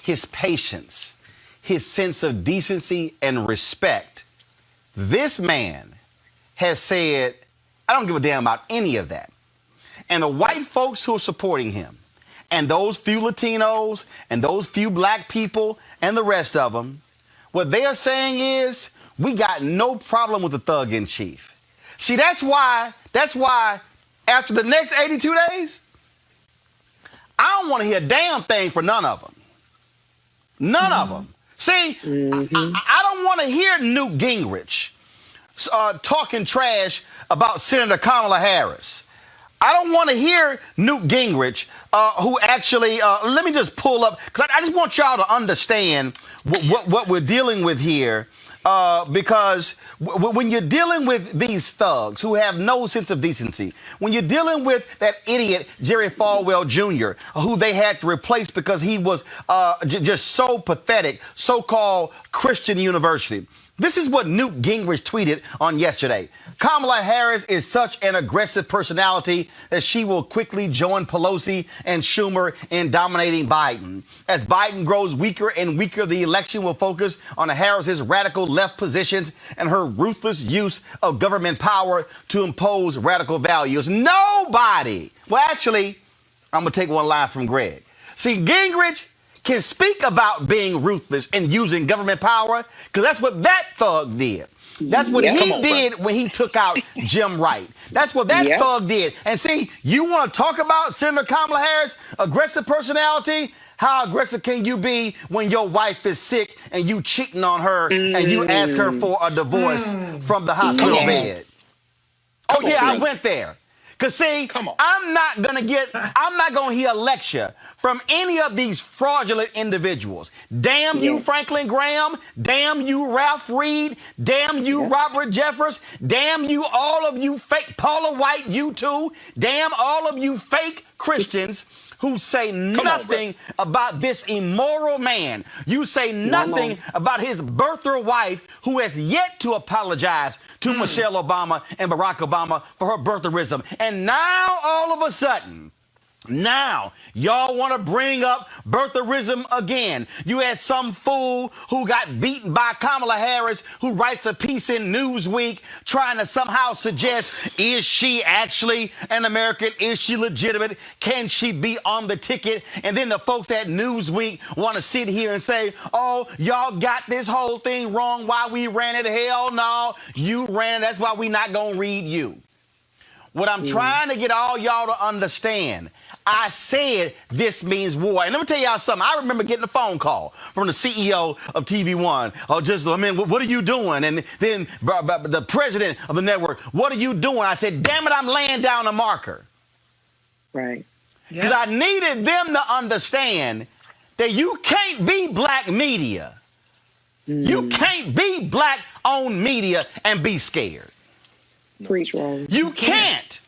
his patience, his sense of decency and respect, this man has said, I don't give a damn about any of that. And the white folks who are supporting him, and those few Latinos and those few black people and the rest of them, what they are saying is, we got no problem with the thug in chief. See, that's why after the next 82 days, I don't want to hear a damn thing for none of them. None of them. See, I don't want to hear Newt Gingrich talking trash about Senator Kamala Harris. I don't want to hear Newt Gingrich, who actually, let me just pull up, because I just want y'all to understand what we're dealing with here. Because when you're dealing with these thugs who have no sense of decency, when you're dealing with that idiot Jerry Falwell Jr., who they had to replace because he was just so pathetic, so-called Christian university. This is what Newt Gingrich tweeted on yesterday. Kamala Harris is such an aggressive personality that she will quickly join Pelosi and Schumer in dominating Biden. As Biden grows weaker and weaker, the election will focus on Harris's radical left positions and her ruthless use of government power to impose radical values. Nobody. Well, actually, I'm going to take one line from Greg. See, Gingrich can speak about being ruthless and using government power, because that's what that thug did. That's what he did when he took out Jim Wright. That's what that thug did. And see, you want to talk about Senator Kamala Harris, aggressive personality? How aggressive can you be when your wife is sick and you cheating on her and you ask her for a divorce from the hospital bed? Oh, yeah, I went there. Because, see, I'm not going to hear a lecture from any of these fraudulent individuals. Damn you, Franklin Graham. Damn you, Ralph Reed. Damn you, Robert Jeffers. Damn you, all of you fake, Paula White, you too. Damn all of you fake Christians who say nothing about this immoral man. You say nothing about his birther wife, who has yet to apologize to Michelle Obama and Barack Obama for her birtherism. And now, all of a sudden, now, y'all want to bring up birtherism again. You had some fool who got beaten by Kamala Harris, who writes a piece in Newsweek trying to somehow suggest, is she actually an American? Is she legitimate? Can she be on the ticket? And then the folks at Newsweek want to sit here and say, oh, y'all got this whole thing wrong. Why we ran it? Hell no, you ran. That's why we not going to read you. What I'm trying to get all y'all to understand, I said this means war. And let me tell y'all something. I remember getting a phone call from the CEO of TV One. Oh, just, I mean, what are you doing? And then the president of the network, what are you doing? I said, damn it, I'm laying down a marker. Right. Because I needed them to understand that you can't be black media. You can't be black-owned media and be scared. Preach, Roland. You can't.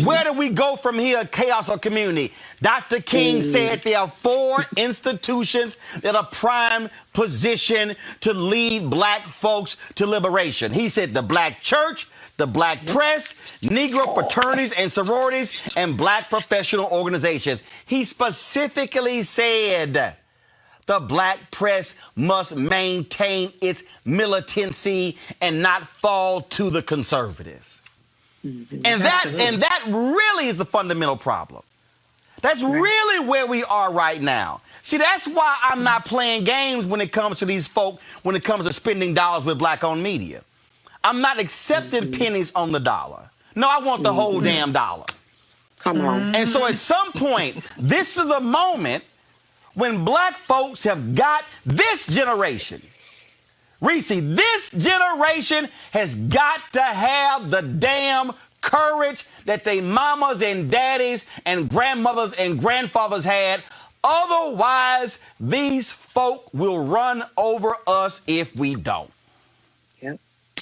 Where do we go from here, chaos or community? Dr. King said there are 4 institutions that are prime position to lead black folks to liberation. He said the black church, the black press, Negro fraternities and sororities, and black professional organizations. He specifically said the black press must maintain its militancy and not fall to the conservative. And that really is the fundamental problem. That's really where we are right now. See, that's why I'm not playing games when it comes to these folk, when it comes to spending dollars with black-owned media. I'm not accepting pennies on the dollar. No, I want the whole damn dollar. Come on. And so at some point, this is the moment when black folks have got this generation. Reese, this generation has got to have the damn courage that they mamas and daddies and grandmothers and grandfathers had. Otherwise, these folk will run over us if we don't. Yep.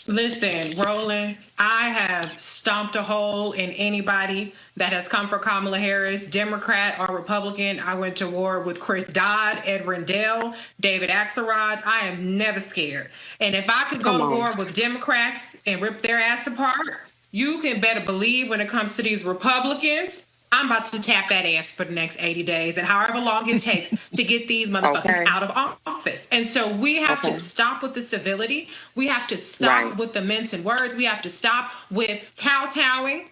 Listen, Roland, I have stomped a hole in anybody that has come for Kamala Harris, Democrat or Republican. I went to war with Chris Dodd, Ed Rendell, David Axelrod. I am never scared. And if I could go to war with Democrats and rip their ass apart, you can better believe when it comes to these Republicans, I'm about to tap that ass for the next 80 days and however long it takes to get these motherfuckers out of office. And so we have to stop with the civility. We have to stop with the mincing words. We have to stop with kowtowing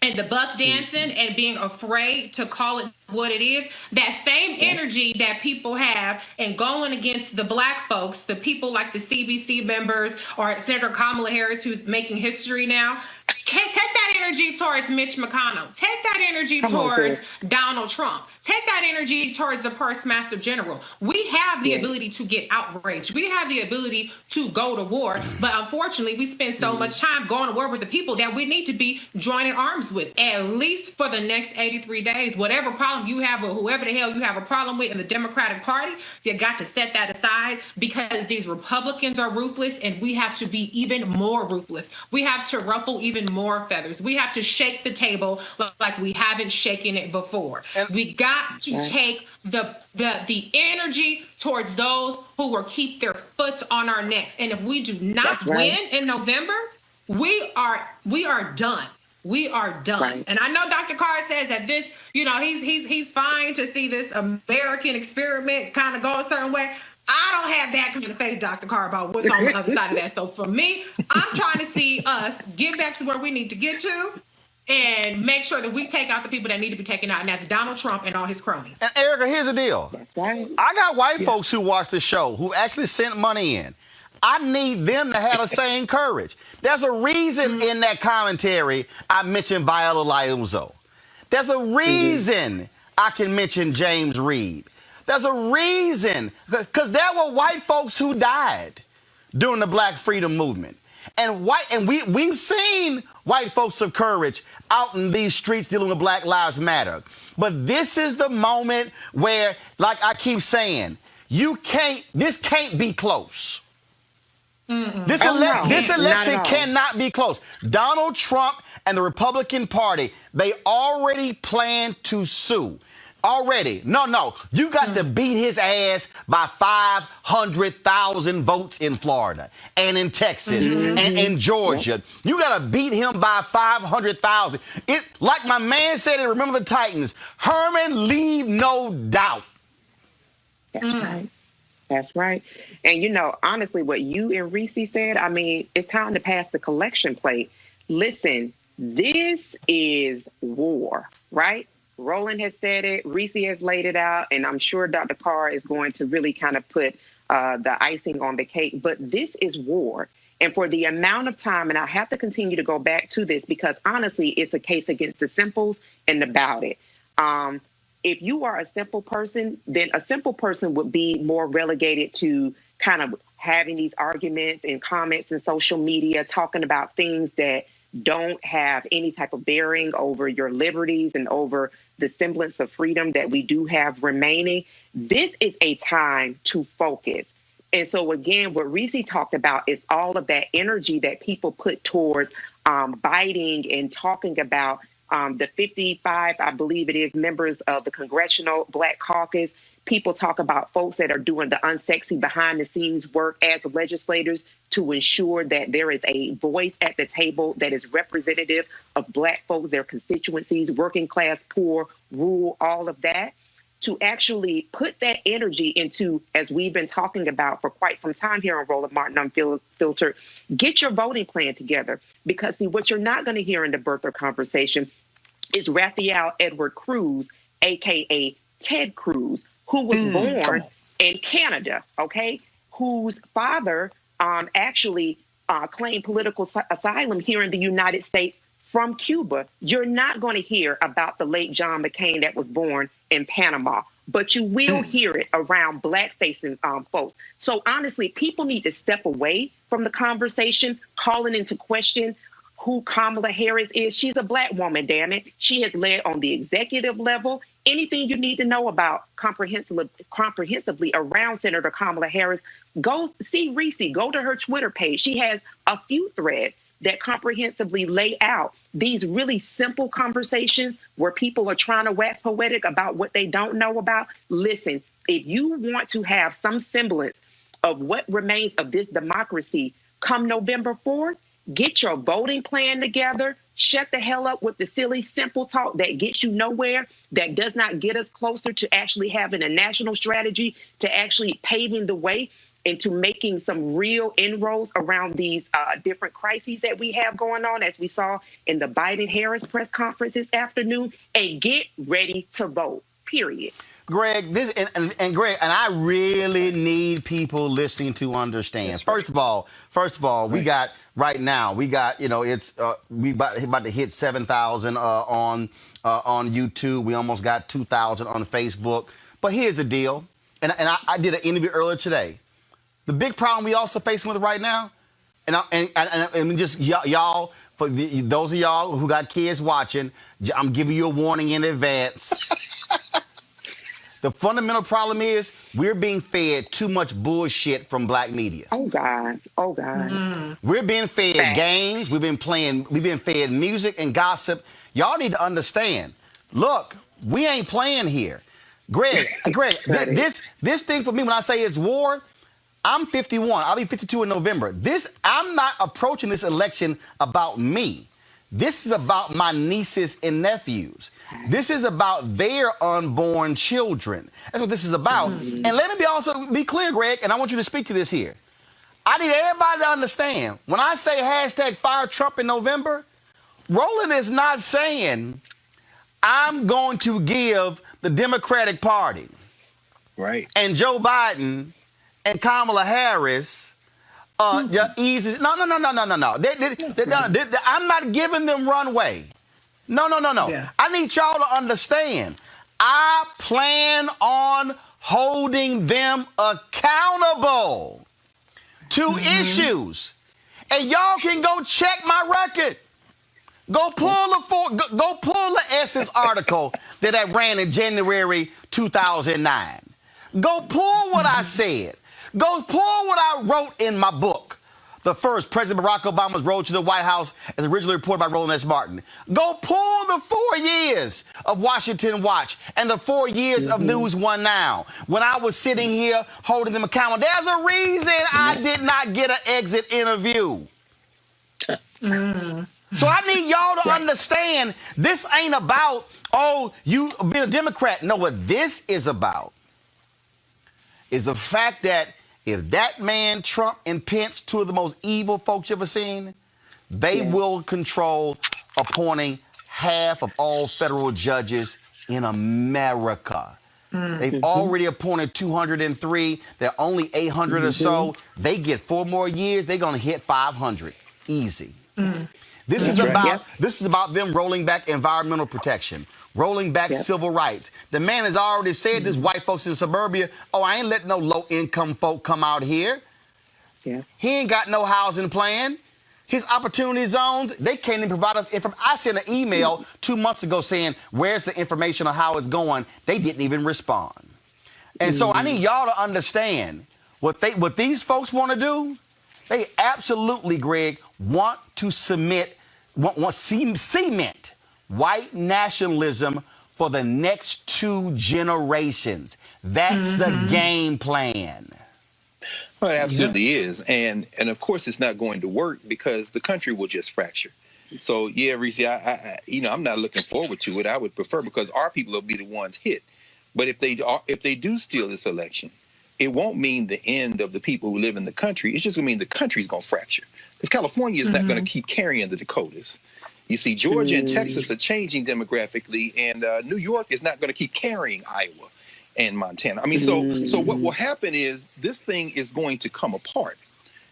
and the buck dancing and being afraid to call it what it is. That same energy that people have and going against the black folks, the people like the CBC members or Senator Kamala Harris, who's making history now, take that energy towards Mitch McConnell. Take that energy towards Donald Trump. Take that energy towards the Postmaster General. We have the ability to get outraged. We have the ability to go to war. But unfortunately, we spend so much time going to war with the people that we need to be joining arms with, at least for the next 83 days. Whatever problem you have or whoever the hell you have a problem with in the Democratic Party, you got to set that aside, because these Republicans are ruthless and we have to be even more ruthless. We have to ruffle even more feathers. We have to shake the table like we haven't shaken it before. And we got to take the energy towards those who will keep their foot on our necks. And if we do not win in November, we are done. We are done. Right. And I know Dr. Carr says that this, he's fine to see this American experiment kind of go a certain way. I don't have that kind of faith, Dr. Carr, about what's on the other side of that. So for me, I'm trying to see us get back to where we need to get to and make sure that we take out the people that need to be taken out, and that's Donald Trump and all his cronies. And Erica, here's the deal. That's right. I got white folks who watch the show who actually sent money in. I need them to have the same courage. There's a reason in that commentary I mentioned Viola Liuzzo. There's a reason I can mention James Reed. There's a reason, because there were white folks who died during the Black Freedom Movement. And we've seen white folks of courage out in these streets dealing with Black Lives Matter. But this is the moment where, like I keep saying, this can't be close. This election cannot be close. Donald Trump and the Republican Party, they already plan to sue. Already. No. You got to beat his ass by 500,000 votes in Florida and in Texas and in Georgia. You got to beat him by 500,000. Like my man said in Remember the Titans, Herman, leave no doubt. That's right. That's right. And, honestly, what you and Reese said, it's time to pass the collection plate. Listen, this is war, right? Roland has said it, Reese has laid it out, and I'm sure Dr. Carr is going to really kind of put the icing on the cake. But this is war. And for the amount of time, and I have to continue to go back to this because, honestly, it's a case against the simples and about it. If you are a simple person, then a simple person would be more relegated to kind of having these arguments and comments in social media, talking about things that don't have any type of bearing over your liberties and over the semblance of freedom that we do have remaining. This is a time to focus. And so, again, what Reese talked about is all of that energy that people put towards biting and talking about the 55, I believe it is, members of the Congressional Black Caucus. People talk about folks that are doing the unsexy behind-the-scenes work as legislators to ensure that there is a voice at the table that is representative of Black folks, their constituencies, working class, poor, rural, all of that, to actually put that energy into, as we've been talking about for quite some time here on Roland Martin Unfiltered, get your voting plan together. Because, see, what you're not going to hear in the birther conversation is Raphael Edward Cruz, a.k.a. Ted Cruz, who was born in Canada, whose father actually claimed political asylum here in the United States from Cuba. You're not going to hear about the late John McCain that was born in Panama, but you will hear it around Black-facing folks. So honestly, people need to step away from the conversation, calling into question who Kamala Harris is. She's a Black woman, damn it. She has led on the executive level. Anything you need to know about comprehensively around Senator Kamala Harris, go see Reese. Go to her Twitter page. She has a few threads that comprehensively lay out these really simple conversations where people are trying to wax poetic about what they don't know about. Listen, if you want to have some semblance of what remains of this democracy come November 4th, get your voting plan together. Shut the hell up with the silly, simple talk that gets you nowhere, that does not get us closer to actually having a national strategy, to actually paving the way into making some real inroads around these different crises that we have going on, as we saw in the Biden-Harris press conference this afternoon, and get ready to vote. period. Greg, and Greg, and I really need people listening to understand. That's First of all, we got right now. We got it's we about to hit 7,000 on YouTube. We almost got 2,000 on Facebook. But here's the deal, and I did an interview earlier today. The big problem we also facing with right now, and just y'all, for those of y'all who got kids watching, I'm giving you a warning in advance. The fundamental problem is we're being fed too much bullshit from black media. Oh God. We're being fed games. We've been fed music and gossip. Y'all need to understand. Look, we ain't playing here. Greg, this thing for me, when I say it's war, I'm 51. I'll be 52 in November. I'm not approaching this election about me. This is about my nieces and nephews. This is about their unborn children. That's what this is about. And let me also be clear, Greg, and I want you to speak to this here. I need everybody to understand, when I say hashtag fire Trump in November, Roland is not saying I'm going to give the Democratic Party and Joe Biden and Kamala Harris easy. No. I'm not giving them runway. No. Yeah. I need y'all to understand. I plan on holding them accountable to issues. And y'all can go check my record. Go pull the Essence article that ran in January 2009. Go pull what I said. Go pull what I wrote in my book, The First President Barack Obama's Road to the White House, as originally reported by Roland S. Martin. Go pull the 4 years of Washington Watch and the 4 years of News One Now, when I was sitting here holding them accountable. There's a reason I did not get an exit interview. So I need y'all to understand, this ain't about, you being a Democrat. No, what this is about is the fact that if that man, Trump and Pence, two of the most evil folks you ever seen, they will control appointing half of all federal judges in America. They've already appointed 203. There are only 800 or so. They get 4 more years. They're going to hit 500. Easy. This is about them rolling back environmental protection, rolling back civil rights. The man has already said this, white folks in suburbia, I ain't letting no low-income folk come out here. Yeah. He ain't got no housing plan. His opportunity zones, they can't even provide us information. I sent an email 2 months ago saying, where's the information on how it's going? They didn't even respond. And so I need y'all to understand what these folks want to do. They absolutely, Greg, want to cement white nationalism for the next 2 generations. That's the game plan. Well, it absolutely is. And of course, it's not going to work because the country will just fracture. So, yeah, Reese, I'm not looking forward to it. I would prefer, because our people will be the ones hit. But if they do steal this election, it won't mean the end of the people who live in the country. It's just going to mean the country's going to fracture. Because California is not going to keep carrying the Dakotas. You see, Georgia and Texas are changing demographically, and New York is not going to keep carrying Iowa and Montana. I mean, so what will happen is this thing is going to come apart.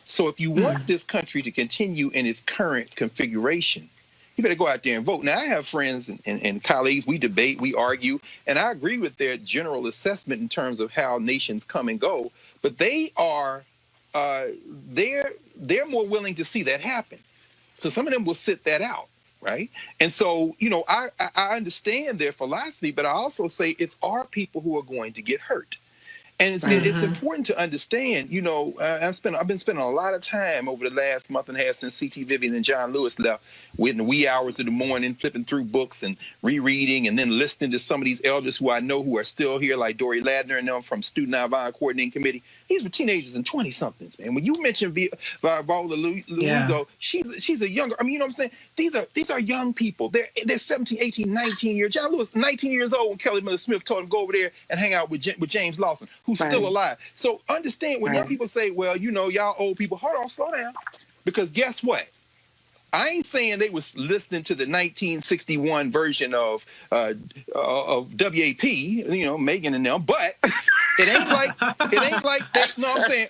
So if you want this country to continue in its current configuration, you better go out there and vote. Now, I have friends and colleagues. We debate, we argue, and I agree with their general assessment in terms of how nations come and go. But they are they're more willing to see that happen. So some of them will sit that out, right? And so, I understand their philosophy, but I also say it's our people who are going to get hurt. And it's important to understand, I've been spending a lot of time over the last month and a half since C.T. Vivian and John Lewis left, in the wee hours of the morning, flipping through books and rereading, and then listening to some of these elders who I know who are still here, like Dory Ladner and them from Student Nonviolent Coordinating Committee. These were teenagers and 20-somethings, man. When you mention Viola Luizo, she's a younger, you know what I'm saying? These are young people. They're 17, 18, 19 years. John Lewis, 19 years old when Kelly Miller Smith told him go over there and hang out with James Lawson, who's still alive. So understand when young people say, well, y'all old people, hold on, slow down. Because guess what? I ain't saying they was listening to the 1961 version of WAP, you know, Megan and them, but it ain't like that. No, I'm saying,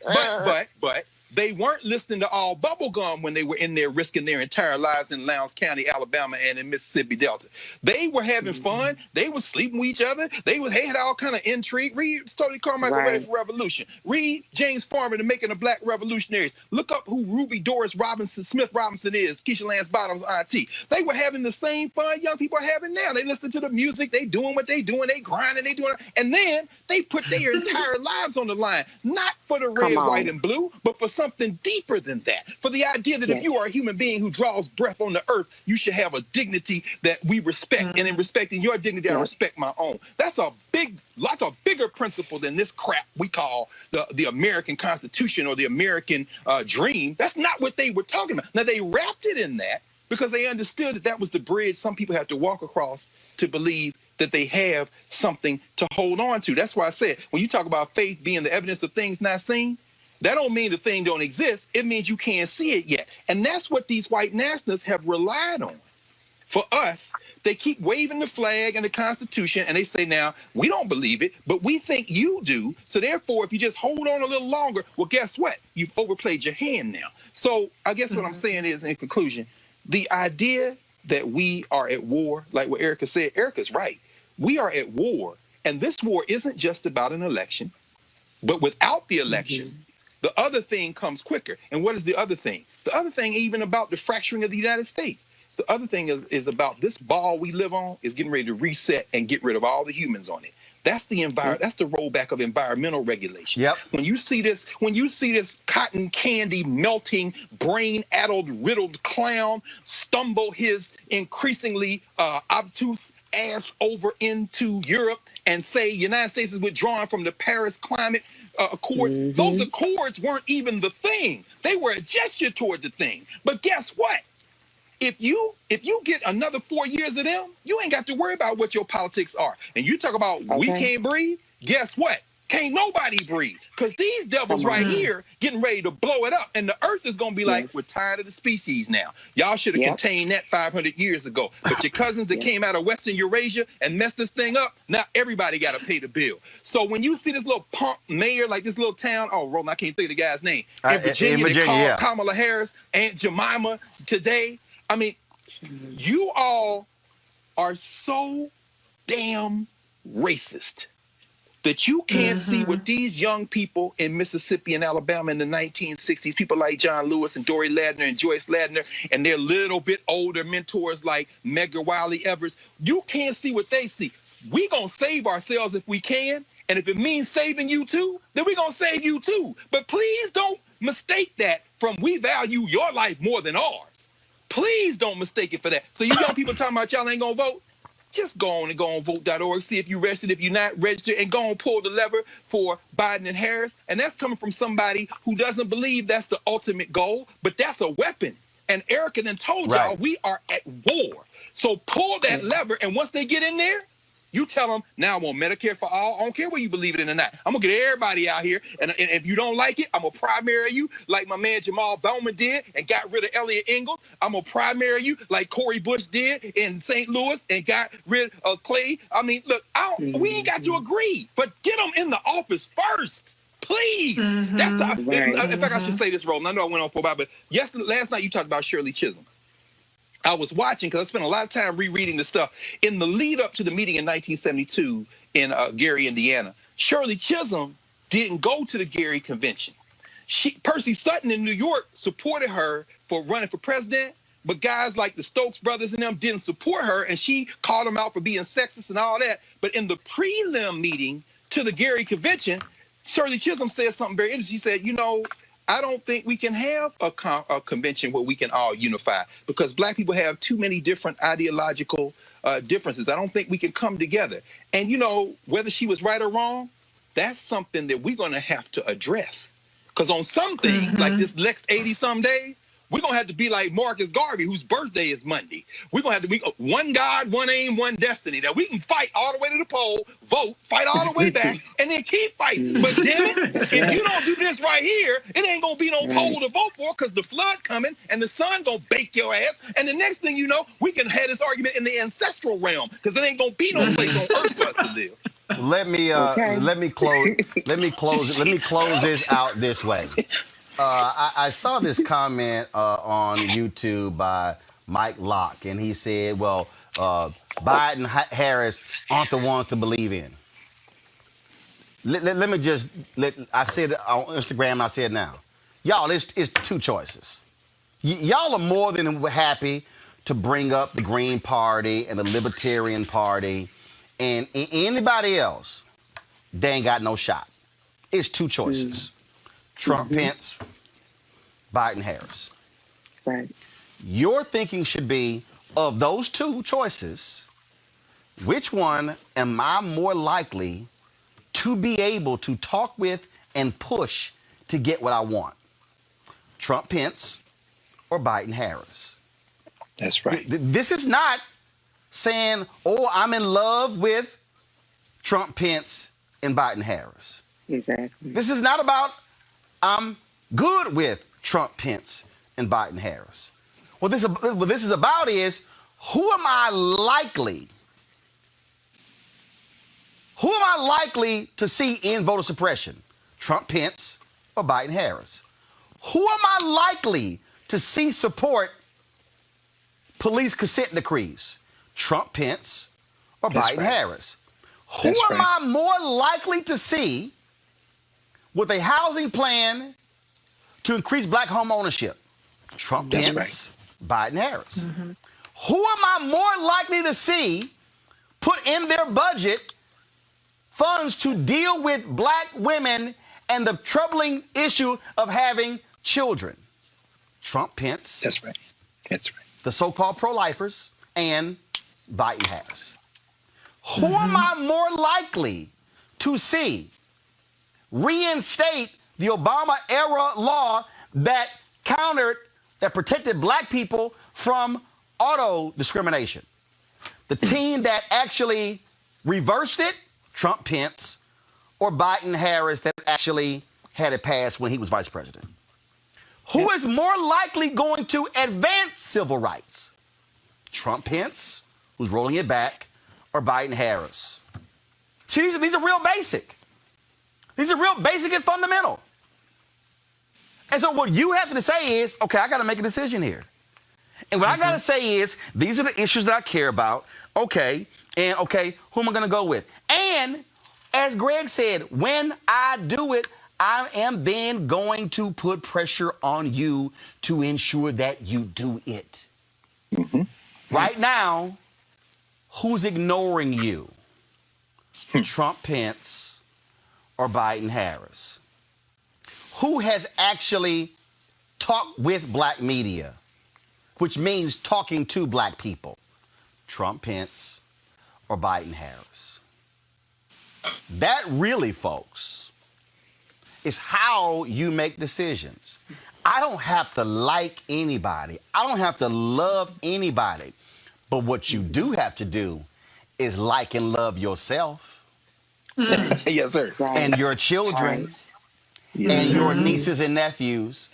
but they weren't listening to all bubblegum when they were in there risking their entire lives in Lowndes County, Alabama, and in Mississippi Delta. They were having fun. They were sleeping with each other. They had all kind of intrigue. Read Stokely Carmichael Ready for Revolution. Read James Farmer, The Making of Black Revolutionaries. Look up who Ruby Doris Smith Robinson is, Keisha Lance Bottom's auntie. They were having the same fun young people are having now. They listen to the music. They doing what they doing. They grinding. They doing it. And then they put their entire lives on the line, not for the red, white, and blue, but for something deeper than that. For the idea that if you are a human being who draws breath on the earth, you should have a dignity that we respect. And in respecting your dignity, I respect my own. That's a bigger principle than this crap we call the American Constitution or the American dream. That's not what they were talking about. Now, they wrapped it in that because they understood that that was the bridge some people have to walk across to believe that they have something to hold on to. That's why I said, when you talk about faith being the evidence of things not seen, that don't mean the thing don't exist. It means you can't see it yet. And that's what these white nationalists have relied on. For us, they keep waving the flag and the Constitution, and they say, now, we don't believe it, but we think you do. So therefore, if you just hold on a little longer, well, guess what? You've overplayed your hand now. So I guess what I'm saying is, in conclusion, the idea that we are at war, like what Erica said, Erica's right. We are at war, and this war isn't just about an election, but without the election, the other thing comes quicker. And what is the other thing? The other thing, even about the fracturing of the United States. The other thing is about this ball we live on is getting ready to reset and get rid of all the humans on it. That's the that's the rollback of environmental regulations. When you see this cotton candy melting, brain-addled, riddled clown stumble his increasingly obtuse ass over into Europe and say United States is withdrawing from the Paris climate accords. Those accords weren't even the thing. They were a gesture toward the thing. But guess what? If you get another 4 years of them, you ain't got to worry about what your politics are. And you talk about we can't breathe. Guess what? Can't nobody breathe. Because these devils right here getting ready to blow it up. And the earth is going to be like, we're tired of the species now. Y'all should have contained that 500 years ago. But your cousins that came out of Western Eurasia and messed this thing up, now everybody got to pay the bill. So when you see this little punk mayor, like this little town, Roland, I can't think of the guy's name. In Virginia, they call Kamala Harris, Aunt Jemima today. I mean, you all are so damn racist that you can't see what these young people in Mississippi and Alabama in the 1960s, people like John Lewis and Dory Ladner and Joyce Ladner and their little bit older mentors like Medgar Wiley Evers, you can't see what they see. We gonna save ourselves if we can, and if it means saving you too, then we gonna save you too. But please don't mistake that from we value your life more than ours. Please don't mistake it for that. So you young people talking about y'all ain't gonna vote, just go on vote.org, see if you're registered, if you're not registered, and go on pull the lever for Biden and Harris. And that's coming from somebody who doesn't believe that's the ultimate goal, but that's a weapon. And Erica done told y'all we are at war. So pull that lever, and once they get in there, you tell them, now I want Medicare for all. I don't care whether you believe it or not. I'm going to get everybody out here. And if you don't like it, I'm going to primary you like my man Jamal Bowman did and got rid of Elliot Ingalls. I'm going to primary you like Cori Bush did in St. Louis and got rid of Clay. I mean, look, we ain't got to agree, but get them in the office first. Please. That's the. In fact, I should say this, Roland. I know I went on for a while, but last night you talked about Shirley Chisholm. I was watching because I spent a lot of time rereading this stuff. In the lead up to the meeting in 1972 in Gary, Indiana, Shirley Chisholm didn't go to the Gary convention. Percy Sutton in New York supported her for running for president, but guys like the Stokes brothers and them didn't support her, and she called them out for being sexist and all that. But in the prelim meeting to the Gary convention, Shirley Chisholm said something very interesting. She said, I don't think we can have a convention where we can all unify because black people have too many different ideological differences. I don't think we can come together. And, whether she was right or wrong, that's something that we're going to have to address. Because on some things, like this next 80-some days, we're going to have to be like Marcus Garvey, whose birthday is Monday. We're going to have to be one God, one aim, one destiny. That we can fight all the way to the poll, vote, fight all the way back, and then keep fighting. But damn it, if you don't do this right here, it ain't going to be no poll to vote for because the flood coming and the sun going to bake your ass. And the next thing you know, we can have this argument in the ancestral realm because it ain't going to be no place on earth for us to live. Let me close this out this way. I saw this comment on YouTube by Mike Locke, and he said, well, Biden, Harris aren't the ones to believe in. I said it on Instagram, and I said it now. Y'all, it's two choices. Y'all are more than happy to bring up the Green Party and the Libertarian Party and anybody else. They ain't got no shot. It's two choices. Trump, Pence, Biden, Harris. Right. Your thinking should be, of those two choices, which one am I more likely to be able to talk with and push to get what I want? Trump, Pence, or Biden, Harris? That's right. This is not saying, oh, I'm in love with Trump, Pence, and Biden, Harris. Exactly. This is not about I'm good with Trump, Pence, and Biden, Harris. What this is about is, who am I likely to see in voter suppression? Trump, Pence, or Biden, Harris? Who am I likely to see support police consent decrees? Trump, Pence, or Biden, Harris? Who am I more likely to see with a housing plan to increase black home ownership? Trump, Pence, Biden, Harris. Who am I more likely to see put in their budget funds to deal with black women and the troubling issue of having children? Trump, Pence. That's right. The so-called pro-lifers, and Biden, Harris. Who am I more likely to see reinstate the Obama-era law that protected black people from auto discrimination? The team that actually reversed it, Trump, Pence, or Biden, Harris, that actually had it passed when he was vice president? Who is more likely going to advance civil rights? Trump, Pence, who's rolling it back, or Biden, Harris? See, these are real basic. These are real basic and fundamental. And so what you have to say is, okay, I got to make a decision here. And what I got to say is, these are the issues that I care about. Okay, and okay, who am I going to go with? And as Greg said, when I do it, I am then going to put pressure on you to ensure that you do it. Right now, who's ignoring you? Trump, Pence, or Biden, Harris? Who has actually talked with black media, which means talking to black people? Trump, Pence, or Biden, Harris? That really, folks, is how you make decisions. I don't have to like anybody. I don't have to love anybody. But what you do have to do is like and love yourself. Yes, sir. And your children, and your nieces and nephews,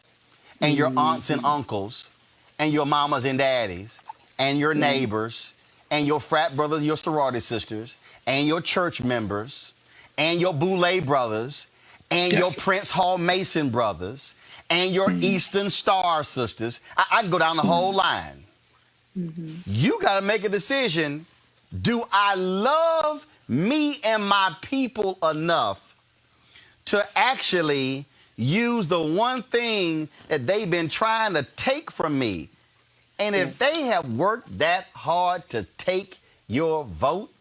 and your aunts and uncles, and your mamas and daddies, and your neighbors, and your frat brothers, your sorority sisters, and your church members, and your Boulay brothers, and your Prince Hall Mason brothers, and your Eastern Star sisters. I can go down the whole line. You got to make a decision. Do I love me and my people enough to actually use the one thing that they've been trying to take from me? And if they have worked that hard to take your vote,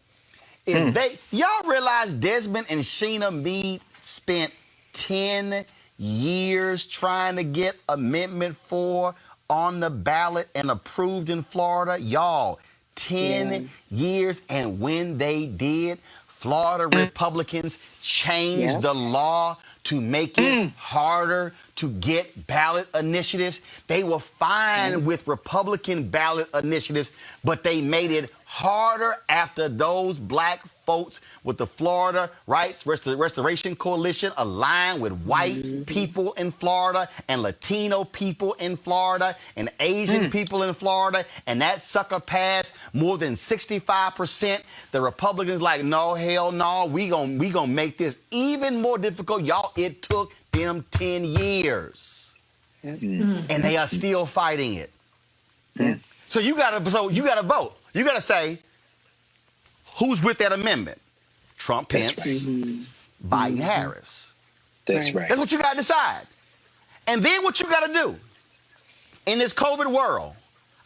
y'all realize Desmond and Sheena Meade spent 10 years trying to get Amendment 4 on the ballot and approved in Florida? Y'all, 10 years. And when they did, Florida Republicans changed the law to make it harder to get ballot initiatives. They were fine with Republican ballot initiatives, but they made it harder after those black folks with the Florida Rights Restoration Coalition aligned with white people in Florida and Latino people in Florida and Asian people in Florida, and that sucker passed more than 65%. The Republicans like, no, hell no, we gonna make this even more difficult. Y'all, it took them 10 years. And they are still fighting it. So you gotta vote. You gotta say who's with that amendment. Trump, Pence, Biden, Harris. That's right. That's what you gotta decide. And then what you gotta do in this COVID world,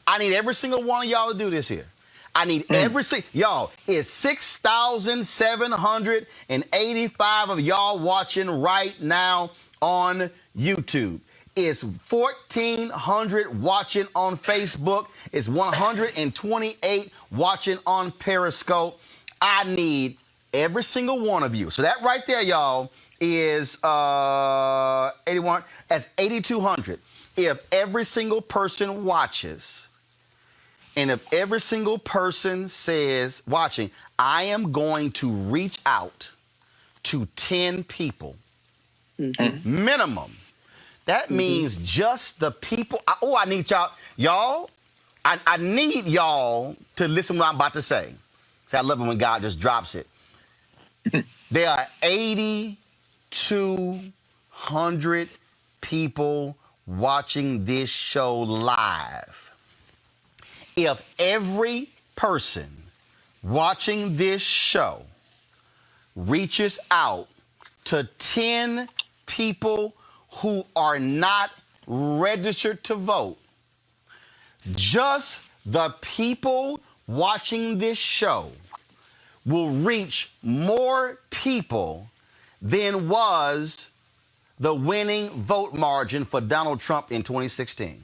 I need every single one of y'all to do this here. I need every single, y'all, it's 6,785 of y'all watching right now on YouTube. It's 1,400 watching on Facebook. It's 128 watching on Periscope. I need every single one of you. So that right there, y'all, is 81. That's 8,200. If every single person watches, and if every single person says, watching, I am going to reach out to 10 people, minimum. That means just the people. I need y'all. I need y'all to listen to what I'm about to say. See, I love it when God just drops it. There are 8,200 people watching this show live. If every person watching this show reaches out to 10 people who are not registered to vote, just the people watching this show will reach more people than was the winning vote margin for Donald Trump in 2016.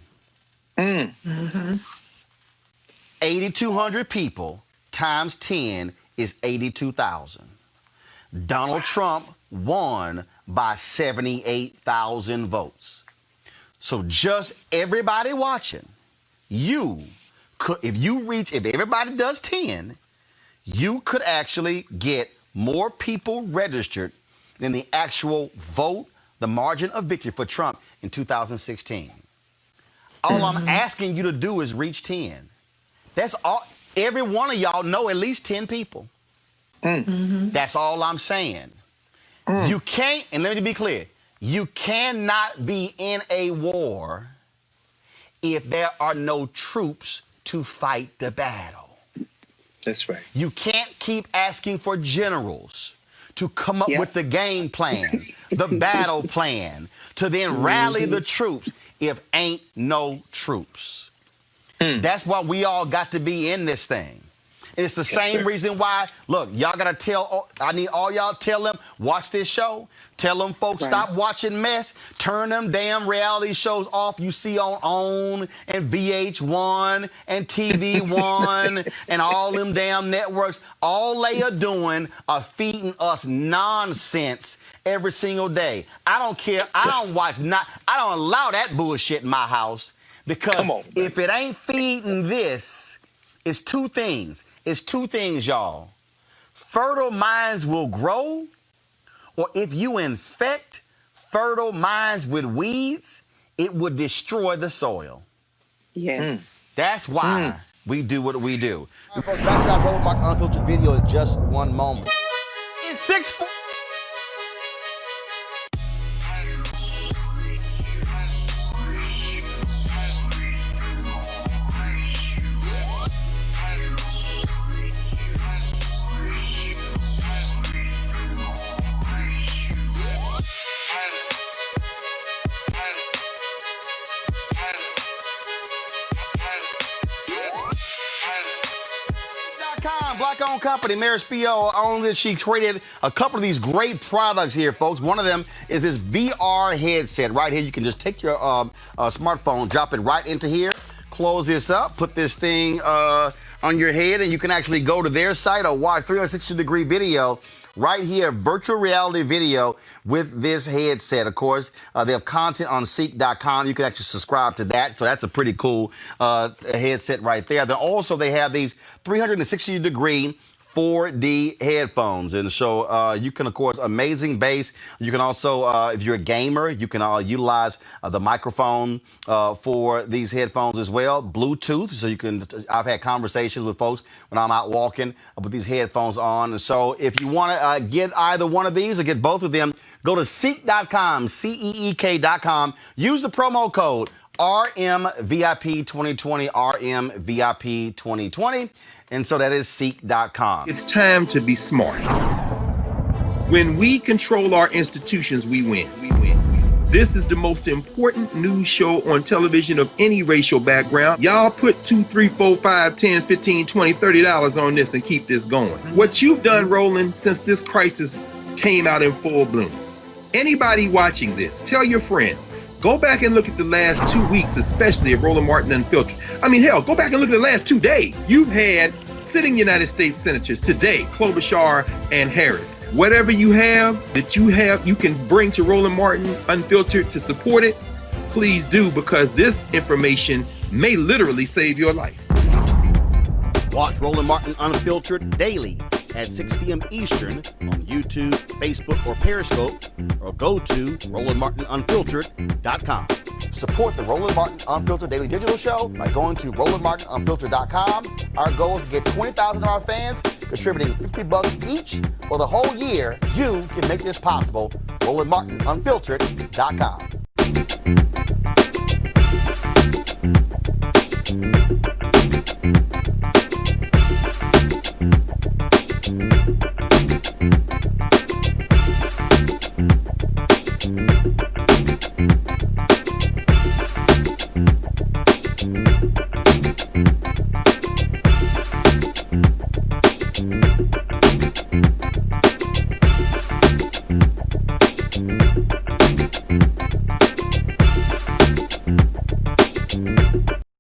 8,200 people times 10 is 82,000. Donald Trump won by 78,000 votes. So just everybody watching, you could, if everybody does 10, you could actually get more people registered than the actual vote, the margin of victory for Trump in 2016. All I'm asking you to do is reach 10. That's all. Every one of y'all know at least 10 people. That's all I'm saying. You can't, and let me be clear, you cannot be in a war if there are no troops to fight the battle. That's right. You can't keep asking for generals to come up with the game plan, the battle plan, to then rally the troops if ain't no troops. That's why we all got to be in this thing. And it's the same reason why, look, y'all got to I need all y'all tell them, watch this show. Tell them folks, stop watching mess. Turn them damn reality shows off you see on OWN and VH1 and TV1 and all them damn networks. All they are doing are feeding us nonsense every single day. I don't care. I don't allow that bullshit in my house, because if it ain't feeding this, it's two things. It's two things, y'all. Fertile minds will grow, or if you infect fertile minds with weeds, it would destroy the soil. That's why we do what we do. Folks, back to that Roland Martin Unfiltered video in just one moment. It's 6. Black-owned company, Mary Spio owns it. She created a couple of these great products here, folks. One of them is this VR headset right here. You can just take your smartphone, drop it right into here, close this up, put this thing on your head, and you can actually go to their site or watch 360-degree video right here, virtual reality video with this headset. Of course, they have content on Seek.com. You can actually subscribe to that. So that's a pretty cool headset right there. Then also they have these 360-degree 4D headphones. And so you can, of course, amazing bass. You can also, if you're a gamer, you can utilize the microphone for these headphones as well. Bluetooth, so you can, I've had conversations with folks when I'm out walking with these headphones on. And so if you want to get either one of these or get both of them, go to Seek.com, CEEK.com. Use the promo code RMVIP2020, RMVIP2020. And so that is Seek.com. It's time to be smart. When we control our institutions, we win. This is the most important news show on television of any racial background. Y'all put $2, $3, $4, $5, $10, $15, $20, $30 on this and keep this going. What you've done, Roland, since this crisis came out in full bloom. Anybody watching this, tell your friends. Go back and look at the last 2 weeks, especially of Roland Martin Unfiltered. I mean, hell, go back and look at the last 2 days. You've had sitting United States senators today, Klobuchar and Harris. Whatever you have that you can bring to Roland Martin Unfiltered to support it, please do, because this information may literally save your life. Watch Roland Martin Unfiltered daily at 6 p.m. Eastern on YouTube, Facebook, or Periscope, or go to RolandMartinUnfiltered.com. Support the Roland Martin Unfiltered Daily Digital Show by going to RolandMartinUnfiltered.com. Our goal is to get 20,000 of our fans contributing $50 each for the whole year. You can make this possible. RolandMartinUnfiltered.com.